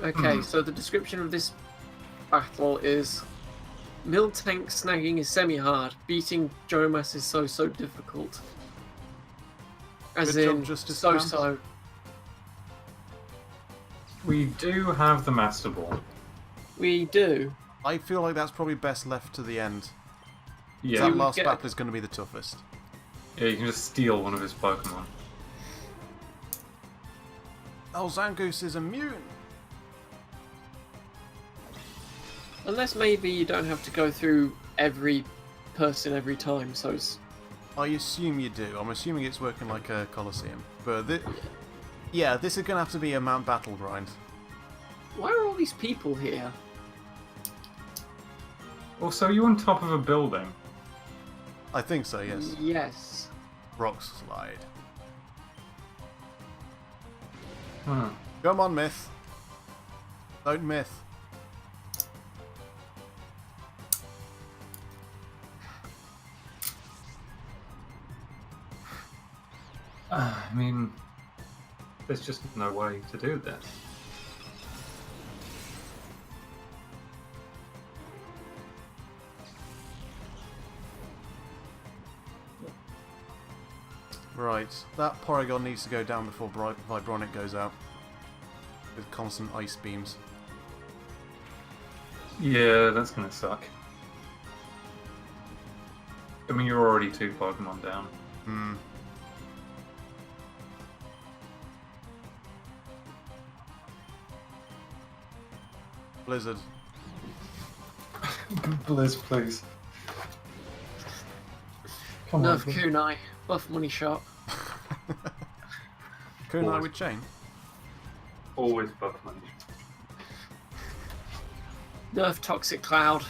Okay, so the description of this battle is Miltank snagging is semi-hard, beating Jomas is so difficult. As Good job, in, Justice so. We do have the Master Ball. We do. I feel like that's probably best left to the end. Yeah, That would last get- battle is going to be the toughest. yeah, you can just steal one of his Pokemon. Oh, Zangoose is immune. Unless maybe you don't have to go through every person every time, so it's... I assume you do. I'm assuming it's working like a Colosseum. But yeah, this is going to have to be a mount battle grind. Why are all these people here? Also, are you on top of a building? I think so, yes. Yes. Rock slide. Hmm. Come on, Myth. Don't myth. I mean, there's just no way to do this. Right, that Porygon needs to go down before Vibronic goes out. With constant ice beams. Yeah, that's gonna suck. I mean, you're already 2 Pokemon down. Hmm. Blizzard. Blizz, please. Come Nerf on. Kunai. Buff money shot. Kunai Always. with chain. Always buff money. Nerf Toxic Cloud.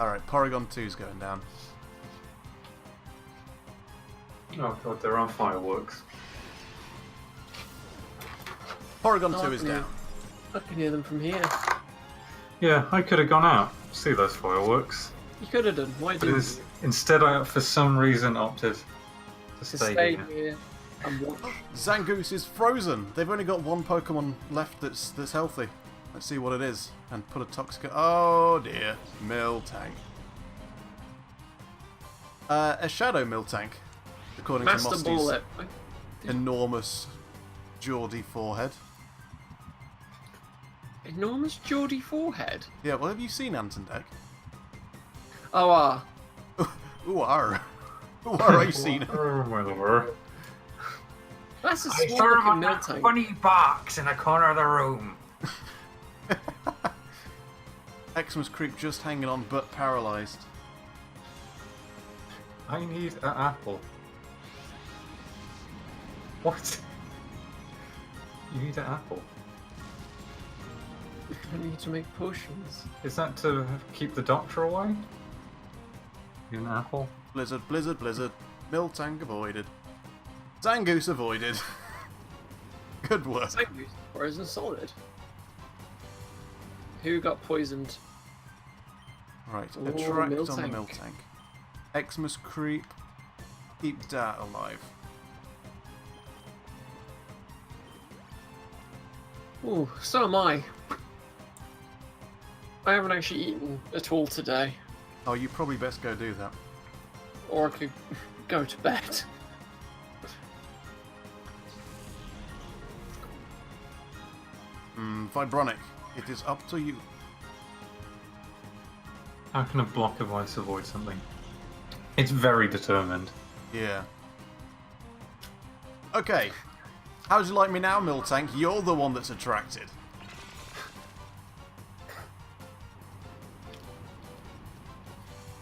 Alright, Porygon 2's going down. Oh god, there are fireworks. Porygon Oh, 2 is yeah. down. I can hear them from here. Yeah, I could have gone out. See those fireworks. You could have done. Why But didn't is- you? instead, I for some reason opted to To stay stay here. here and watch. Zangoose is frozen. They've only got one Pokemon left that's healthy. Let's see what it is. And put a Toxic... Oh dear. Miltank. A Shadow Miltank, according Master to Ball Mosty's it. enormous Geordie forehead. Enormous Geordie forehead. Yeah, well, have you seen Antondek? Oh, Ooh, are. Ooh, are, have you seen it? Oh, my lord. that's a I small saw him looking on that Miltank. funny box in the corner of the room. Xmas Creep just hanging on but paralysed. I need an apple. What? You need an apple? I need to make potions. Is that to keep the doctor away? Need an apple? Blizzard, Blizzard, Blizzard. Miltank avoided. Zangoose avoided. Good work. Zangoose, frozen solid. Who got poisoned? Right, Ooh, attract on the Miltank. Miltank. Xmas Creep. Keep Dat alive. Ooh, so am I. I haven't actually eaten at all today. Oh, you probably best go do that. Or I could go to bed. Vibronic, it is up to you. How can a block of ice avoid something? It's very determined. Yeah. Okay. How'd you like me now, Miltank? You're the one that's attracted.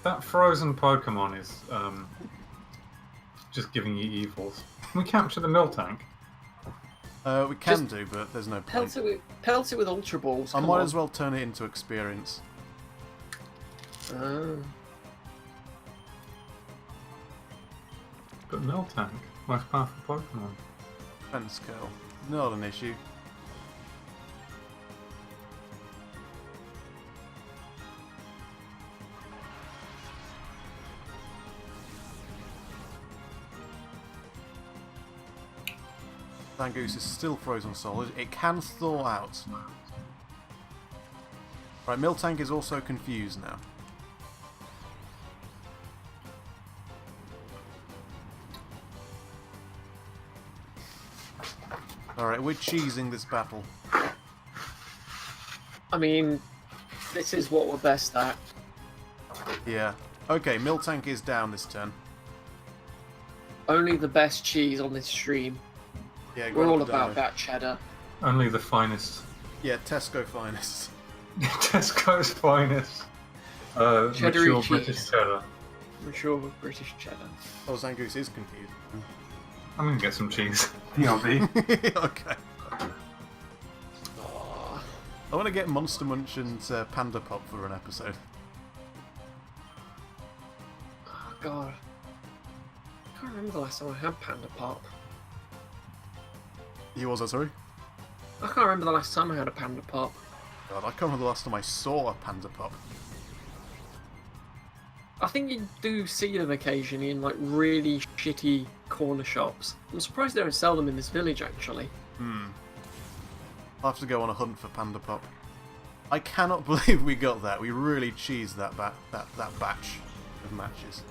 That frozen Pokemon is just giving you evils. Can we capture the Miltank? We can do, but there's no point. Pelt it with Ultra Balls. I come might on. as well turn it into experience. Oh. But Miltank, most powerful Pokemon. Fence curl. Not an issue. Zangoose is still frozen solid. It can thaw out. Right, Miltank is also confused now. Alright, we're cheesing this battle. I mean, this is what we're best at. Yeah. Okay, Miltank is down this turn. Only the best cheese on this stream. Yeah, We're got all up the about demo. that cheddar. Only the finest. Yeah, Tesco finest. Tesco's finest. Cheddar Mature cheese. British cheddar. Mature British cheddar. Oh, Zangoose is confused. I'm gonna get some cheese. BRB. Okay. Oh, I want to get Monster Munch and Panda Pop for an episode. God. I can't remember the last time I had Panda Pop. You was, sorry? I can't remember the last time I had a Panda Pop. God, I can't remember the last time I saw a Panda Pop. I think you do see them occasionally in like really shitty corner shops. I'm surprised they don't sell them in this village actually. I'll have to go on a hunt for Panda Pop. I cannot believe we got that. We really cheesed that that batch of matches.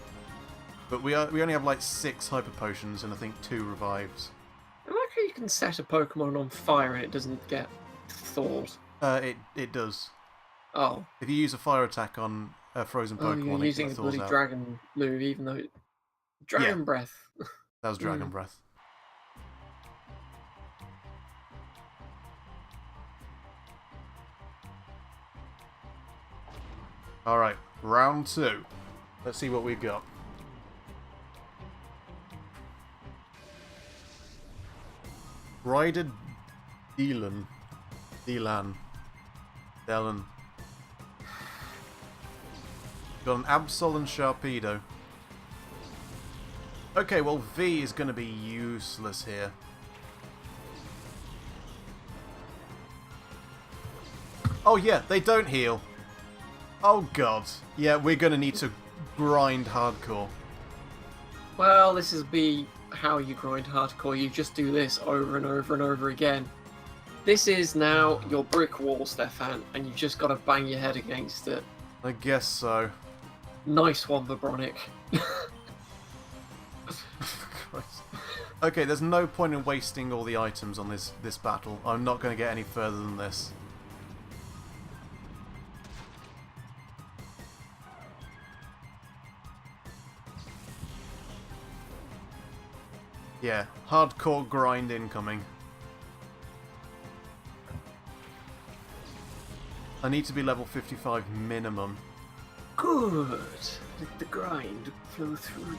But we only have like 6 hyper potions and I think 2 revives. I like how you can set a Pokemon on fire and it doesn't get thawed. It does. Oh. If you use a fire attack on a frozen Oh, Pokemon, you're it using a thaws bloody out. dragon move even though Dragon Breath. That was Dragon Breath. Alright, round 2. Let's see what we got. Ryder Dylan. Got an Absol and Sharpedo. Okay, well V is going to be useless here. Oh yeah, they don't heal. Oh god. Yeah, we're going to need to grind hardcore. Well, this is be how you grind hardcore. You just do this over and over and over again. This is now your brick wall, Stefan, and you've just got to bang your head against it. I guess so. Nice one, Vibronic. Christ. Okay, there's no point in wasting all the items on this battle. I'm not going to get any further than this. Yeah, hardcore grind incoming. I need to be level 55 minimum. Good. Let the grind flow through.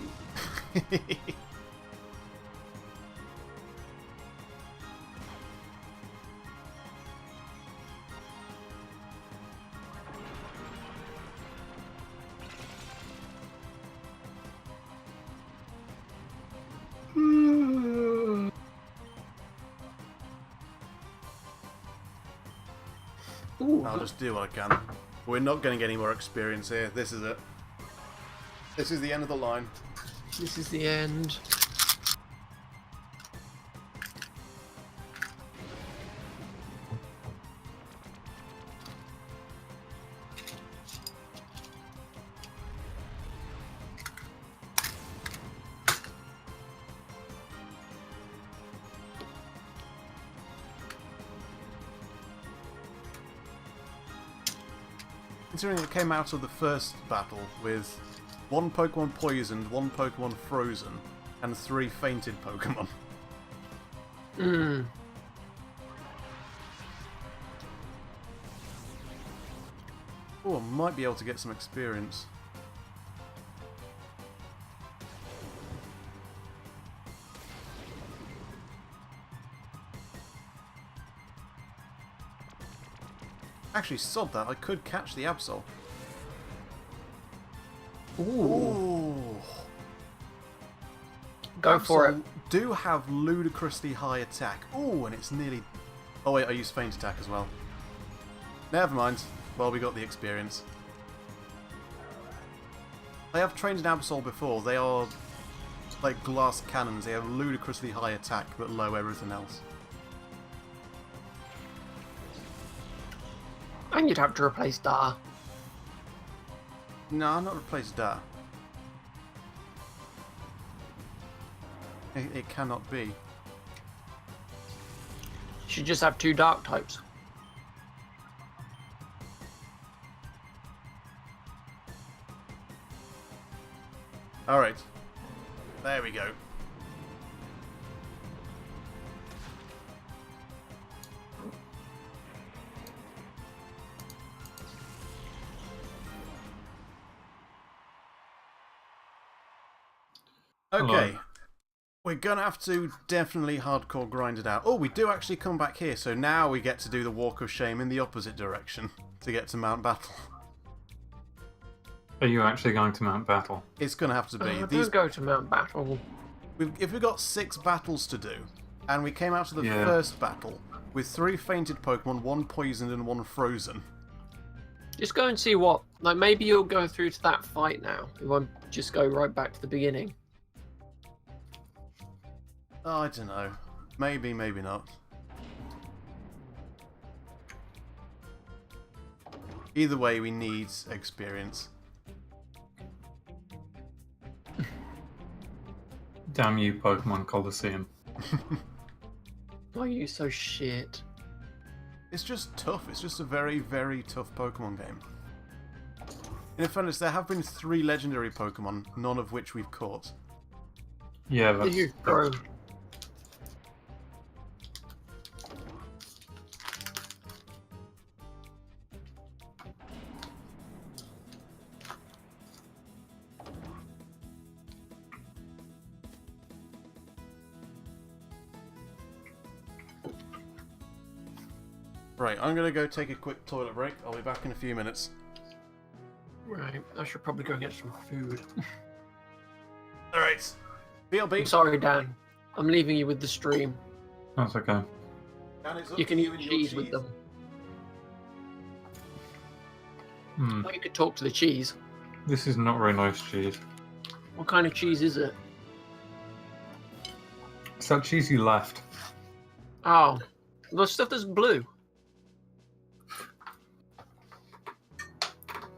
Ooh, I'll just do what I can. We're not going to get any more experience here. This is it. This is the end of the line. this is the end. Considering it came out of the first battle with 1 Pokemon poisoned, 1 Pokemon frozen, and 3 fainted Pokemon. Oh, I might be able to get some experience. Actually, sod that, I could catch the Absol. Ooh. Go for it. Absol do have ludicrously high attack. Ooh, and it's nearly... Oh wait, I used feint attack as well. Never mind. Well, we got the experience. I have trained an Absol before. They are like glass cannons. They have ludicrously high attack, but low everything else. And you'd have to replace Dar. No, not replace Da. It cannot be. You should just have 2 dark types. Alright. There we go. Okay. We're going to have to definitely hardcore grind it out. Oh, we do actually come back here, so now we get to do the Walk of Shame in the opposite direction to get to Mount Battle. Are you actually going to Mount Battle? It's going to have to be. Don't go to Mount Battle. If we've got 6 battles to do, and we came out to the first battle with 3 fainted Pokemon, 1 poisoned and 1 frozen. Just go and see what. Like, maybe you'll go through to that fight now. You won't just go right back to the beginning. Oh, I don't know. Maybe, maybe not. Either way, we need experience. Damn you, Pokemon Colosseum. Why are you so shit? It's just tough. It's just a very, very tough Pokemon game. In fairness, there have been 3 legendary Pokemon, none of which we've caught. Yeah, that's... You bro. Right, I'm going to go take a quick toilet break. I'll be back in a few minutes. Right, I should probably go get some food. Alright. BLB. I'm sorry, Dan. I'm leaving you with the stream. That's okay. Dan, it's up You can to eat and your cheese with them. Or you could talk to the cheese. This is not very nice cheese. What kind of cheese is it? It's that cheese you left. Oh, the stuff that's blue.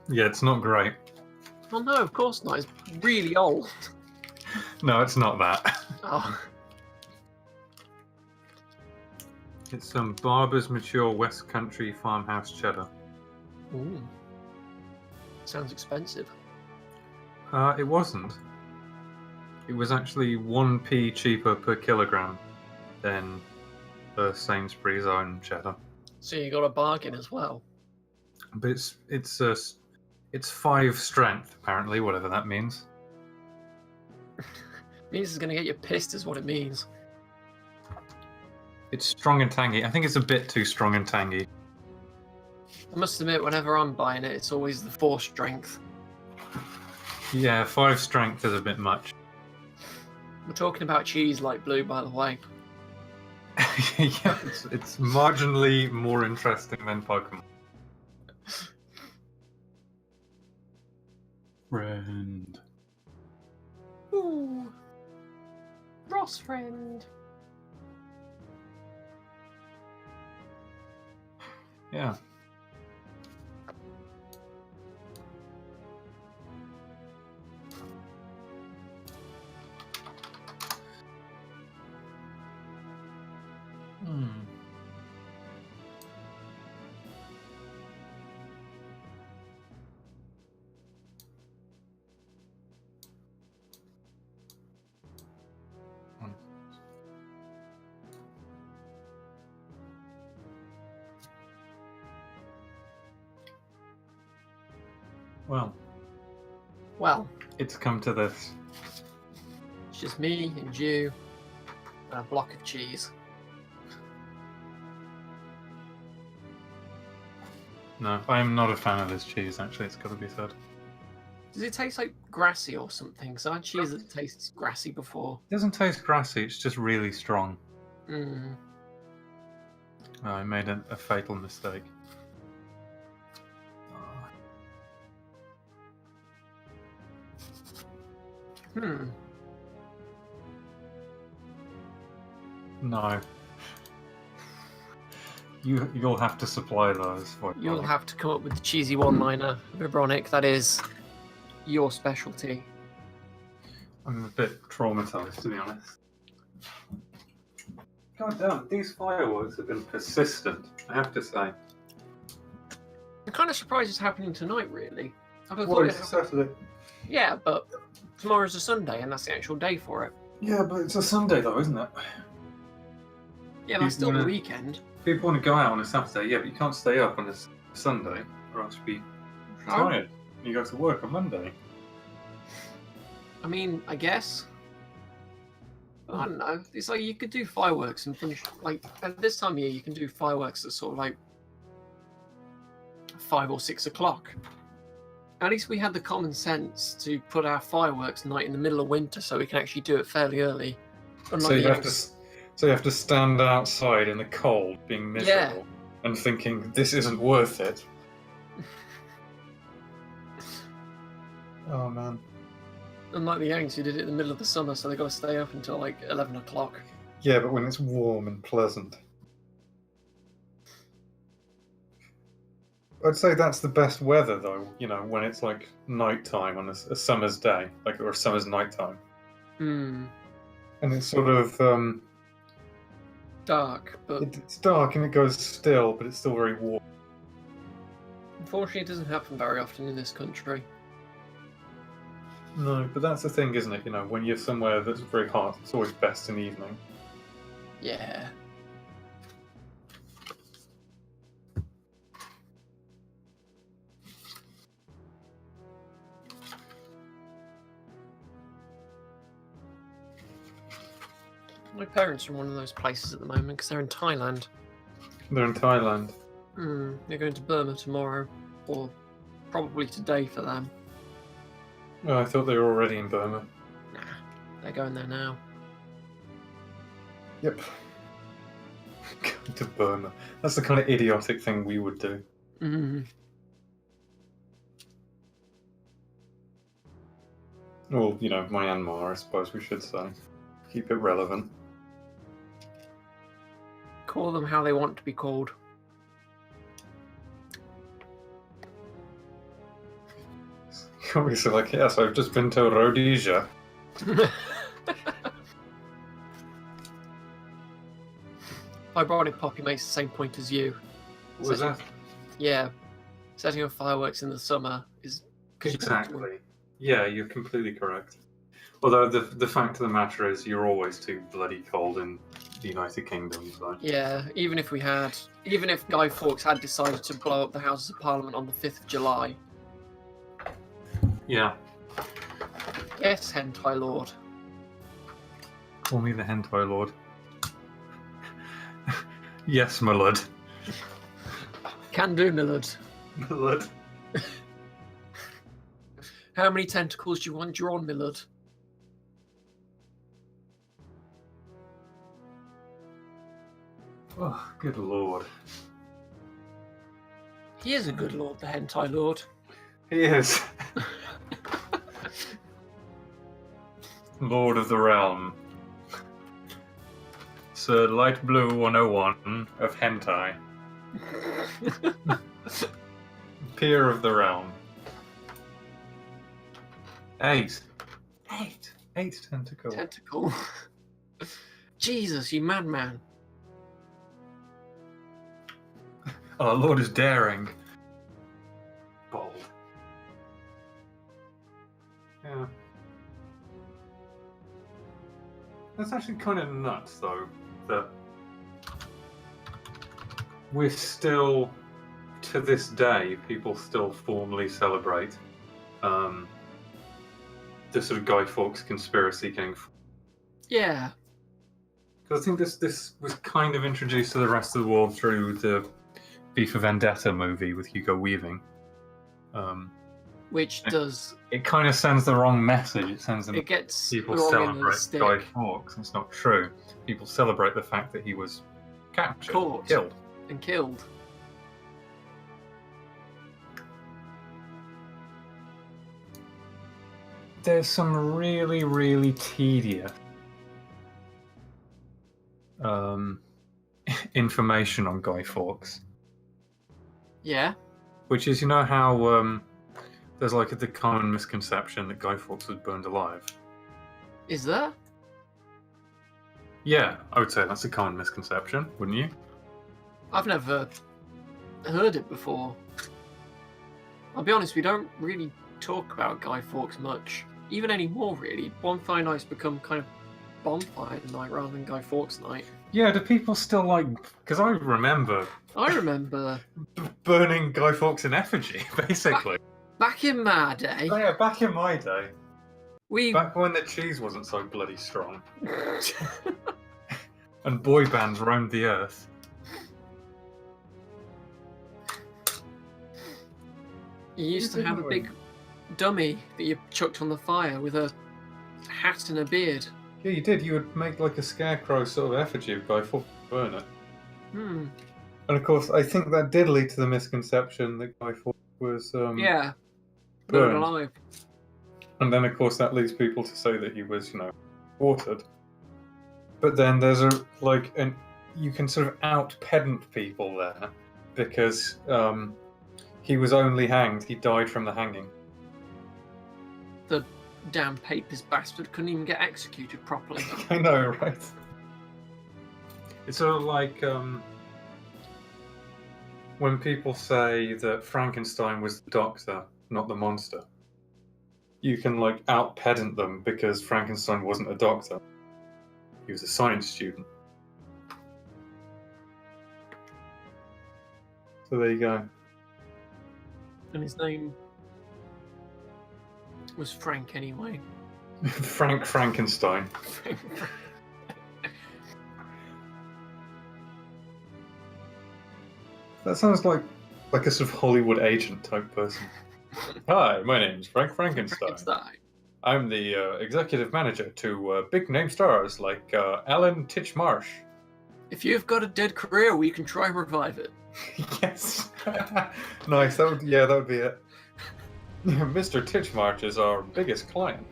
Yeah, it's not great. Well, no, of course not. It's really old. No, it's not that. Oh, It's some Barber's Mature West Country Farmhouse Cheddar. ooh. Sounds expensive. It wasn't. It was actually 1p cheaper per kilogram than the Sainsbury's own cheddar. So you got a bargain as well. But it's 5 strength apparently, whatever that means. Means it's gonna get you pissed, is what it means. It's strong and tangy. I think it's a bit too strong and tangy. I must admit, whenever I'm buying it, it's always the 4 strength. Yeah, 5 strength is a bit much. We're talking about cheese like blue, by the way. Yeah, it's marginally more interesting than Pokemon. Friend. Ooh. Ross friend. Yeah. Hmm. Well, It's come to this. it's just me and you and a block of cheese. No, I am not a fan of this cheese, actually, it's got to be said. Does it taste like grassy or something? Because I had cheese that tastes grassy before. It doesn't taste grassy, it's just really strong. Mm. Oh, I made a fatal mistake. Hmm. No. You'll have to supply those. You'll have to come up with the cheesy one-liner, Vibronic. That is your specialty. I'm a bit traumatized, to be honest. God damn, these fireworks have been persistent, I have to say. I'm kind of surprised it's happening tonight, really. I thought Well, it it's a happened- Saturday. Yeah, but tomorrow's a Sunday, and that's the actual day for it. Yeah, but it's a Sunday though, isn't it? Yeah, that's still People the wanna- weekend. People want to go out on a Saturday, yeah, but you can't stay up on a Sunday, or else you'll be tired. You go to work on Monday. I mean, I guess. I don't know. It's like you could do fireworks and finish like at this time of year. You can do fireworks at sort of like 5 or 6 o'clock. At least we had the common sense to put our fireworks night in the middle of winter, so we can actually do it fairly early. So you have to. So you have to stand outside in the cold, being miserable, and thinking this isn't worth it. Oh man. Unlike the Yanks who did it in the middle of the summer, so they got to stay up until like 11 o'clock. Yeah, but when it's warm and pleasant. I'd say that's the best weather, though. You know, when it's like nighttime on a summer's day, like or a summer's nighttime, Hmm. and it's sort of Dark, but it's dark and it goes still, but it's still very warm. unfortunately it doesn't happen very often in this country. No, but that's the thing, isn't it? You know, when you're somewhere that's very hot, it's always best in the evening. Yeah. My parents are in one of those places at the moment because they're in Thailand. They're in Thailand. They're going to Burma tomorrow, or probably today for them. Oh, I thought they were already in Burma. Nah, they're going there now. Yep. Going to Burma. That's the kind of idiotic thing we would do. Well, you know, Myanmar, I suppose we should say. Keep it relevant. Call them how they want to be called. Can't we say like, yes, I've just been to Rhodesia. Ironic Poppy makes the same point as you. What was that? Yeah, setting off fireworks in the summer is Exactly. Yeah, you're completely correct. Although the fact of the matter is, you're always too bloody cold in the United Kingdom. So. Yeah, even if Guy Fawkes had decided to blow up the Houses of Parliament on the 5th of July. Yeah. Yes, Hentai Lord. Call me the hentai lord. Yes, my lord. Can do, Millard. My lord. How many tentacles do you want drawn, Millard? Oh, good lord. He is a good lord, the Hentai Lord. He is. Lord of the Realm. Sir Light Blue 101 of Hentai. Peer of the Realm. 8 tentacles. Tentacle. Jesus, you madman. Our Lord is daring. Bold. Yeah. That's actually kind of nuts, though, that we're still, to this day, people still formally celebrate the sort of Guy Fawkes conspiracy king. Yeah. Because I think this was kind of introduced to the rest of the world through the V for Vendetta movie with Hugo Weaving. Which does... It kind of sends the wrong message. It sends them It gets people the wrong end of the celebrate stick. Guy Fawkes. It's not true. People celebrate the fact that he was captured, Caught. killed. And killed. There's some really, really tedious information on Guy Fawkes. Yeah. Which is, you know how there's like the common misconception that Guy Fawkes was burned alive? Is there? Yeah, I would say that's a common misconception, wouldn't you? I've never heard it before. I'll be honest, we don't really talk about Guy Fawkes much. Even anymore, really. Bonfire Night's become kind of Bonfire Night rather than Guy Fawkes Night. Yeah, do people still like... Because I remember I remember... burning Guy Fawkes in effigy, basically. Back in my day... Oh, yeah, back in my day. We Back when the cheese wasn't so bloody strong, and boy bands roamed the earth. you used to have a big dummy that you chucked on the fire with a hat and a beard. Yeah, you did. You would make like a scarecrow sort of effigy guy for burn it. Hmm. And of course, I think that did lead to the misconception that Guy Fawkes was Yeah. Burned burned. alive. And then, of course, that leads people to say that he was, watered. But then there's you can sort of out-pedant people there because he was only hanged. He died from the hanging. The damn papist bastard couldn't even get executed properly. I know, right? It's sort of like when people say that Frankenstein was the doctor, not the monster. You can out-pedant them because Frankenstein wasn't a doctor. He was a science student. So there you go. And his name was Frank anyway. Frank Frankenstein. That sounds like a sort of Hollywood agent type person. Hi, my name's Frank Frankenstein. I'm the executive manager to big name stars like Alan Titchmarsh. If you've got a dead career, we can try and revive it. Yes. Nice. That would be it. Mr. Titchmarsh is our biggest client.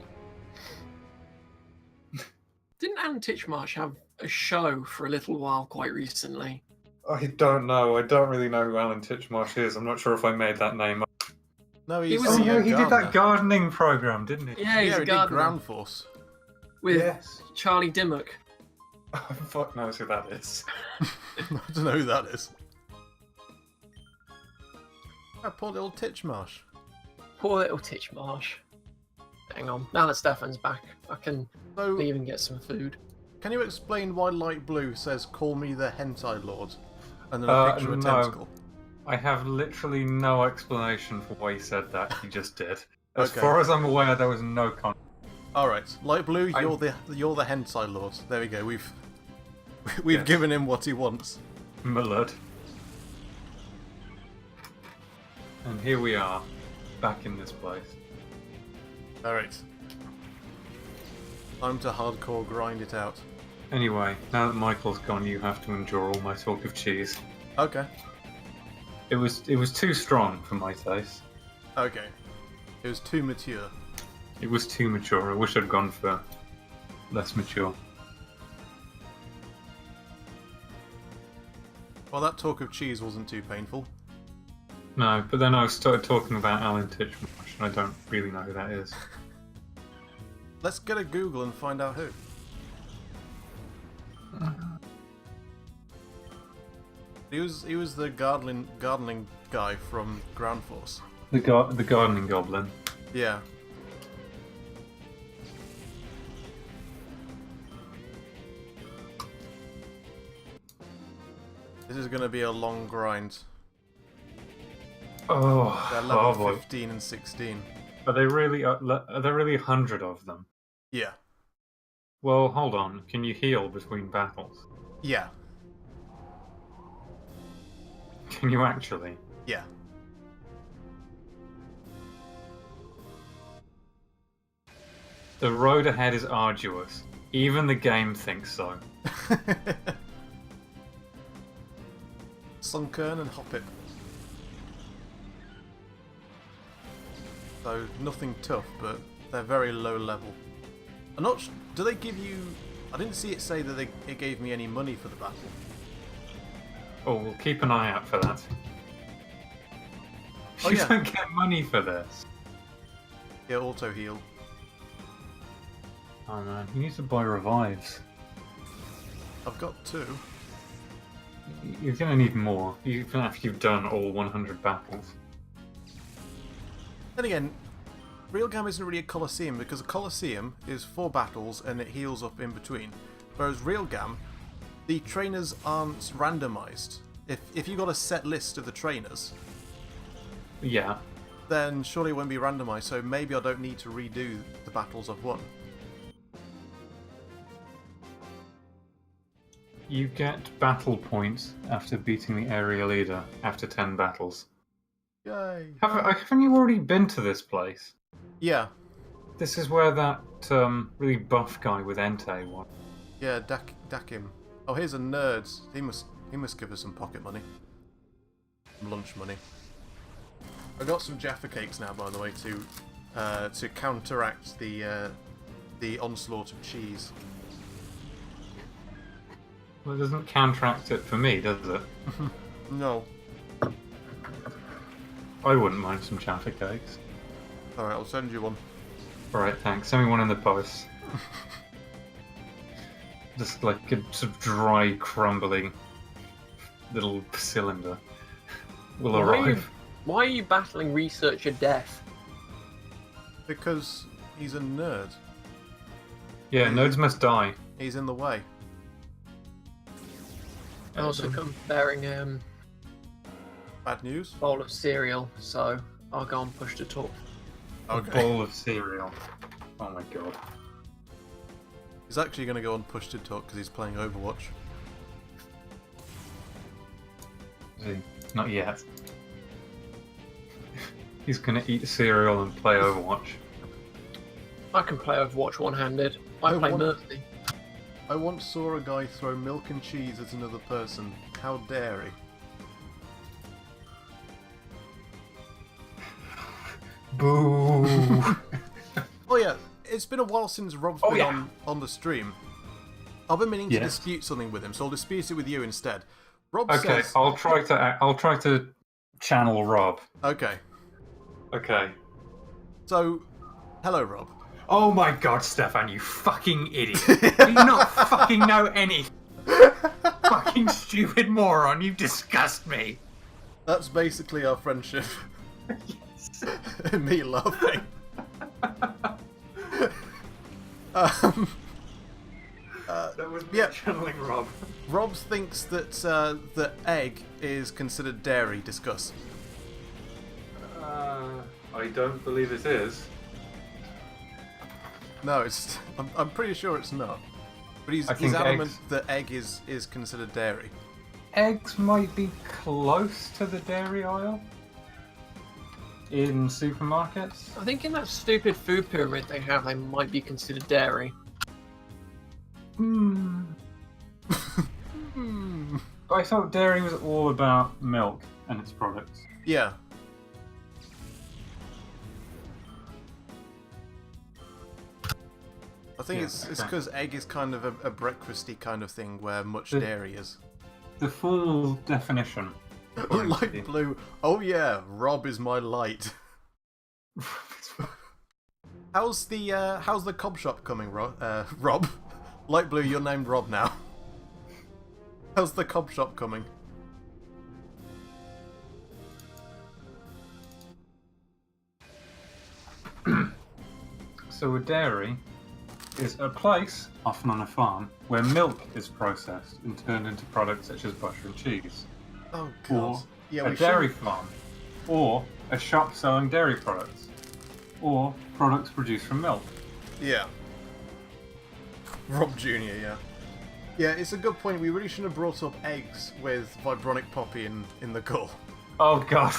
Didn't Alan Titchmarsh have a show for a little while quite recently? I don't know. I don't really know who Alan Titchmarsh is. I'm not sure if I made that name up. No, He he's was- Oh, the, no, he did that gardener. gardening program, didn't he? Yeah, he's Yeah, a he did gardener Ground Force. with Yes. Charlie Dimmock. Oh, fuck knows who that is. I don't know who that is. Oh, poor little Titchmarsh. Poor little Titchmarsh. Hang on, now that Stefan's back, I can So, leave and get some food. can you explain why Light Blue says, "Call me the Hentai Lord," and then Uh, a picture of a no. tentacle? I have literally no explanation for why he said that. He just did. As Okay. far as I'm aware, there was no con. All right, Light Blue, I- you're the Hentai Lord. There we go. We've Yes. given him what he wants. Malud. And here we are, back in this place. All right. Time to hardcore grind it out. Anyway, now that Michael's gone, you have to endure all my talk of cheese. Okay. It was too strong for my taste. Okay. It was too mature. It was too mature. I wish I'd gone for less mature. Well, that talk of cheese wasn't too painful. No, but then I started talking about Alan Titchmarsh, and I don't really know who that is. Let's get a Google and find out who. He was the gardening guy from Ground Force. The gardening goblin. Yeah. This is going to be a long grind. Oh, They're oh level boy. 15 and 16. Are there really 100 of them? Yeah. Well, hold on. Can you heal between battles? Yeah. Can you actually? Yeah. The road ahead is arduous. Even the game thinks so. Sunkern and Hoppip. So, nothing tough, but they're very low level. I'm not do they give you... I didn't see it say that it gave me any money for the battle. Oh, we'll keep an eye out for that. Oh, You yeah. don't get money for this. Yeah, auto heal. Oh man, you need to buy revives. I've got 2. You're gonna need more, even after you've done all 100 battles. Then again, Realgam isn't really a Colosseum because a Colosseum is 4 battles and it heals up in between. Whereas Realgam, the trainers aren't randomized. If you got a set list of the trainers, Yeah. then surely it won't be randomised, so maybe I don't need to redo the battles I've won. You get battle points after beating the area leader after 10 battles. Yay! Haven't you already been to this place? Yeah, This is where that really buff guy with Entei was. yeah, Dakim. Oh, here's a nerd. He must give us some pocket money. Some lunch money. I got some Jaffa cakes now, by the way, to counteract the onslaught of cheese. Well, it doesn't counteract it for me, does it? No. I wouldn't mind some Jaffa cakes. Alright, I'll send you one. Alright, thanks. Send me one in the post. Just like a sort of dry, crumbling little cylinder will arrive. Why are you battling Researcher Death? Because he's a nerd. Yeah, nodes must die. He's in the way. I also come bearing Bad news? bowl of cereal, so I'll go and push to talk. A Okay. bowl of cereal. Oh my god. He's actually going to go on push to talk because he's playing Overwatch. See, not yet. He's gonna eat cereal and play Overwatch. I can play Overwatch one-handed. I play Mercy. I once saw a guy throw milk and cheese at another person. How dare he? Boo! Oh yeah, it's been a while since Rob's Oh, been yeah. on the stream. I've been meaning to Yes. dispute something with him, so I'll dispute it with you instead. Rob Okay, says... I'll try to channel Rob. Okay, Okay. so... Hello, Rob. Oh my god, Stefan, you fucking idiot. Do you not fucking know any? Fucking stupid moron, you disgust me. That's basically our friendship. Me laughing. That was yeah. channeling Rob. Rob thinks that that egg is considered dairy. Discuss. I don't believe it is. No, it's. I'm pretty sure it's not. But he's I think adamant eggs- that egg is considered dairy. Eggs might be close to the dairy aisle in supermarkets. I think in that stupid food pyramid they have, they might be considered dairy. Hmm. Hmm. I thought dairy was all about milk and its products. Yeah. I think Yeah, it's okay. because egg is kind of a breakfasty kind of thing where much The- dairy is. The full definition. Light blue. Oh yeah, Rob is my light. How's the cob shop coming, Rob? Light blue, you're named Rob now. How's the cob shop coming? So a dairy is a place, often on a farm, where milk is processed and turned into products such as butter and cheese. Oh god. Or Yeah, a we dairy should. farm. Or a shop selling dairy products. Or products produced from milk. Yeah. Rob Jr. Yeah. Yeah, it's a good point. We really shouldn't have brought up eggs with Vibronic Poppy in the call. Oh god.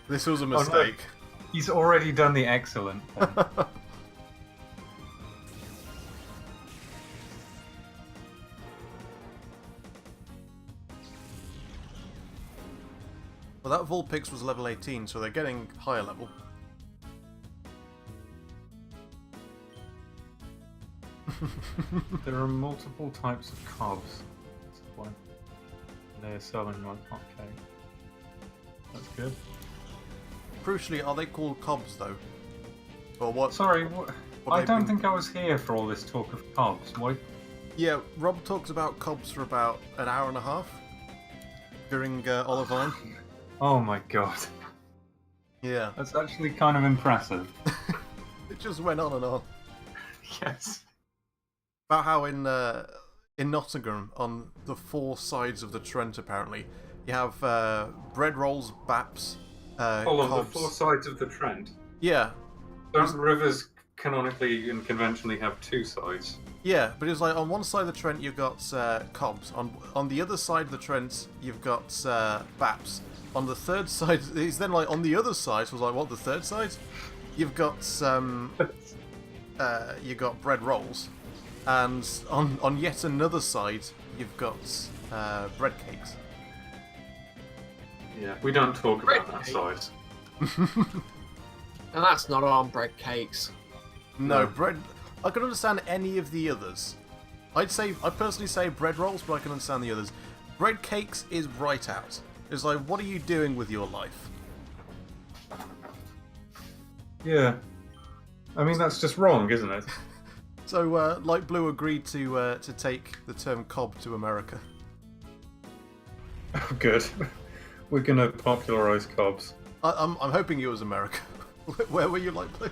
This was a no. mistake. He's already done the excellent thing. Well, that Vulpix was level 18, so they're getting higher level. There are multiple types of cobs. That's why they're selling like hotcakes. That's good. Crucially, are they called cobs though? Or what? Sorry, what I they've don't been- think I was here for all this talk of cobs. Why? Yeah, Rob talks about cobs for about an hour and a half during Olivine. Oh my god. Yeah, That's actually kind of impressive. it just went on and on. Yes. About how in Nottingham, on the four sides of the Trent, apparently, you have bread rolls, baps, Hold on, the cobs. 4 sides of the Trent. Yeah, Don't rivers canonically and conventionally have 2 sides? yeah, but it's like on one side of the Trent you've got cobs. On the other side of the Trent you've got baps. On the third side, it's then like on the other side. So I was like, what? The third side? You've got bread rolls, and on yet another side you've got bread cakes. Yeah, we don't talk about that Bread side. And that's not on bread cakes. No, bread. I can understand any of the others. I personally say bread rolls, but I can understand the others. Bread cakes is right out. It's like, what are you doing with your life? Yeah. I mean, that's just wrong, isn't it? So, Light Blue agreed to take the term cob to America. Oh, good. We're gonna popularise cobs. I'm hoping it was America. Where were you, Light Blue?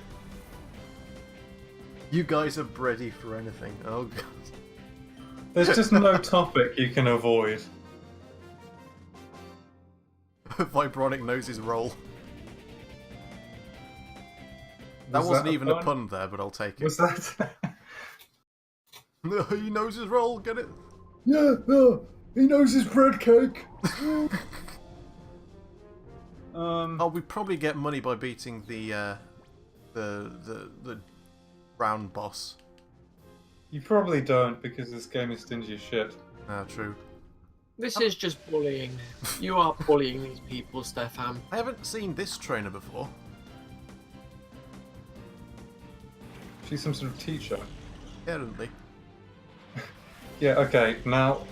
You guys are bready for anything. Oh god. There's just no topic you can avoid. Vibronic noses roll. That Was wasn't that a even a pun? pun there, but I'll take it. Was that? He knows his roll, get it? Yeah, he knows his bread cake. Oh, we probably get money by beating the round boss. You probably don't, because this game is stingy as shit. Ah, true. This is just bullying. You are bullying these people, Stefan. I haven't seen this trainer before. She's some sort of teacher. Apparently. Yeah, okay, now...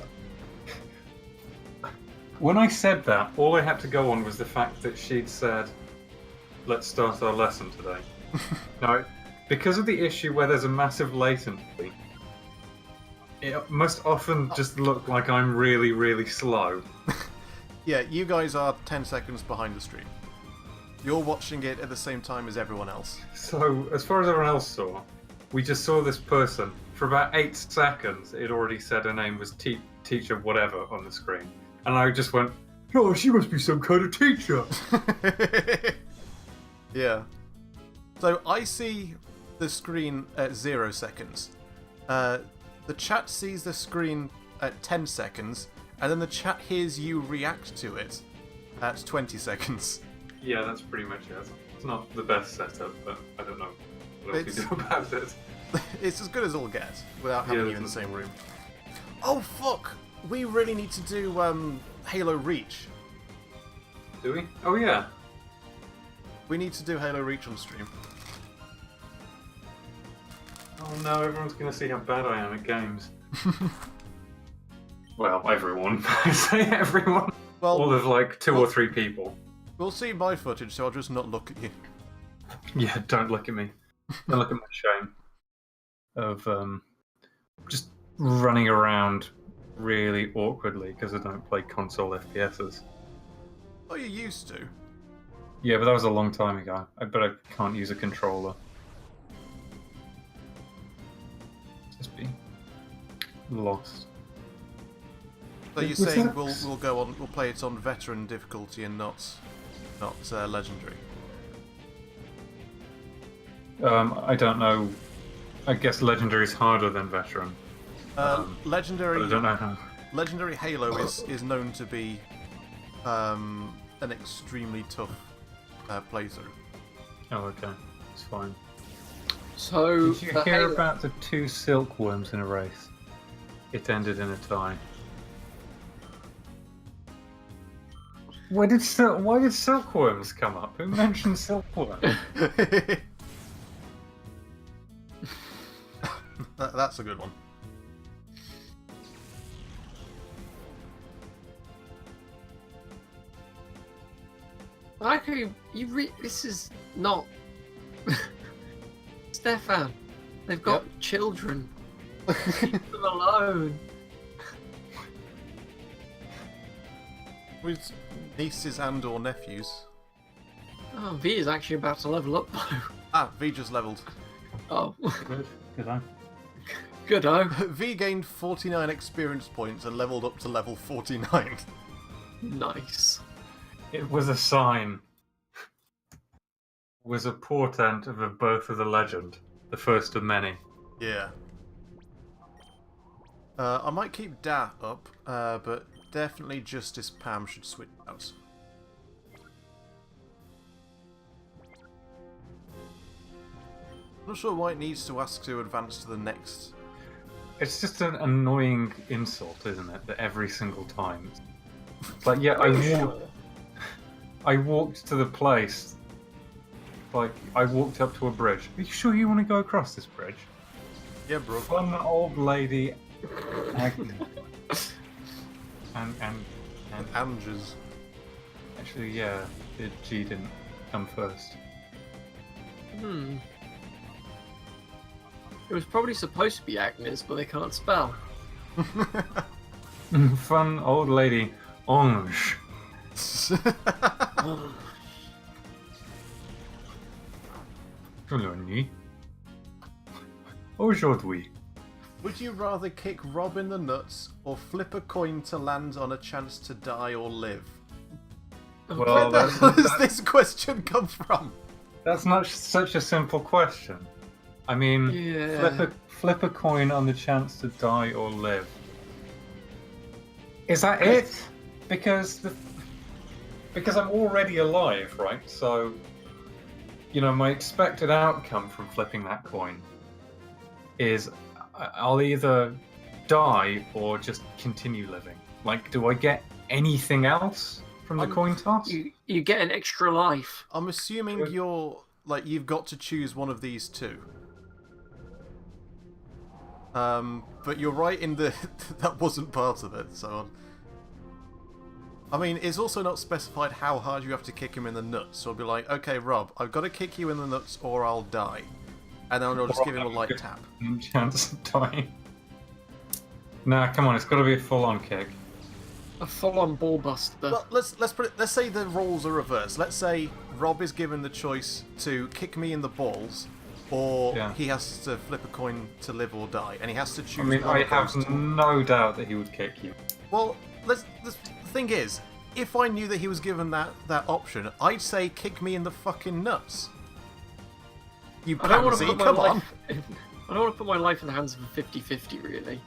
When I said that, all I had to go on was the fact that she'd said, let's start our lesson today. Now, because of the issue where there's a massive latency, it must often just look like I'm really, really slow. Yeah, you guys are 10 seconds behind the stream. You're watching it at the same time as everyone else. So, as far as everyone else saw, we just saw this person. For about 8 seconds, it already said her name was teacher whatever on the screen. And I just went, oh, she must be some kind of teacher. Yeah. So I see the screen at 0 seconds. The chat sees the screen at 10 seconds, and then the chat hears you react to it at 20 seconds. Yeah, that's pretty much it. It's not the best setup, but I don't know what else It's- you do about it. It's as good as it'll get without having Yeah, you in the that's- same room. Oh fuck! We really need to do Halo Reach. Do we? Oh yeah. We need to do Halo Reach on stream. Oh no, everyone's gonna see how bad I am at games. Well, everyone. I say everyone. Well, All of like 2 or 3 people. we'll see my footage, so I'll just not look at you. Yeah, don't look at me. Don't look at my shame of just running around really awkwardly because I don't play console FPSs. Oh, you used to. Yeah, but that was a long time ago. But I can't use a controller. Just be lost. So you're Was saying that- we'll play it on veteran difficulty and not legendary. I don't know. I guess legendary is harder than veteran. Legendary. But I don't know how. Legendary Halo is known to be an extremely tough playthrough. Oh, okay. It's fine. So, Did you the hear Halo- about the 2 silkworms in a race? It ended in a tie. Why did silkworms come up? Who mentioned silkworms? That's a good one. I like how this is not Stefan. They've got children. Leave them alone. With nieces and or nephews. Oh, V is actually about to level up though. Ah, V just leveled. Oh, Good. Good eye. good oh. V gained 49 experience points and leveled up to level 49. Nice. It was a sign. was a portent of the birth of the legend, the first of many. Yeah. I might keep Da up, but definitely Justice Pam should switch out. I'm not sure why it needs to ask to advance to the next. It's just an annoying insult, isn't it? That every single time. It's like, yeah, I walked to the place. Like, I walked up to a bridge. Are you sure you want to go across this bridge? Yeah, bro. Fun old lady Agnes. and Andrews. actually, yeah, the G didn't come first. It was probably supposed to be Agnes, but they can't spell. Fun old lady Orange. Hello, Ni. Aujourd'hui. Would you rather kick Rob in the nuts or flip a coin to land on a chance to die or live? Well, Where the hell does this question come from? that's not such a simple question. I mean, Yeah. flip a coin on the chance to die or live. Is that it? Because I'm already alive, right? So, my expected outcome from flipping that coin is I'll either die or just continue living. Like, do I get anything else from the coin toss? You get an extra life. I'm assuming you've got to choose one of these two. But you're right in the that wasn't part of it. So, I mean, it's also not specified how hard you have to kick him in the nuts. So I'll be like, okay, Rob, I've got to kick you in the nuts or I'll die, and then I'll just give him a light tap. Chance of dying. Nah, come on, it's got to be a full-on kick. A full-on ball buster. Well, let's say the roles are reversed. Let's say Rob is given the choice to kick me in the balls, or he has to flip a coin to live or die, and he has to choose. I mean, one I of have those two. no doubt that he would kick you. Well, the thing is, if I knew that he was given that option, I'd say kick me in the fucking nuts. You I don't want to pansy, put my come on. life. I don't want to put my life in the hands of a 50-50, really.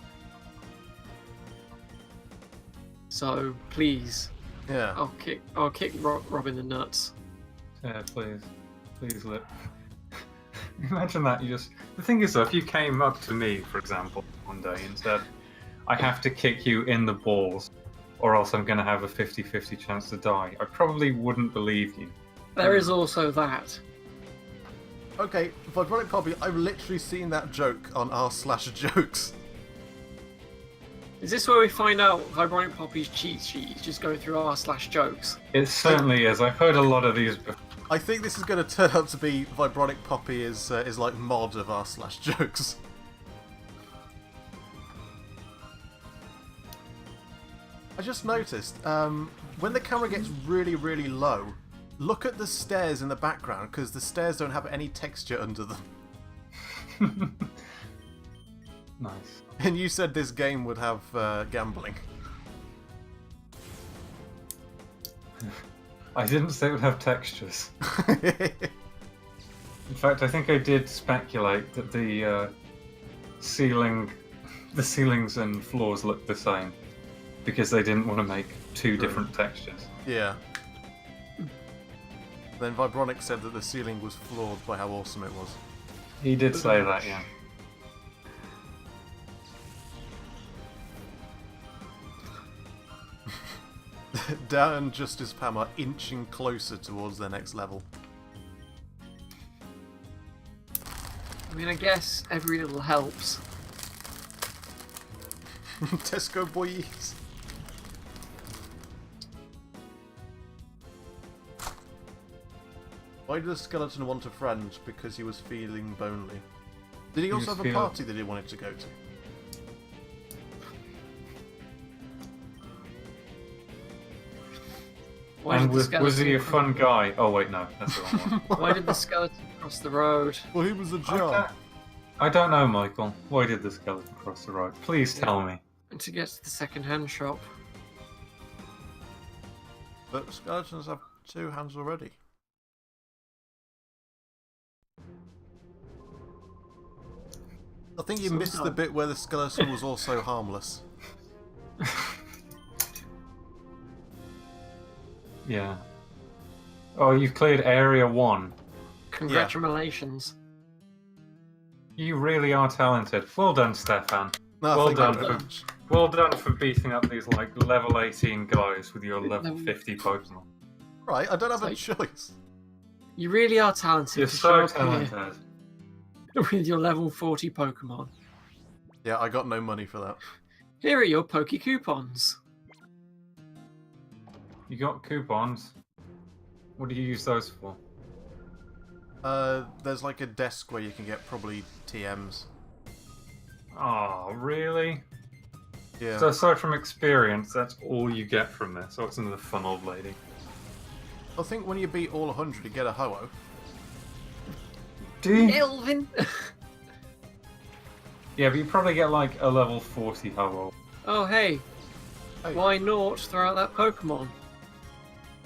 So please, Yeah. I'll kick Rob in the nuts. Yeah, please, Lip. Imagine that. The thing is, though, if you came up to me, for example, one day and said, "I have to kick you in the balls, or else I'm going to have a 50-50 chance to die," I probably wouldn't believe you. There is also that. Okay, Vibronic Poppy, I've literally seen that joke on r/jokes. Is this where we find out Vibronic Poppy's cheat sheet? Just go through r/jokes. It certainly is. I've heard a lot of these before. I think this is going to turn out to be Vibronic Poppy is like mod of r/jokes. I just noticed, when the camera gets really, really low, look at the stairs in the background, because the stairs don't have any texture under them. Nice. And you said this game would have gambling. I didn't say it would have textures. In fact, I think I did speculate that the ceilings and floors looked the same because they didn't want to make two different textures. Yeah. Then Vibronic said that the ceiling was flawed by how awesome it was. He did say that, yeah. Dan and Justice Pam are inching closer towards their next level. I mean, I guess every little helps. Tesco boys. Why did the skeleton want a friend? Because he was feeling lonely. Did he also have a party that he wanted to go to? And was he a fun guy? Oh wait, no, that's the wrong one. Why did the skeleton cross the road? Well, he was a jar. I don't know, Michael. Why did the skeleton cross the road? Please tell me. And to get to the second-hand shop. But skeletons have two hands already. I think you missed the bit where the skeleton was also harmless. Yeah. Oh, you've cleared Area 1. Congratulations. You really are talented. Well done, Stefan. No, Well thank done. you very much. Well done for beating up these like level 18 guys with your level 50 Pokemon. Right, I don't have a It's choice. You really are talented You're to so show up here talented. with your level 40 Pokemon. Yeah, I got no money for that. Here are your Poke Coupons. You got coupons. What do you use those for? There's like a desk where you can get probably TMs. Oh, really? Yeah. So aside from experience, that's all you get from this. Oh, it's another fun old lady. I think when you beat all 100, you get a Ho-Oh. Do you? Elvin! Yeah, but you probably get like a level 40 Ho-Oh. Oh, hey. Hey. Why not throw out that Pokemon?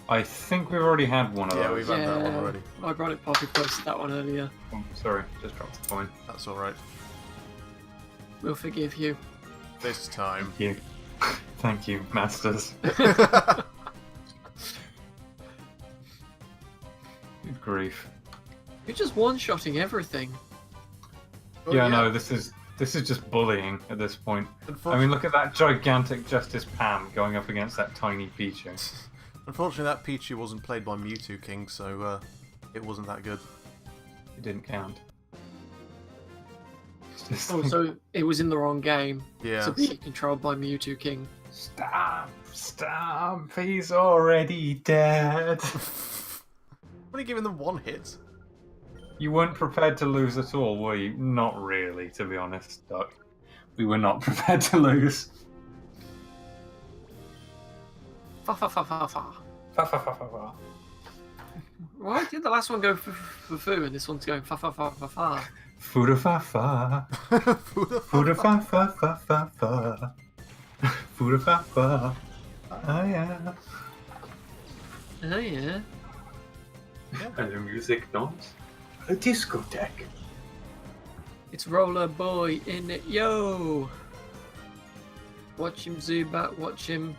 I think we've already had one of Yeah, those. we've had that one already. I brought it Poppy posted that one earlier. Oh, sorry, just dropped the coin. That's alright. We'll forgive you. This time. Thank you. Thank you, masters. Oh, Good grief. You're just one-shotting everything. Well, Yeah, no, this is just bullying at this point. I mean, look at that gigantic Justice Pam going up against that tiny Pichu. Unfortunately, that Pichu wasn't played by Mewtwo King, so it wasn't that good. It didn't count. It's just Oh, like, so it was in the wrong game Yeah. to be controlled by Mewtwo King. Stamp, he's already dead. Only giving them one hit. You weren't prepared to lose at all, were you? Not really, to be honest, Duck. We were not prepared to lose. Fa fa fa fa fa. Fa, fa, fa, fa, fa. Why did the last one go for foo and this one's going fa fa fa fa fa? Fuda fa fa. Fuda fa fa fa fa fa. Fuda fa fa. Oh yeah. Oh yeah. And the music dance. A discotheque. It's Roller Boy in it, yo! Watch him Zubat, watch him.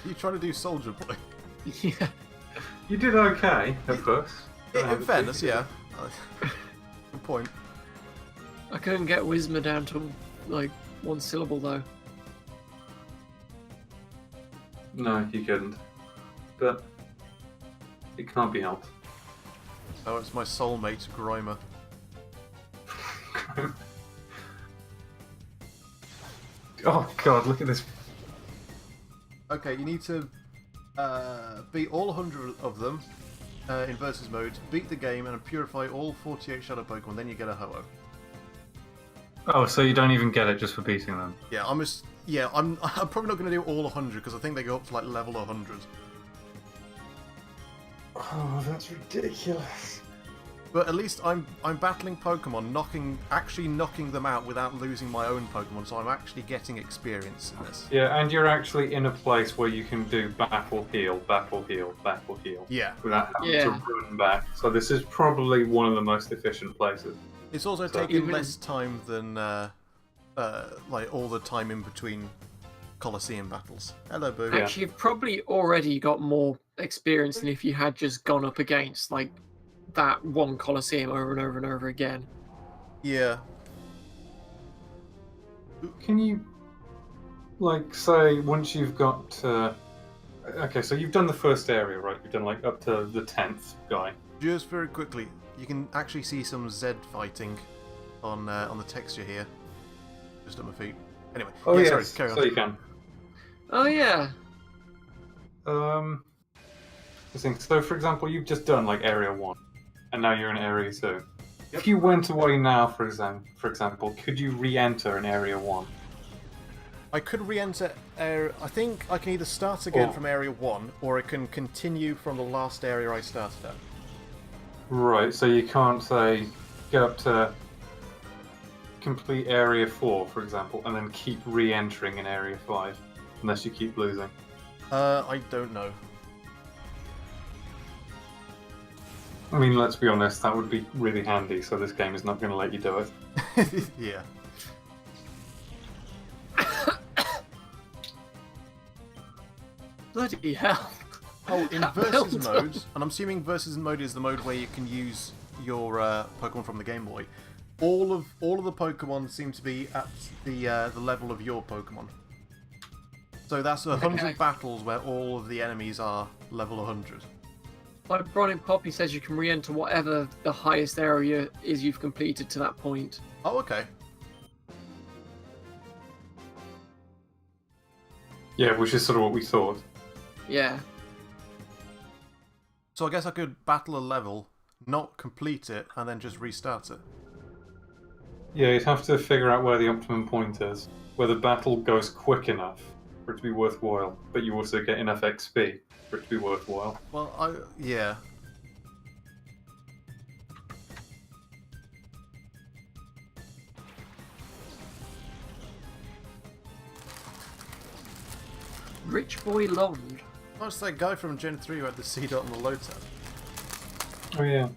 You trying to do Soldier Boy? Yeah. You did okay at first. In fairness, yeah. Good point. I couldn't get Whismer down to like one syllable though. No, you couldn't. But it can't be helped. Oh, it's my soulmate, Grimer. Oh god, look at this. Okay, you need to beat all 100 of them in versus mode, beat the game, and purify all 48 Shadow Pokemon, then you get a Ho-Oh. Oh, so you don't even get it just for beating them? Yeah, I'm probably not going to do all 100 because I think they go up to like level 100. Oh, that's ridiculous. But at least I'm battling Pokemon, actually knocking them out without losing my own Pokemon, so I'm actually getting experience in this. Yeah, and you're actually in a place where you can do battle heal, battle heal, battle heal. Yeah. Without having Yeah. to run back. So this is probably one of the most efficient places. It's also So taking even- less time than like all the time in between Colosseum battles. Hello, Boo. Yeah. Actually, you've probably already got more experience than if you had just gone up against like that one Colosseum over and over and over again. Yeah. Can you, like, say, once you've got... okay, so you've done the first area, right? You've done, like, up to the 10th guy. Just very quickly, you can actually see some Z fighting on the texture here, just at my feet. Anyway, Oh, yeah, yes, sorry, carry so on. you can. Oh yeah. I think, so, for example, you've just done, like, Area 1, and now you're in Area 2. If you went away now, for example, could you re-enter in Area 1? I could re-enter area. I think I can either start again Or- from Area 1, or I can continue from the last area I started at. Right, so you can't, say, get up to complete Area 4, for example, and then keep re-entering in Area 5, unless you keep losing. I don't know. I mean, let's be honest, that would be really handy, so this game is not going to let you do it. Yeah. Bloody hell. Oh, in That versus build-up. mode, and I'm assuming versus mode is the mode where you can use your Pokemon from the Game Boy. All of the Pokemon seem to be at the level of your Pokemon. So that's 100 Okay. battles where all of the enemies are level 100. Like Bronic Poppy says, you can re-enter whatever the highest area is you've completed to that point. Oh, okay. Yeah, which is sort of what we thought. Yeah. So I guess I could battle a level, not complete it, and then just restart it. Yeah, you'd have to figure out where the optimum point is, where the battle goes quick enough for it to be worthwhile, but you also get enough XP for it to be worthwhile. Well, yeah. Rich Boy Lond. That's that guy from Gen 3 who had the C dot on the load tab. Oh yeah.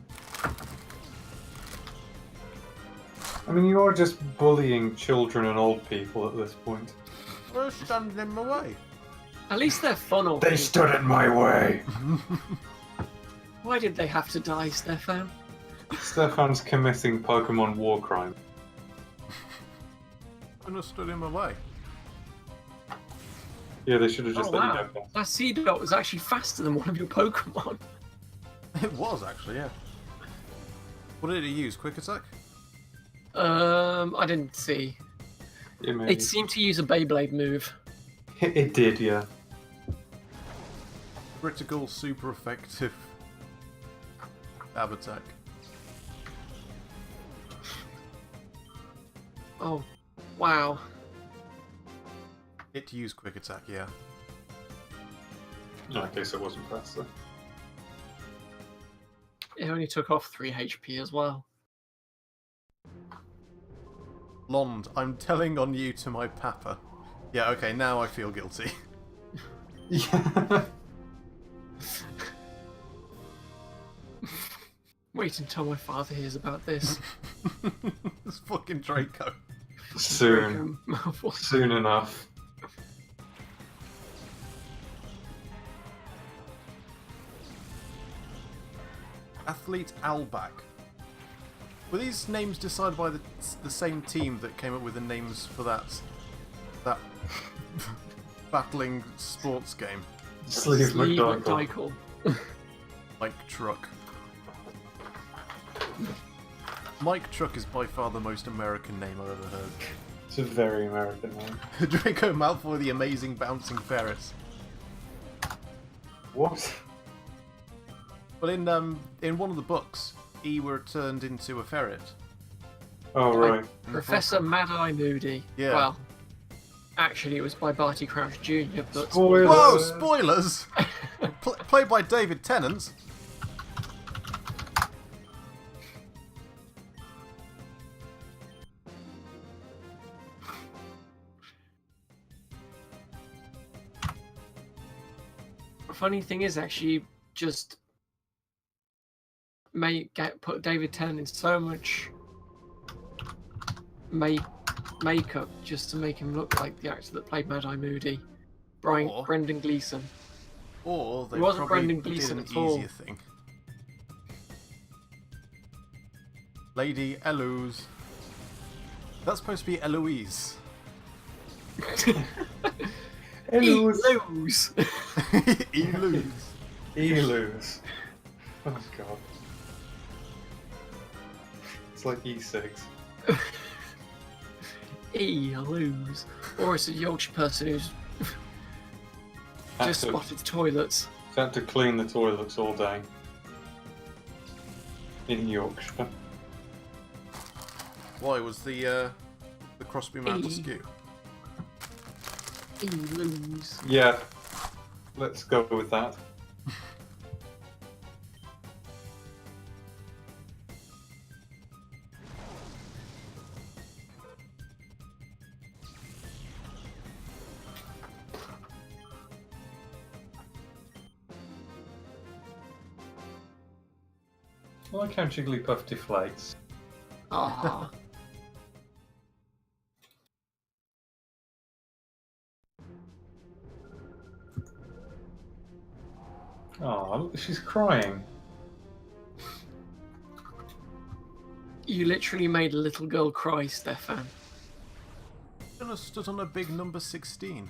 I mean, you are just bullying children and old people at this point. We're standing in my way. At least they're fun or They stood in my way. Why did they have to die, Stefan? Stefan's committing Pokemon war crime. I just stood in my way. Yeah, they should have just Oh, let wow. you know that. That Seedot was actually faster than one of your Pokemon. It was actually, yeah. What did it use? Quick attack? I didn't see. Yeah, maybe. It seemed to use a Beyblade move. It did, yeah. Critical, super effective. Stab attack. Oh, wow. It used quick attack, yeah. No, I guess it wasn't faster. It only took off 3 HP as well. Lond, I'm telling on you to my papa. Yeah, okay, now I feel guilty. Yeah. Wait until my father hears about this. This fucking Draco. Soon. Draco. Soon enough. Athlete Albac. Were these names decided by the same team that came up with the names for that battling sports game? Sleeve Sleeve McDykel. McDykel. Mike Truck. Mike Truck is by far the most American name I've ever heard. It's a very American name. Draco Malfoy, the amazing bouncing ferret. What? Well, in one of the books, he were turned into a ferret. Oh, right. In the Professor fourth Mad Eye Moody. Yeah. Well, actually, it was by Barty Crouch Jr., but Spoiler. one. Whoa, spoilers! Played by David Tennant. funny thing is, actually, just put David Tennant in so much makeup just to make him look like the actor that played Mad Eye Moody, Or- Brendan Gleeson. Or they It wasn't probably Brendan did Gleeson an at all. easier thing. Lady Eloise. That's supposed to be Eloise. Eloise. Eloise. Eloise. Eloise. Oh god. It's like E6. Eloise. Or it's a Yorkshire person who's just spotted the toilets. Had to clean the toilets all day. In Yorkshire. Why was the Crosby man E. skew? Eloise. Yeah. Let's go with that. I like how Jigglypuff deflates. Ah. Oh, she's crying. You literally made a little girl cry, Stefan. I stood on a big number 16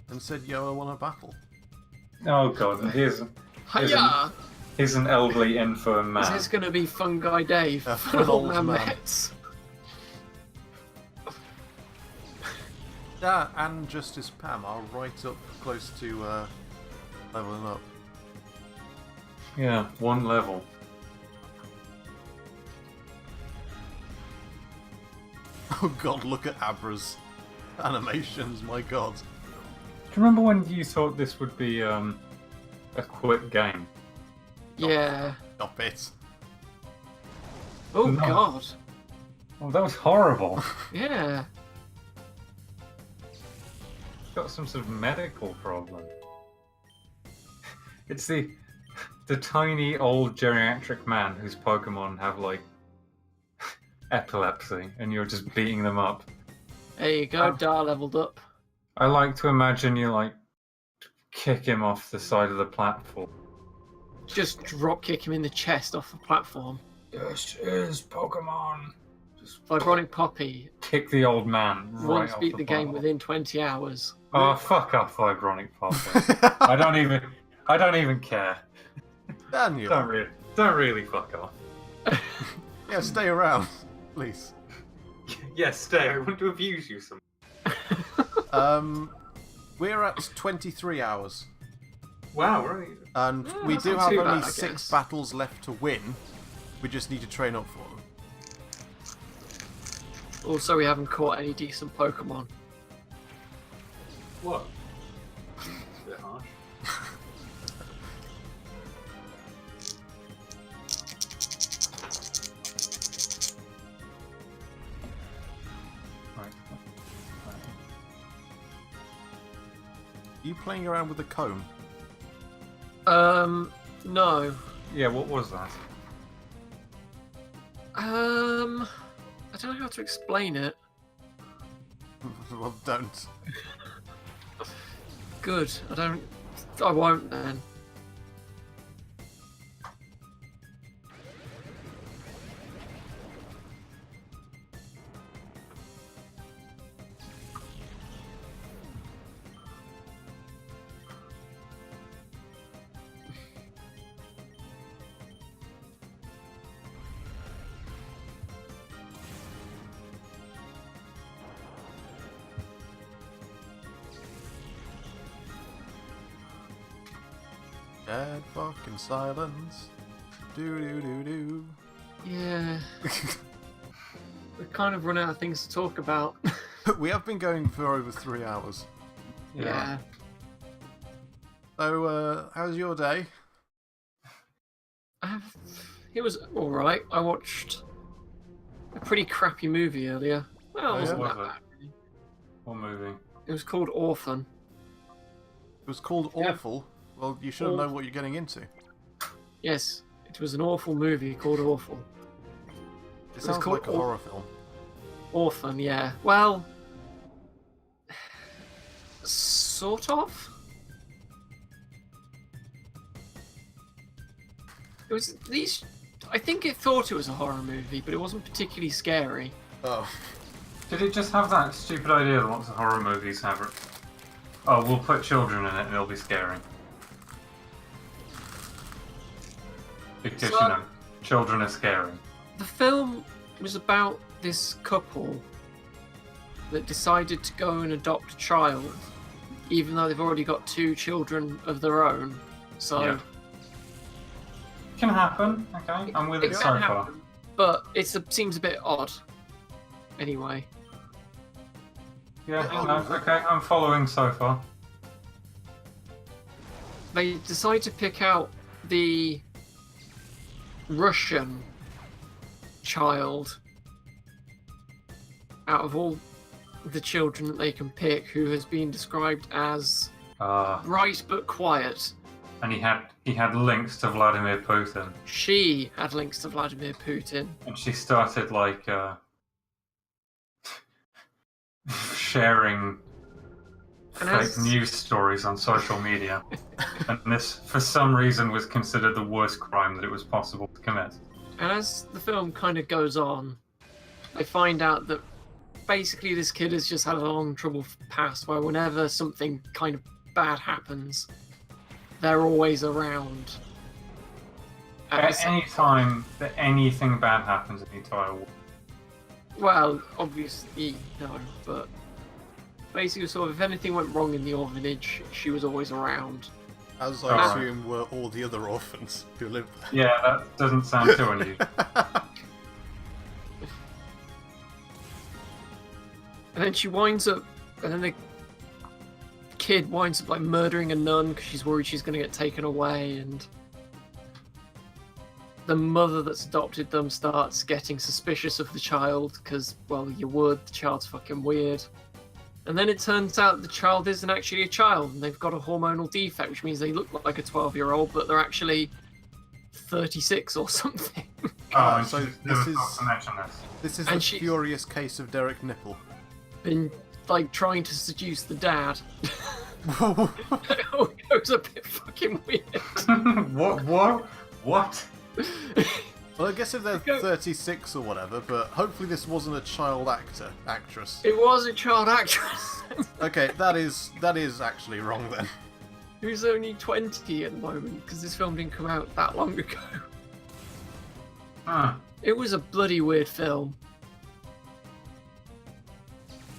and said, "Yo, I want a battle." Oh god, Hiya! here's an elderly infirm man. Is this going to be Fungi Dave? A For fun old old man. Mets? Yeah, and Justice Pam are right up close to leveling up. Yeah, one level. Oh god, look at Abra's animations, my god. Do you remember when you thought this would be a quick game? Yeah. Stop it. Oh No. god. Oh, that was horrible. Yeah. Got some sort of medical problem. It's the tiny old geriatric man whose Pokemon have like epilepsy, and you're just beating them up. There you go, Dar leveled up. I like to imagine you like kick him off the side of the platform. Just drop kick him in the chest off the platform. This is Pokemon. Just Vibronic Poppy kick the old man right once off beat the the game platform. within 20 hours. Oh, fuck off, Vibronic Poppy. I don't even care. Daniel. Don't really fuck off. Yeah, stay around, please. Yes, stay. I want to abuse you some. We're at 23 hours. Wow, right. And Yeah, we that's do not have too only bad, I 6 guess. battles left to win. We just need to train up for them. Also, we haven't caught any decent Pokemon. What? A bit harsh. Right. Are you playing around with the comb? No. Yeah, what was that? I don't know how to explain it. Well, don't. Good. I won't then. Dead fucking silence. Do do do do. Yeah. We've kind of run out of things to talk about. We have been going for over 3 hours. Yeah. So, how's your day? It was alright. I watched a pretty crappy movie earlier. Well, Oh, it wasn't yeah? that Was it? bad, really. What movie? It was called Orphan. It was called Yeah. Awful. Well, you should know what you're getting into. Yes, it was an awful movie called Awful. It was sounds called like a horror film. Orphan, yeah. Well, sort of. It was these. I think it thought it was a horror movie, but it wasn't particularly scary. Oh. Did it just have that stupid idea that lots of horror movies have? Oh, we'll put children in it and it'll be scary. Because, So- you know, children are scary. The film was about this couple that decided to go and adopt a child, even though they've already got 2 children of their own. So Yeah. Can happen, okay? I'm with it it so can far. happen, but it seems a bit odd. Anyway, Yeah, Oh, no, okay, I'm following so far. they decide to pick out the Russian child out of all the children that they can pick, who has been described as bright but quiet. and he had links to Vladimir Putin, She had links to Vladimir Putin. and she started like sharing And fake as- news stories on social media, and this, for some reason, was considered the worst crime that it was possible to commit. And as the film kind of goes on, I find out that basically this kid has just had a long troubled past where whenever something kind of bad happens, they're always around. At any time that anything bad happens in the entire world. Well, obviously, no, but basically, sort of, if anything went wrong in the orphanage, she was always around. As I Alright. assume were all the other orphans who lived Yeah, that doesn't sound too unusual. there. And then she winds up, and then the kid winds up like murdering a nun because she's worried she's going to get taken away, and the mother that's adopted them starts getting suspicious of the child because, well, you would, the child's fucking weird. And then it turns out the child isn't actually a child, and they've got a hormonal defect, which means they look like a 12-year-old, but they're actually 36 or something. Oh, and So she this never is- thought to mention this. This is And a she- furious case of Derek Nipple. Been like trying to seduce the dad. Oh, it goes a bit fucking weird. What? Well, I guess if they're Go- 36 or whatever, but hopefully this wasn't a child actress. It was a child actress Okay, that is actually wrong then. who's only 20 at the moment because this film didn't come out that long ago. Huh. It was a bloody weird film.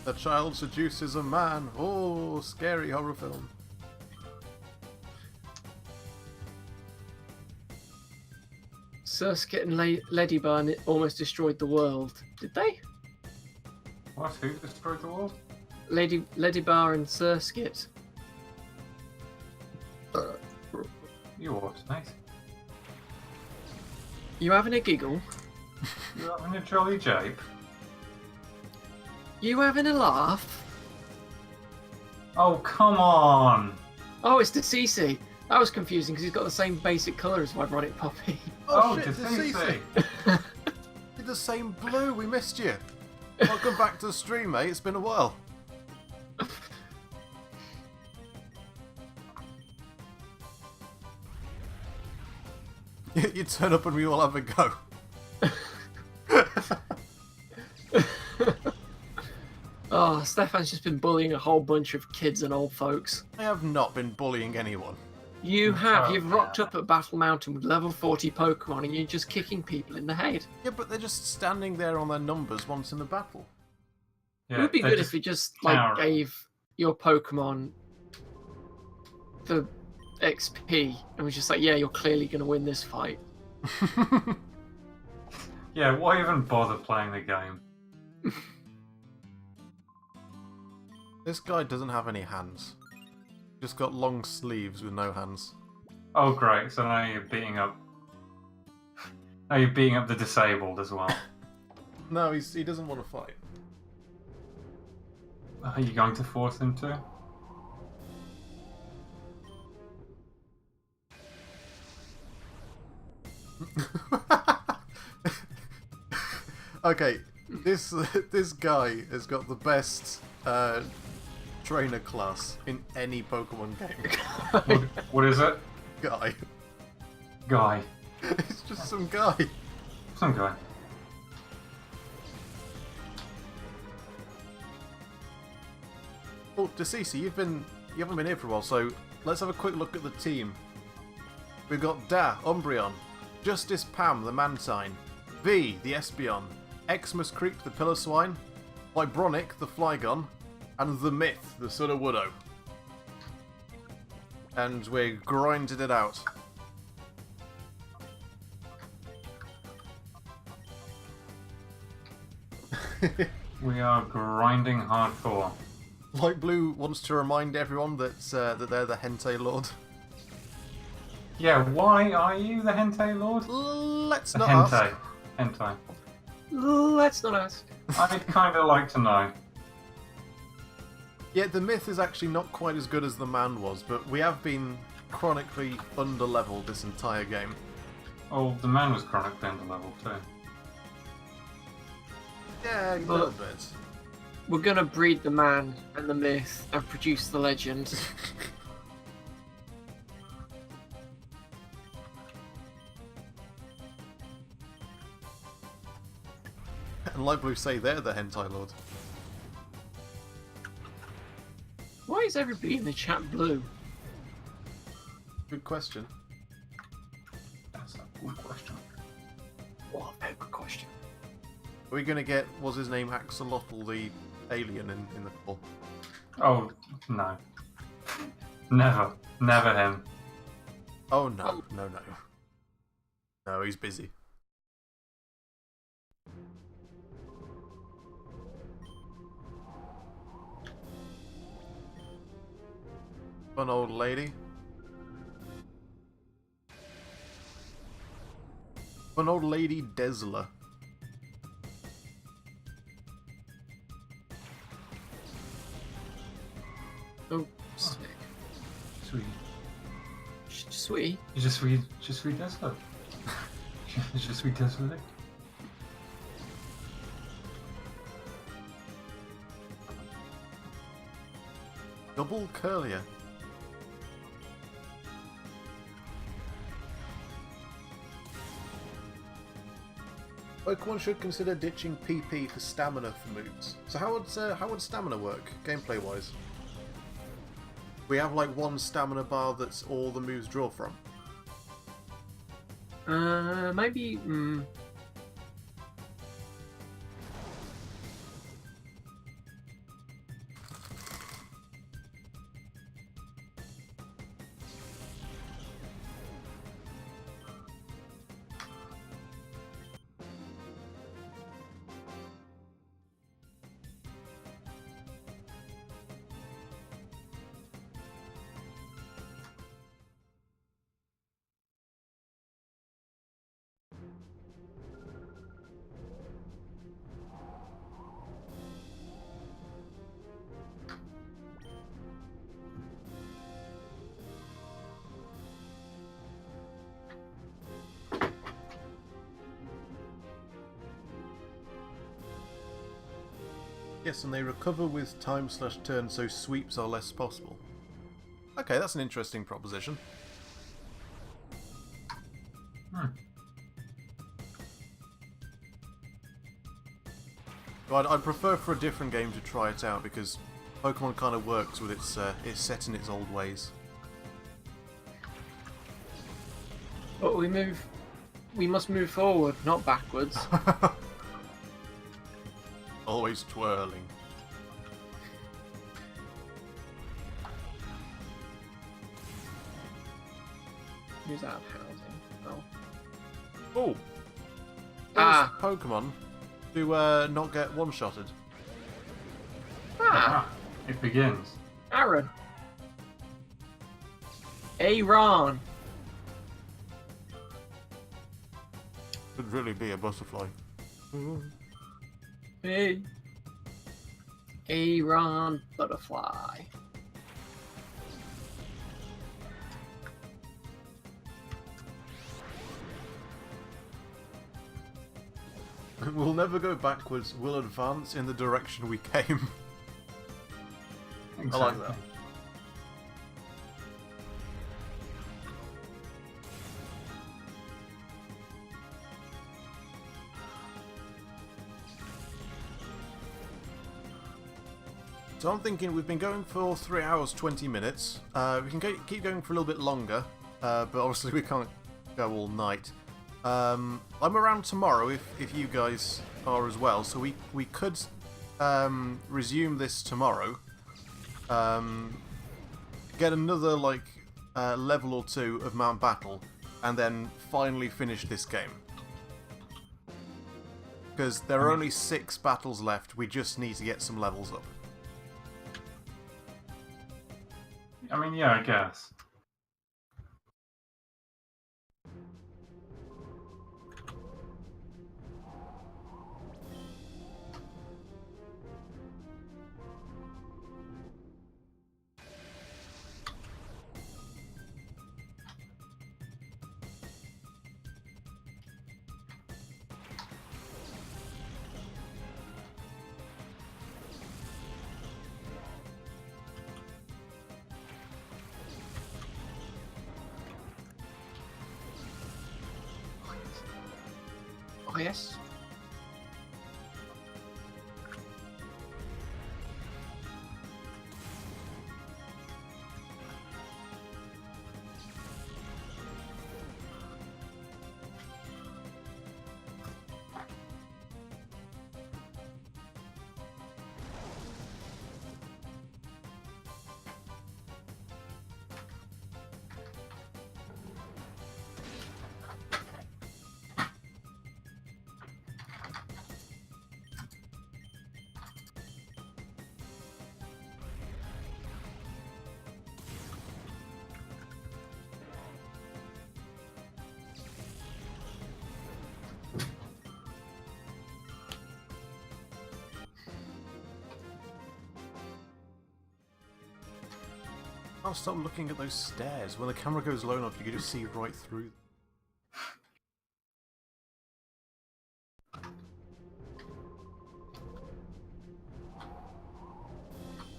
The child seduces a man. Oh, scary horror film. Surskit and Ladyburn almost destroyed the world. Did they? What? Who destroyed the world? Ladybar and Surskit. You what? Nice. You having a giggle? You having a jolly jape? You having a laugh? Oh, come on! Oh, it's Decisi. That was confusing because he's got the same basic colour as Vibronic Poppy. Oh, shit, did the he CC. say? You're the same blue. We missed you. Welcome back to the stream, mate. It's been a while. You turn up and we all have a go. Oh, Stefan's just been bullying a whole bunch of kids and old folks. I have not been bullying anyone. You have. Oh, You've rocked up at Battle Mountain with level 40 Pokemon and you're just kicking people in the head. Yeah, but they're just standing there on their numbers once in a battle. It would be they're good just if you just like cowering. gave your Pokemon the XP and was just like, yeah, you're clearly going to win this fight. Yeah, why even bother playing the game? This guy doesn't have any hands. Just got long sleeves with no hands. Oh, great. So now you're beating up. Now you're beating up the disabled as well. No, he doesn't want to fight. Are you going to force him to? Okay, this guy has got the best trainer class in any Pokemon game. What is it? Guy. Guy. It's just some guy. Some guy. Oh, Decisi, you haven't been here for a while, so let's have a quick look at the team. We've got Da, Umbreon, Justice Pam, the Mantine, V, the Espeon, Xmas Creep, the Pillar Swine, Vibronic, the Flygon, and the Myth, the Sudowoodo. And we're grinding it out. We are grinding hardcore. Light Blue wants to remind everyone that they're the Hentai Lord. Yeah, why are you the Hentai Lord? Let's The not Hentai. ask. Hentai. Let's not ask. I'd kind of like to know. Yeah, the Myth is actually not quite as good as the man was, but we have been chronically under-leveled this entire game. Oh, the man was chronically under level too. Yeah, a But- little bit. We're gonna breed the man and the myth and produce the legend. And like Blue say, they're the hentai lord. Why is everybody in the chat blue? Good question. That's a good question. What a very good question. Are we gonna get, what's his name, Axolotl, the alien in the fall? Oh, no. Never. Never him. Oh no, no. No, he's busy. Fun old lady. Fun old lady Desla. Oh, sick. Sweet. Sweet. Je suis désolé. Je suis désolé. Double Curlier. Pokemon should consider ditching PP for stamina for moves. So how would stamina work, gameplay wise? We have like one stamina bar that's all the moves draw from. Maybe. Yes, and they recover with time/turn, so sweeps are less possible. Okay, that's an interesting proposition. But I'd prefer for a different game to try it out because Pokemon kind of works with it's set in its old ways. But we must move forward, not backwards. Always twirling. Who's out of housing? Oh. Oh! Ah. Pokemon to not get one-shotted. Ah! It begins. Aaron. Aaron. Could really be a butterfly. Hey. Aaron Butterfly. We'll never go backwards, we'll advance in the direction we came. I like that. So I'm thinking we've been going for 3 hours 20 minutes. We can keep going for a little bit longer, but obviously we can't go all night. I'm around tomorrow if you guys are as well, so we could resume this tomorrow. Get another level or two of Mount Battle, and then finally finish this game. Because there are only 6 battles left, we just need to get some levels up. I mean, yeah, I guess. Oh, yes. I'll stop looking at those stairs. When the camera goes low enough, you can just see right through them.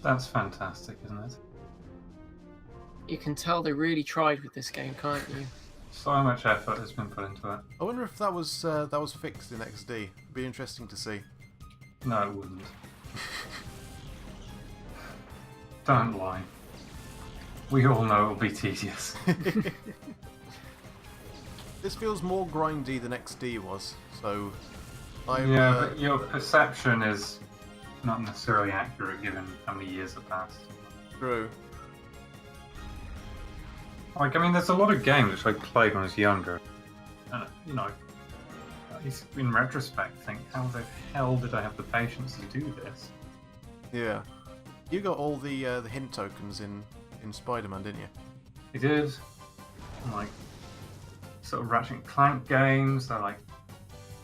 That's fantastic, isn't it? You can tell they really tried with this game, can't you? So much effort has been put into it. I wonder if that was fixed in XD. Be interesting to see. No, it wouldn't. Don't lie. We all know it'll be tedious. This feels more grindy than XD was, so Yeah, but your perception is not necessarily accurate given how many years have passed. True. Like, I mean, there's a lot of games which I played when I was younger, and you know, at least in retrospect, think, how the hell did I have the patience to do this? Yeah. You got all the hint tokens in Spider-Man, didn't you? It is like sort of Ratchet and Clank games. They're like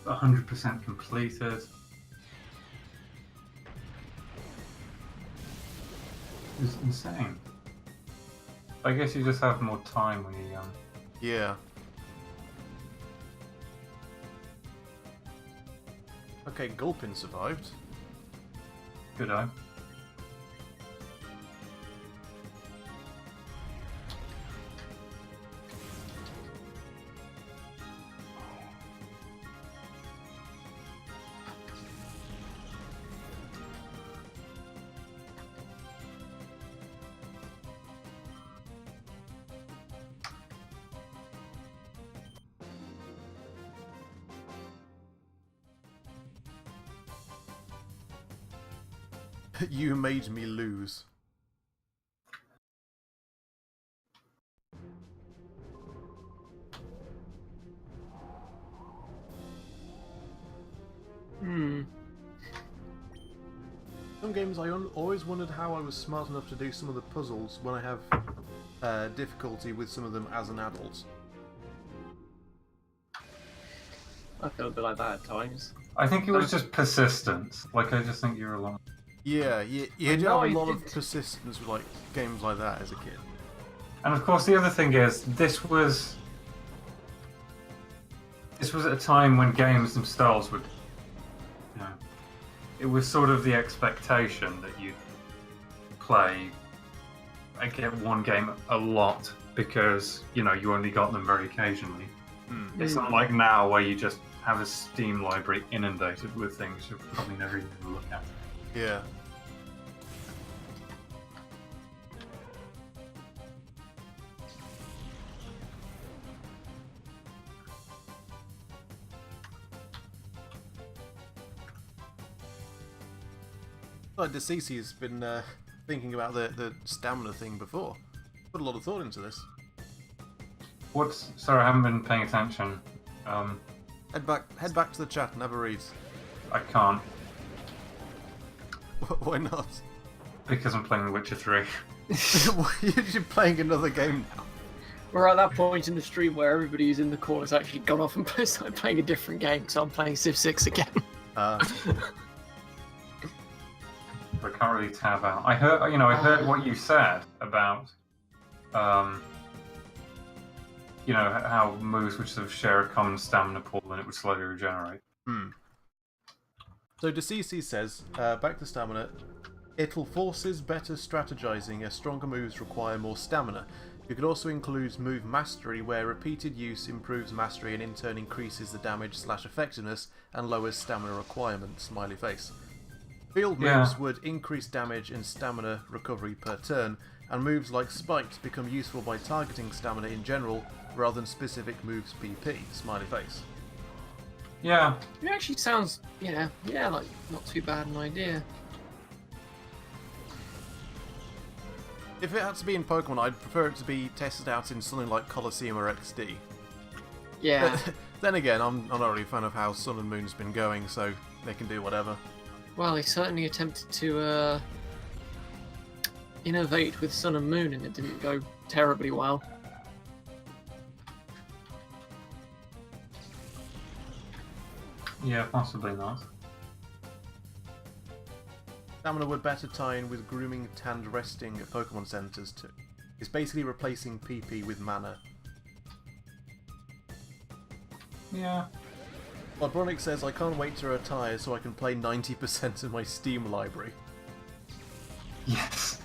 100% completed. It's insane. I guess you just have more time when you're young. Yeah. Okay, Gulpin survived. Good eye. You made me lose. Some games I always wondered how I was smart enough to do some of the puzzles when I have difficulty with some of them as an adult. I feel a bit like that at times. I think it was just persistence. Like, I just think you're along. Yeah, you do know have a I lot of did. persistence with like games like that as a kid. And of course, the other thing is, this was at a time when games themselves would, you know, it was sort of the expectation that you'd play, I get one game a lot because, you know, you only got them very occasionally. It's not like now where you just have a Steam library inundated with things you'll probably never even look at. Yeah. Like DeCeCe's been thinking about the stamina thing before. Put a lot of thought into this. Sorry, I haven't been paying attention. Head back to the chat and have a read. I can't, Why not? because I'm playing The Witcher 3. You're playing another game now. We're at that point in the stream where everybody who's in the call has actually gone off and started playing a different game, so I'm playing Civ 6 again. I can't really tab out. I heard what you said about, you know, how moves would sort of share a common stamina pool and it would slowly regenerate. So DeCeCe says, back to stamina, it'll forces better strategizing as stronger moves require more stamina. You could also include Move Mastery, where repeated use improves mastery and in turn increases the damage/effectiveness and lowers stamina requirements. Smiley face. Field moves would increase damage and stamina recovery per turn, and moves like Spikes become useful by targeting stamina in general rather than specific moves PP. Smiley face. Yeah. It actually sounds, like not too bad an idea. If it had to be in Pokemon, I'd prefer it to be tested out in something like Colosseum or XD. Yeah. Then again, I'm not really a fan of how Sun and Moon's been going, so they can do whatever. Well, he certainly attempted to innovate with Sun and Moon, and it didn't go terribly well. Yeah, possibly not. Stamina would better tie in with grooming and resting at Pokemon Centers too. It's basically replacing PP with mana. Yeah. Bloodbronic says, I can't wait to retire so I can play 90% of my Steam library. Yes.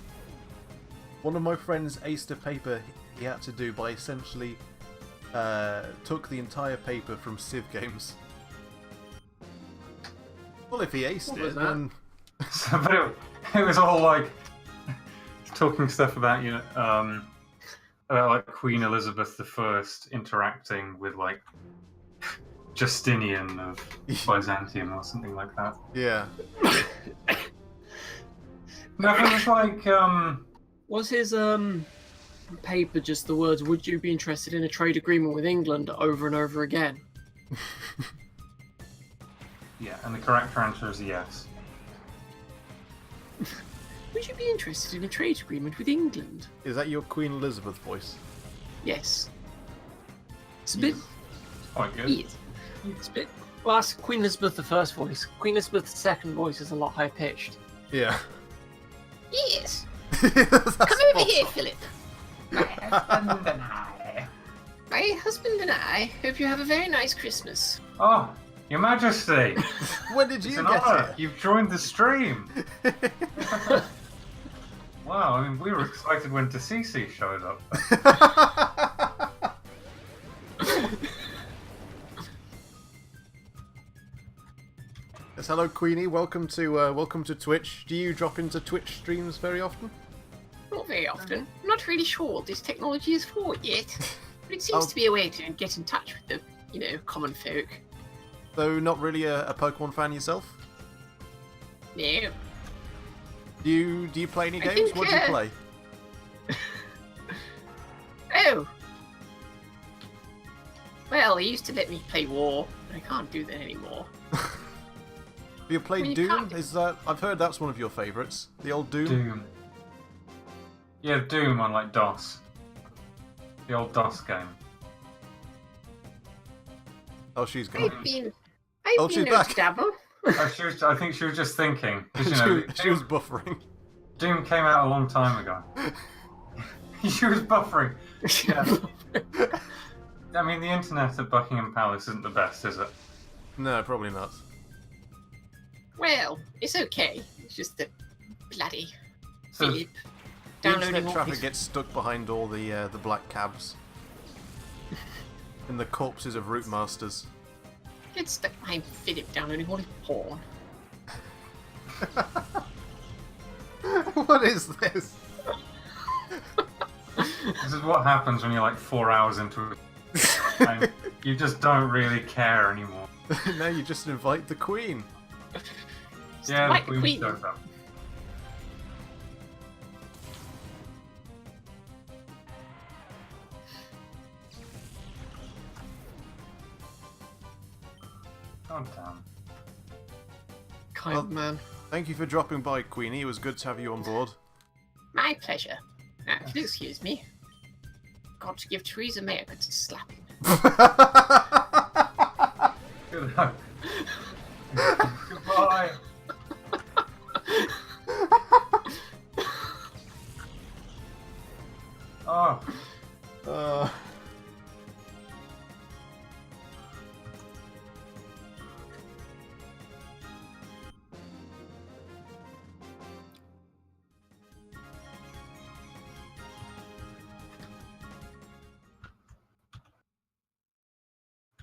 One of my friends aced a paper he had to do by essentially took the entire paper from Civ games. Well, if he aced it, then... So, but it was all like talking stuff about about like Queen Elizabeth I interacting with like Justinian of Byzantium or something like that. Yeah. No, it was like Was his paper just the words, would you be interested in a trade agreement with England, over and over again? yeah, and the correct answer is yes. Would you be interested in a trade agreement with England? Is that your Queen Elizabeth voice? Yes. It's a bit... It's quite good. Yes. It's a bit... Well, that's Queen Elizabeth the first voice. Queen Elizabeth the second voice is a lot high-pitched. Yeah. Yes! That's Come over spot here, on. Philip. My husband and I. My husband and I hope you have a very nice Christmas. Oh, Your Majesty! When did It's you an get honor. here? You've joined the stream. Wow, I mean, we were excited when Tasisi showed up. Yes, hello Queenie. Welcome to Twitch. Do you drop into Twitch streams very often? Not very often. I'm not really sure what this technology is for yet. But it seems Oh. to be a way to get in touch with the, common folk. So not really a Pokemon fan yourself? No. Do you play any I games? think, What do you play? Oh. Well, they used to let me play War, but I can't do that anymore. Have you played Well, you Doom? can't- Is that? I've heard that's one of your favourites. The old Doom. Doom. Yeah, Doom on like DOS. The old DOS game. Oh, she's gone. I've been Oh, she's back. Dabble. I think she was just thinking. 'Cause, she was buffering. Doom came out a long time ago. She was buffering. Yeah. I mean, the internet at Buckingham Palace isn't the best, is it? No, probably not. Well, it's okay. It's just the bloody So, Philip The downloading internet all traffic his... gets stuck behind all the black cabs. And the corpses of route masters. Gets stuck behind Philip downloading all his porn. What is this? this is what happens when you're like 4 hours into it. And you just don't really care anymore. Now you just invite the Queen. Yeah, Like the the Queen Queen. shows up. God damn. Kind Well- man. Thank you for dropping by, Queenie. It was good to have you on board. My pleasure. Now, if you'll excuse me. Got to give Theresa May a good slapping. Good luck. Goodbye. Oh, uh,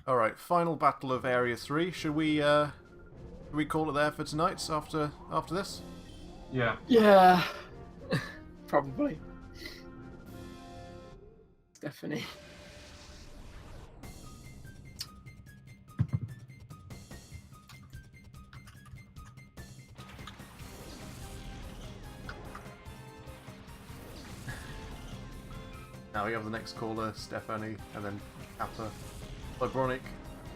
All right, final battle of Area 3. Should we call it there for tonight? After this. Yeah. Yeah. Probably. Stephanie. Now we have the next caller, Stephanie, and then Kappa. Vibronic.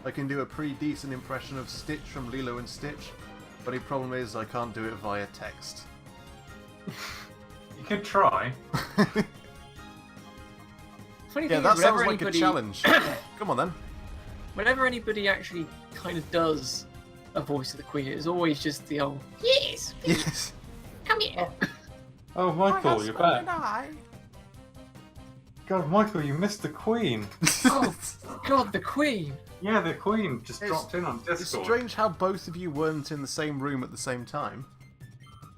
I can do a pretty decent impression of Stitch from Lilo and Stitch. Only problem is I can't do it via text. You could try. Funny Yeah, thing that is, sounds whenever like anybody, a challenge. Come on then. Whenever anybody actually kind of does a voice of the Queen, it's always just the old yes, Yes. come here. Oh, Michael, you're back. God, Michael, you missed the Queen. Oh God, the Queen. Yeah, the Queen just It's- dropped in on Discord. It's strange how both of you weren't in the same room at the same time.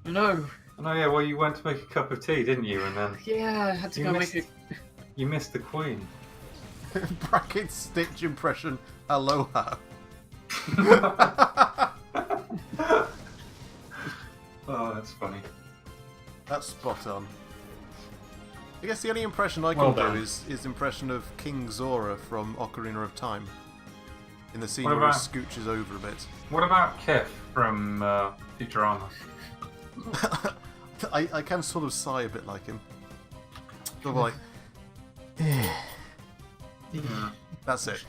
No. Oh yeah, well, you went to make a cup of tea, didn't you? And then Yeah, I had to you go missed, make it. you missed the Queen. Bracket Stitch impression. Aloha. Oh, that's funny. That's spot on. I guess the only impression I Well can done. do is impression of King Zora from Ocarina of Time. In the scene What where he about- scooches over a bit. What about Kif from Futurama? I can sort of sigh a bit like him. Sort of like, Yeah. that's it.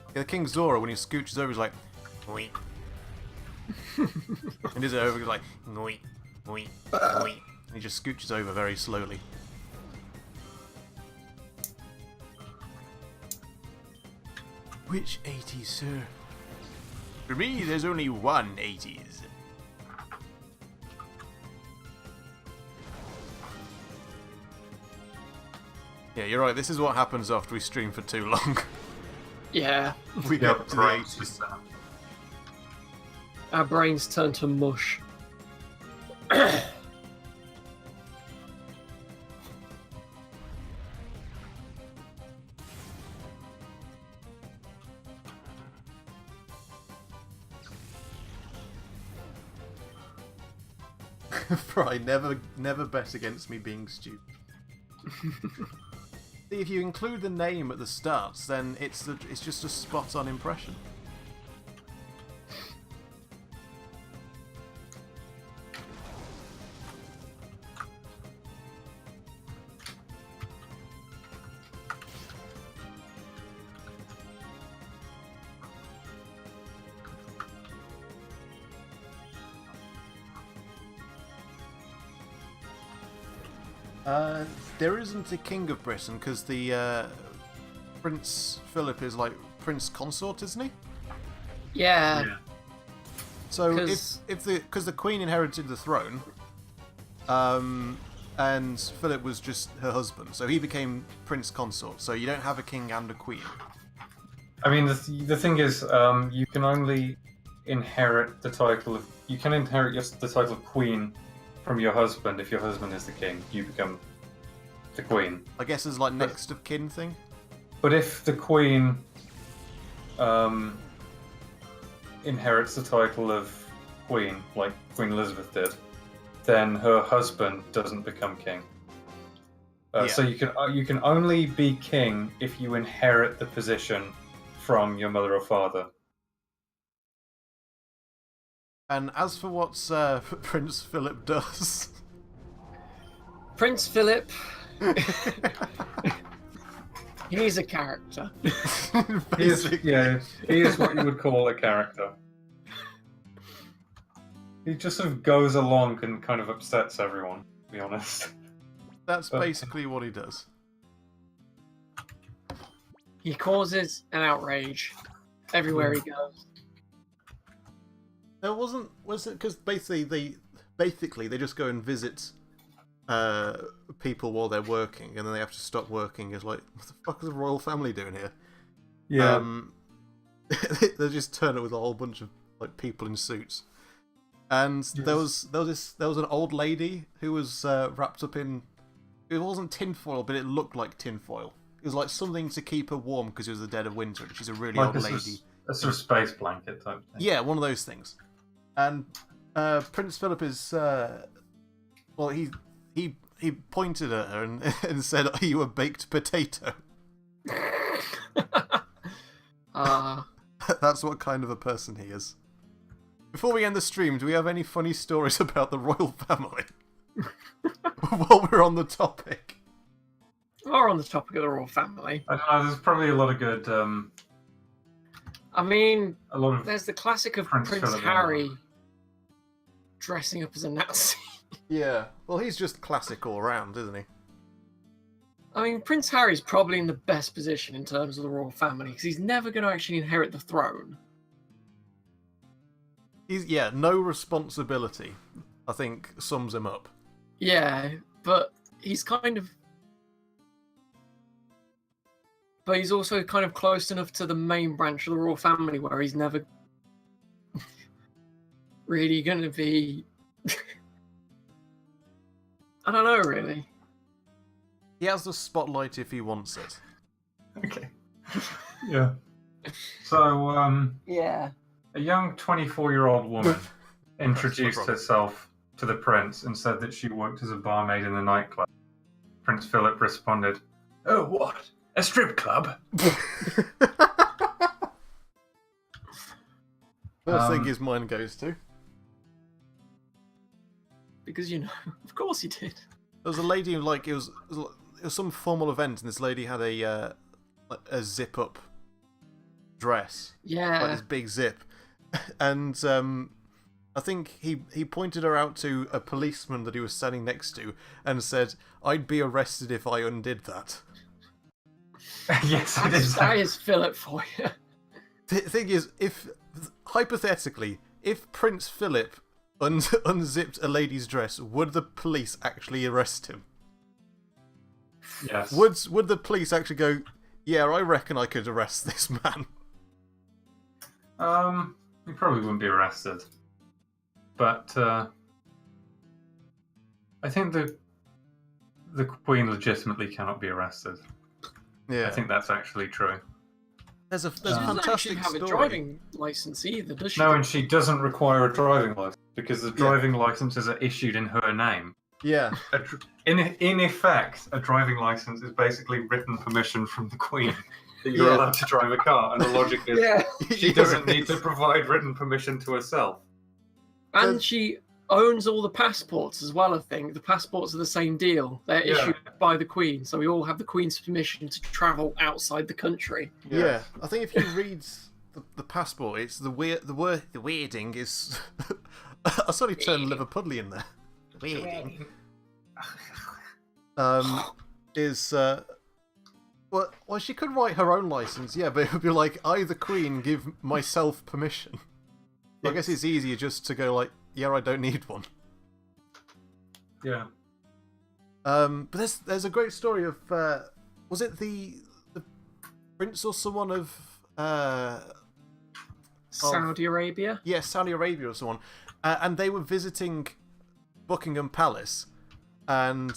Yeah, the King Zora, when he scooches over, he's like, "Oi." And he's over, he's like, "Oi, oi, oi." And he just scooches over very slowly. Which 80s, sir? For me, there's only one 80s. Yeah, you're right. This is what happens after we stream for too long. Yeah, We Yeah, get to the right. 80s. our brains turn to mush. Fry, never bet against me being stupid. See, if you include the name at the start, then it's just a spot-on impression. There isn't a king of Britain because the Prince Philip is like Prince Consort, isn't he? Yeah. Yeah. So 'Cause- if the Queen inherited the throne, and Philip was just her husband, so he became Prince Consort. So you don't have a king and a queen. I mean, the thing is, you can only inherit the title of... You can inherit the title of Queen from your husband if your husband is the king. You become the Queen. I guess it's like next of kin thing. But if the Queen inherits the title of Queen, like Queen Elizabeth did, then her husband doesn't become king. Yeah. So you can only be king if you inherit the position from your mother or father. And as for what Prince Philip does, Prince Philip. He's a character. He is, yeah, he is what you would call a character. He just sort of goes along and kind of upsets everyone, to be honest. that's basically what he does. He causes an outrage everywhere he goes. There was it because basically they just go and visit people while they're working, and then they have to stop working. It's like, what the fuck is the royal family doing here? Yeah. They just turn up with a whole bunch of like people in suits, and there was an old lady who was wrapped up in It wasn't tinfoil, but it looked like tinfoil. It was like something to keep her warm because it was the dead of winter, and she's a really Like old a lady. A sort of space blanket type thing. Yeah, one of those things. And Prince Philip is well, he pointed at her and said, "Are you a baked potato?" That's what kind of a person he is. Before we end the stream, do we have any funny stories about the royal family? While we're on the topic. Or on the topic of the royal family. I don't know. There's probably a lot of good. I mean, A lot of. there's the classic of Prince Prince Philip, Harry dressing up as a Nazi. Yeah. Well, he's just classic all round, isn't he? I mean, Prince Harry's probably in the best position in terms of the royal family because he's never going to actually inherit the throne. No responsibility, I think, sums him up. Yeah, but he's kind of... But he's also kind of close enough to the main branch of the royal family where he's never really going to be... I don't know, really. He has the spotlight if he wants it. Okay. Yeah. So, Yeah. a young 24-year-old woman introduced herself to the prince and said that she worked as a barmaid in the nightclub. Prince Philip responded, "Oh, what? A strip club?" First thing his mind goes to. Because, you know, of course he did. There was a lady who, like, it was some formal event, and this lady had a zip-up dress. Yeah. Like this big zip. And I think he pointed her out to a policeman that he was standing next to and said, "I'd be arrested if I undid that." Yes, it is. That is Philip for you. The thing is, hypothetically, if Prince Philip unzipped a lady's dress, would the police actually arrest him? Yes. Would the police actually go, "Yeah, I reckon I could arrest this man"? He probably wouldn't be arrested. But I think the Queen legitimately cannot be arrested. Yeah. I think that's actually true. There's a She doesn't actually fantastic have a story. driving license either, does she? No, and she doesn't require a driving license because the driving licenses are issued in her name. Yeah. In effect, a driving license is basically written permission from the Queen that you're Yeah. allowed to drive a car, and the logic is Yeah. she doesn't need to provide written permission to herself. And she owns all the passports as well, I think. The passports are the same deal. They're issued by the Queen, so we all have the Queen's permission to travel outside the country. Yeah. I think if you read the passport, it's the weirding is. I suddenly turned Liverpudlian there. Weirding. Is well, she could write her own license, yeah, but it would be like, "I, the Queen, give myself permission." I guess it's easier just to go like, "Yeah, I don't need one." Yeah. But there's a great story of was it the prince or someone of Saudi Arabia? yeah, Saudi Arabia or someone, and they were visiting Buckingham Palace, and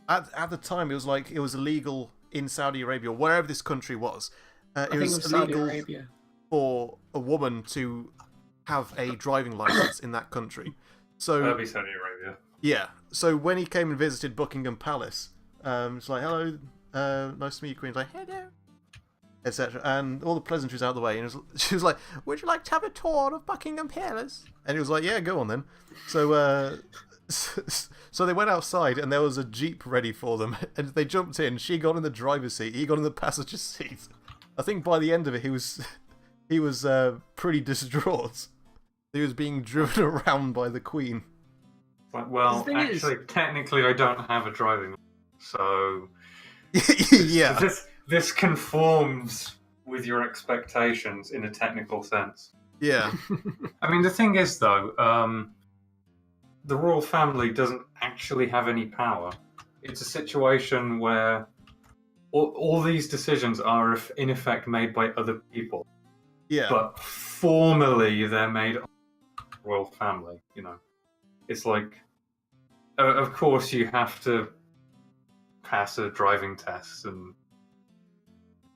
at the time it was illegal in Saudi Arabia, or wherever this country was. It was Saudi illegal Arabia. for a woman to have a driving license in that country. So That'd be Saudi Arabia. yeah, so when he came and visited Buckingham Palace, it's like, "Hello, nice to meet you, Queen." It's like, "Hello," etc. And all the pleasantries out of the way, and she was like, "Would you like to have a tour of Buckingham Palace?" And he was like, "Yeah, go on then." So so they went outside, and there was a Jeep ready for them, and they jumped in. She got in the driver's seat, he got in the passenger seat. I think by the end of it, he was pretty distraught. He was being driven around by the Queen. Like, well, The thing is- actually, technically, I don't have a driving license, so Yeah. this conforms with your expectations in a technical sense. Yeah. I mean, the thing is, though, the royal family doesn't actually have any power. It's a situation where all these decisions are, in effect, made by other people. Yeah. But formally, they're made of the royal family, you know. It's like of course, you have to pass a driving test, and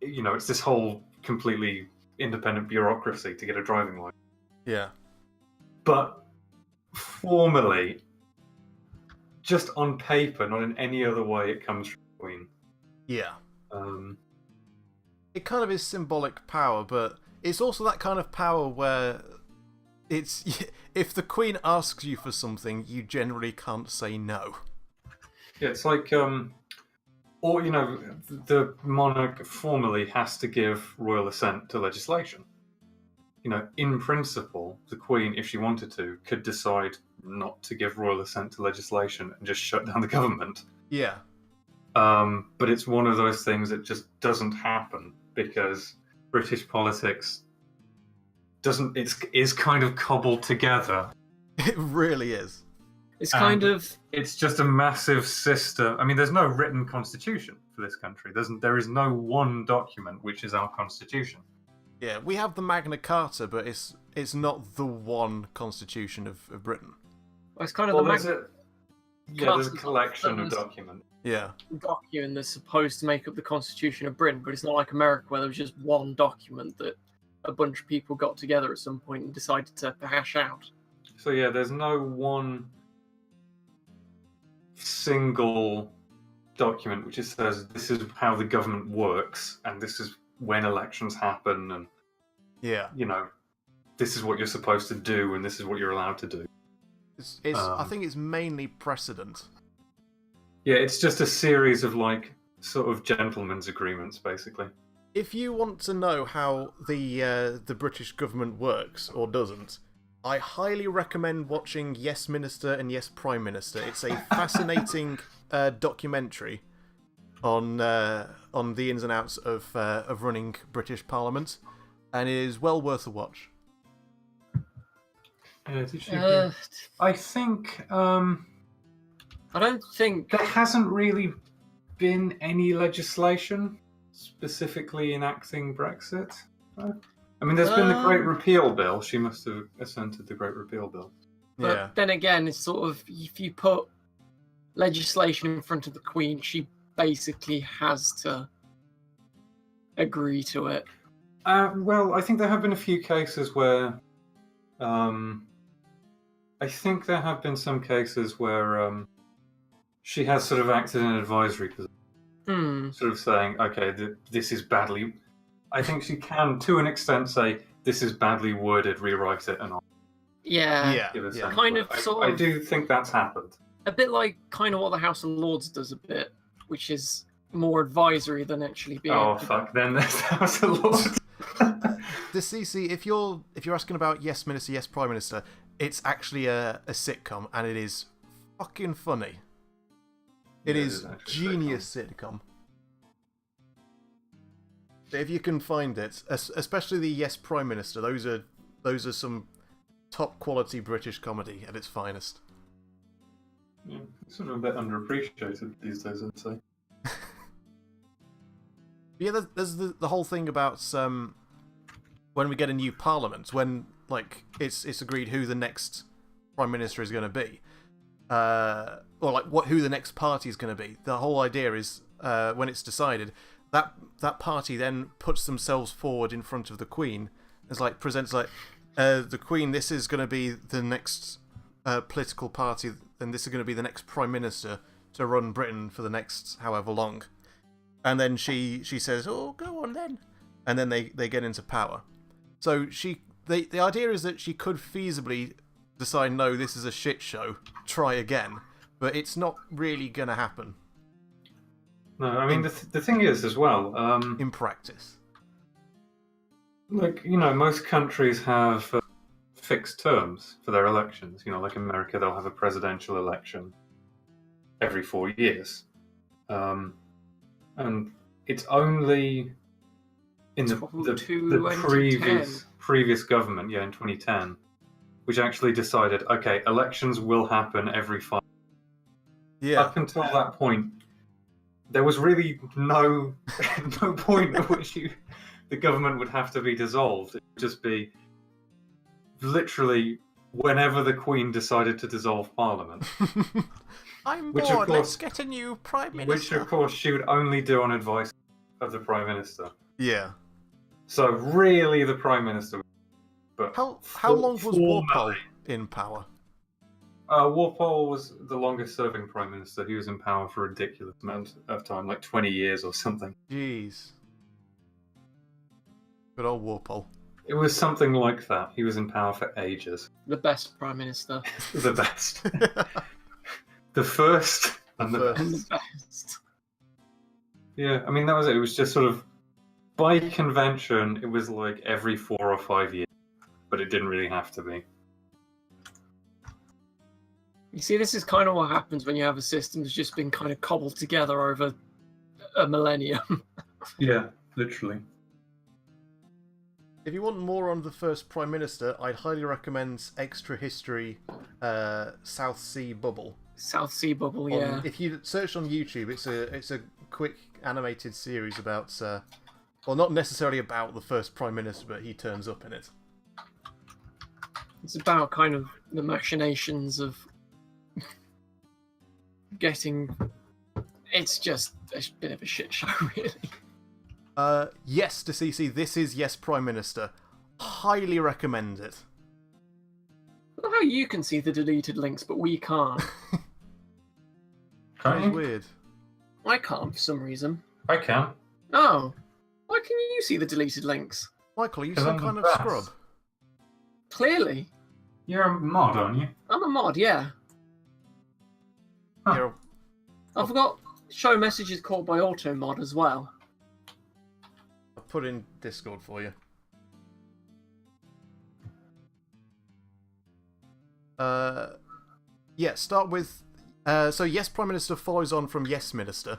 it's this whole completely independent bureaucracy to get a driving license. Yeah. But formally, just on paper, not in any other way, it comes from the Queen. Yeah. Um, It kind of is symbolic power, but it's also that kind of power where it's if the Queen asks you for something, you generally can't say no. yeah, it's like, or the monarch formally has to give royal assent to legislation. In principle, the Queen, if she wanted to, could decide not to give royal assent to legislation and just shut down the government. Yeah. But it's one of those things that just doesn't happen because British politics is kind of cobbled together. It really is. It's kind of It's just a massive system. I mean, there's no written constitution for this country. There is no one document which is our constitution. Yeah, we have the Magna Carta, but it's not the one constitution of Britain. it's kind of Well, the there's a Carta's collection of the documents. Yeah. document that's supposed to make up the Constitution of Britain, but it's not like America where there was just one document that a bunch of people got together at some point and decided to hash out. So yeah, there's no one single document which just says this is how the government works and this is when elections happen and Yeah. this is what you're supposed to do and this is what you're allowed to do. I think it's mainly precedent. Yeah, it's just a series of sort of gentlemen's agreements, basically. If you want to know how the British government works or doesn't, I highly recommend watching Yes Minister and Yes Prime Minister. It's a fascinating documentary on the ins and outs of running British Parliament, and it is well worth a watch. I think I don't think there hasn't really been any legislation specifically enacting Brexit. I mean, there's been the Great Repeal Bill. She must have assented the Great Repeal Bill. But Yeah. then again, it's sort of, if you put legislation in front of the Queen, she basically has to agree to it. Well, I think there have been a few cases where I think there have been some cases where she has sort of acted in an advisory position, sort of saying, okay, this is badly... I think she can, to an extent, say, this is badly worded, rewrite it, and all. Yeah. Give a Yeah. sense. Kind of, I do think that's happened. A bit like kind of what the House of Lords does a bit, which is more advisory than actually being... Oh, fuck, then there's House of Lords. The CC, if you're asking about Yes Minister, Yes Prime Minister, it's actually a sitcom, and it is fucking funny. It is genius sitcom. If you can find it, especially the Yes Prime Minister, those are some top quality British comedy at its finest. Yeah, it's sort of a bit underappreciated these days, I'd say. Yeah, there's the whole thing about when we get a new parliament, when it's agreed who the next prime minister is going to be, or who the next party is going to be. The whole idea is when it's decided, that party then puts themselves forward in front of the Queen, as presents the Queen. This is going to be the next political party, and this is going to be the next prime minister to run Britain for the next however long. And then she says, "Oh, go on then," and then they get into power. So the idea is that she could feasibly decide, no, this is a shit show, try again, but it's not really going to happen. No, I mean, the thing is, as well... in practice. Most countries have fixed terms for their elections. Like America, they'll have a presidential election every 4 years. And it's only in the previous government, in 2010, which actually decided, okay, elections will happen every 5 years. Yeah. Up until that point, there was really no point at which the government would have to be dissolved. It would just be literally whenever the Queen decided to dissolve Parliament. I'm Which, of bored. Let's course- get a new prime Which, minister. of course, she would only do on advice of the Prime Minister. Yeah. So, really, the Prime Minister. But How long was formally- Walpole in power? Walpole was the longest-serving Prime Minister. He was in power for a ridiculous amount of time, like 20 years or something. Jeez. Good old Walpole. It was something like that. He was in power for ages. The best prime minister. The best. The first and the first. And best. the best. Yeah, I mean, that was it. It was just sort of, by convention, it was like every 4 or 5 years. But it didn't really have to be. You see, this is kind of what happens when you have a system that's just been kind of cobbled together over a millennium. Yeah, literally. If you want more on the first Prime Minister, I'd highly recommend Extra History South Sea Bubble. South Sea Bubble, On- yeah. If you search on YouTube, it's a quick animated series about, well, not necessarily about the first Prime Minister, but he turns up in it. It's about kind of the machinations of getting. It's just a bit of a shit show, really. Yes to CC, this is Yes Prime Minister. Highly recommend it. I don't know how you can see the deleted links, but we can't. That Can is you? weird. I can't for some reason. I can. Oh, why can you see the deleted links? Michael, are you 'Cause some I'm kind the of best. scrub? Clearly, You're a mod, aren't you? I'm a mod. Yeah, Huh. You're- I forgot. Show messages called by auto mod as well. I'll put in Discord for you. Yeah, start with... so Yes Prime Minister follows on from Yes Minister,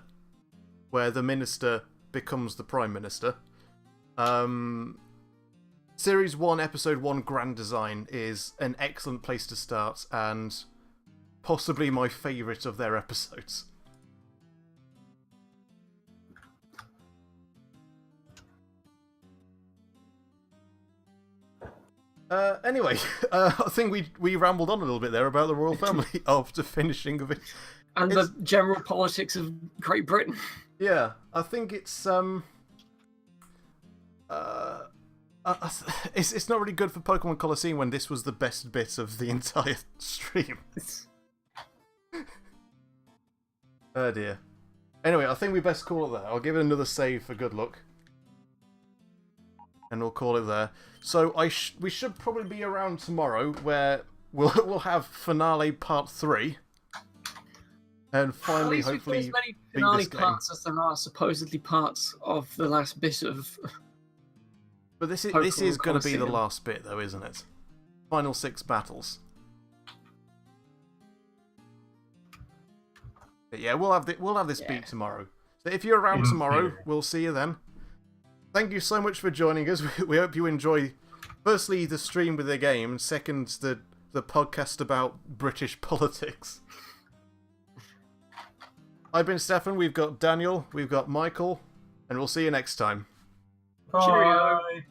where the Minister becomes the Prime Minister. Series 1, Episode 1 Grand Design is an excellent place to start, and possibly my favourite of their episodes. Anyway, I think we rambled on a little bit there about the royal family after finishing of it. And the general politics of Great Britain. Yeah, I think it's it's not really good for Pokemon Colosseum when this was the best bit of the entire stream. Oh dear. Anyway, I think we best call it there. I'll give it another save for good luck. And we'll call it there. So we should probably be around tomorrow, where we'll have finale part 3, and At finally, least we've got as hopefully, many beat finale this game. parts as there are supposedly parts of the last bit of. But this is Pokemon going to be the Colosseum. last bit, though, isn't it? Final 6 battles. But yeah, we'll have this Yeah. beat tomorrow. So if you're around In tomorrow, theory. we'll see you then. Thank you so much for joining us. We hope you enjoy, firstly, the stream with the game, and second, the podcast about British politics. I've been Stefan, we've got Daniel, we've got Michael, and we'll see you next time. Cheerio. Bye.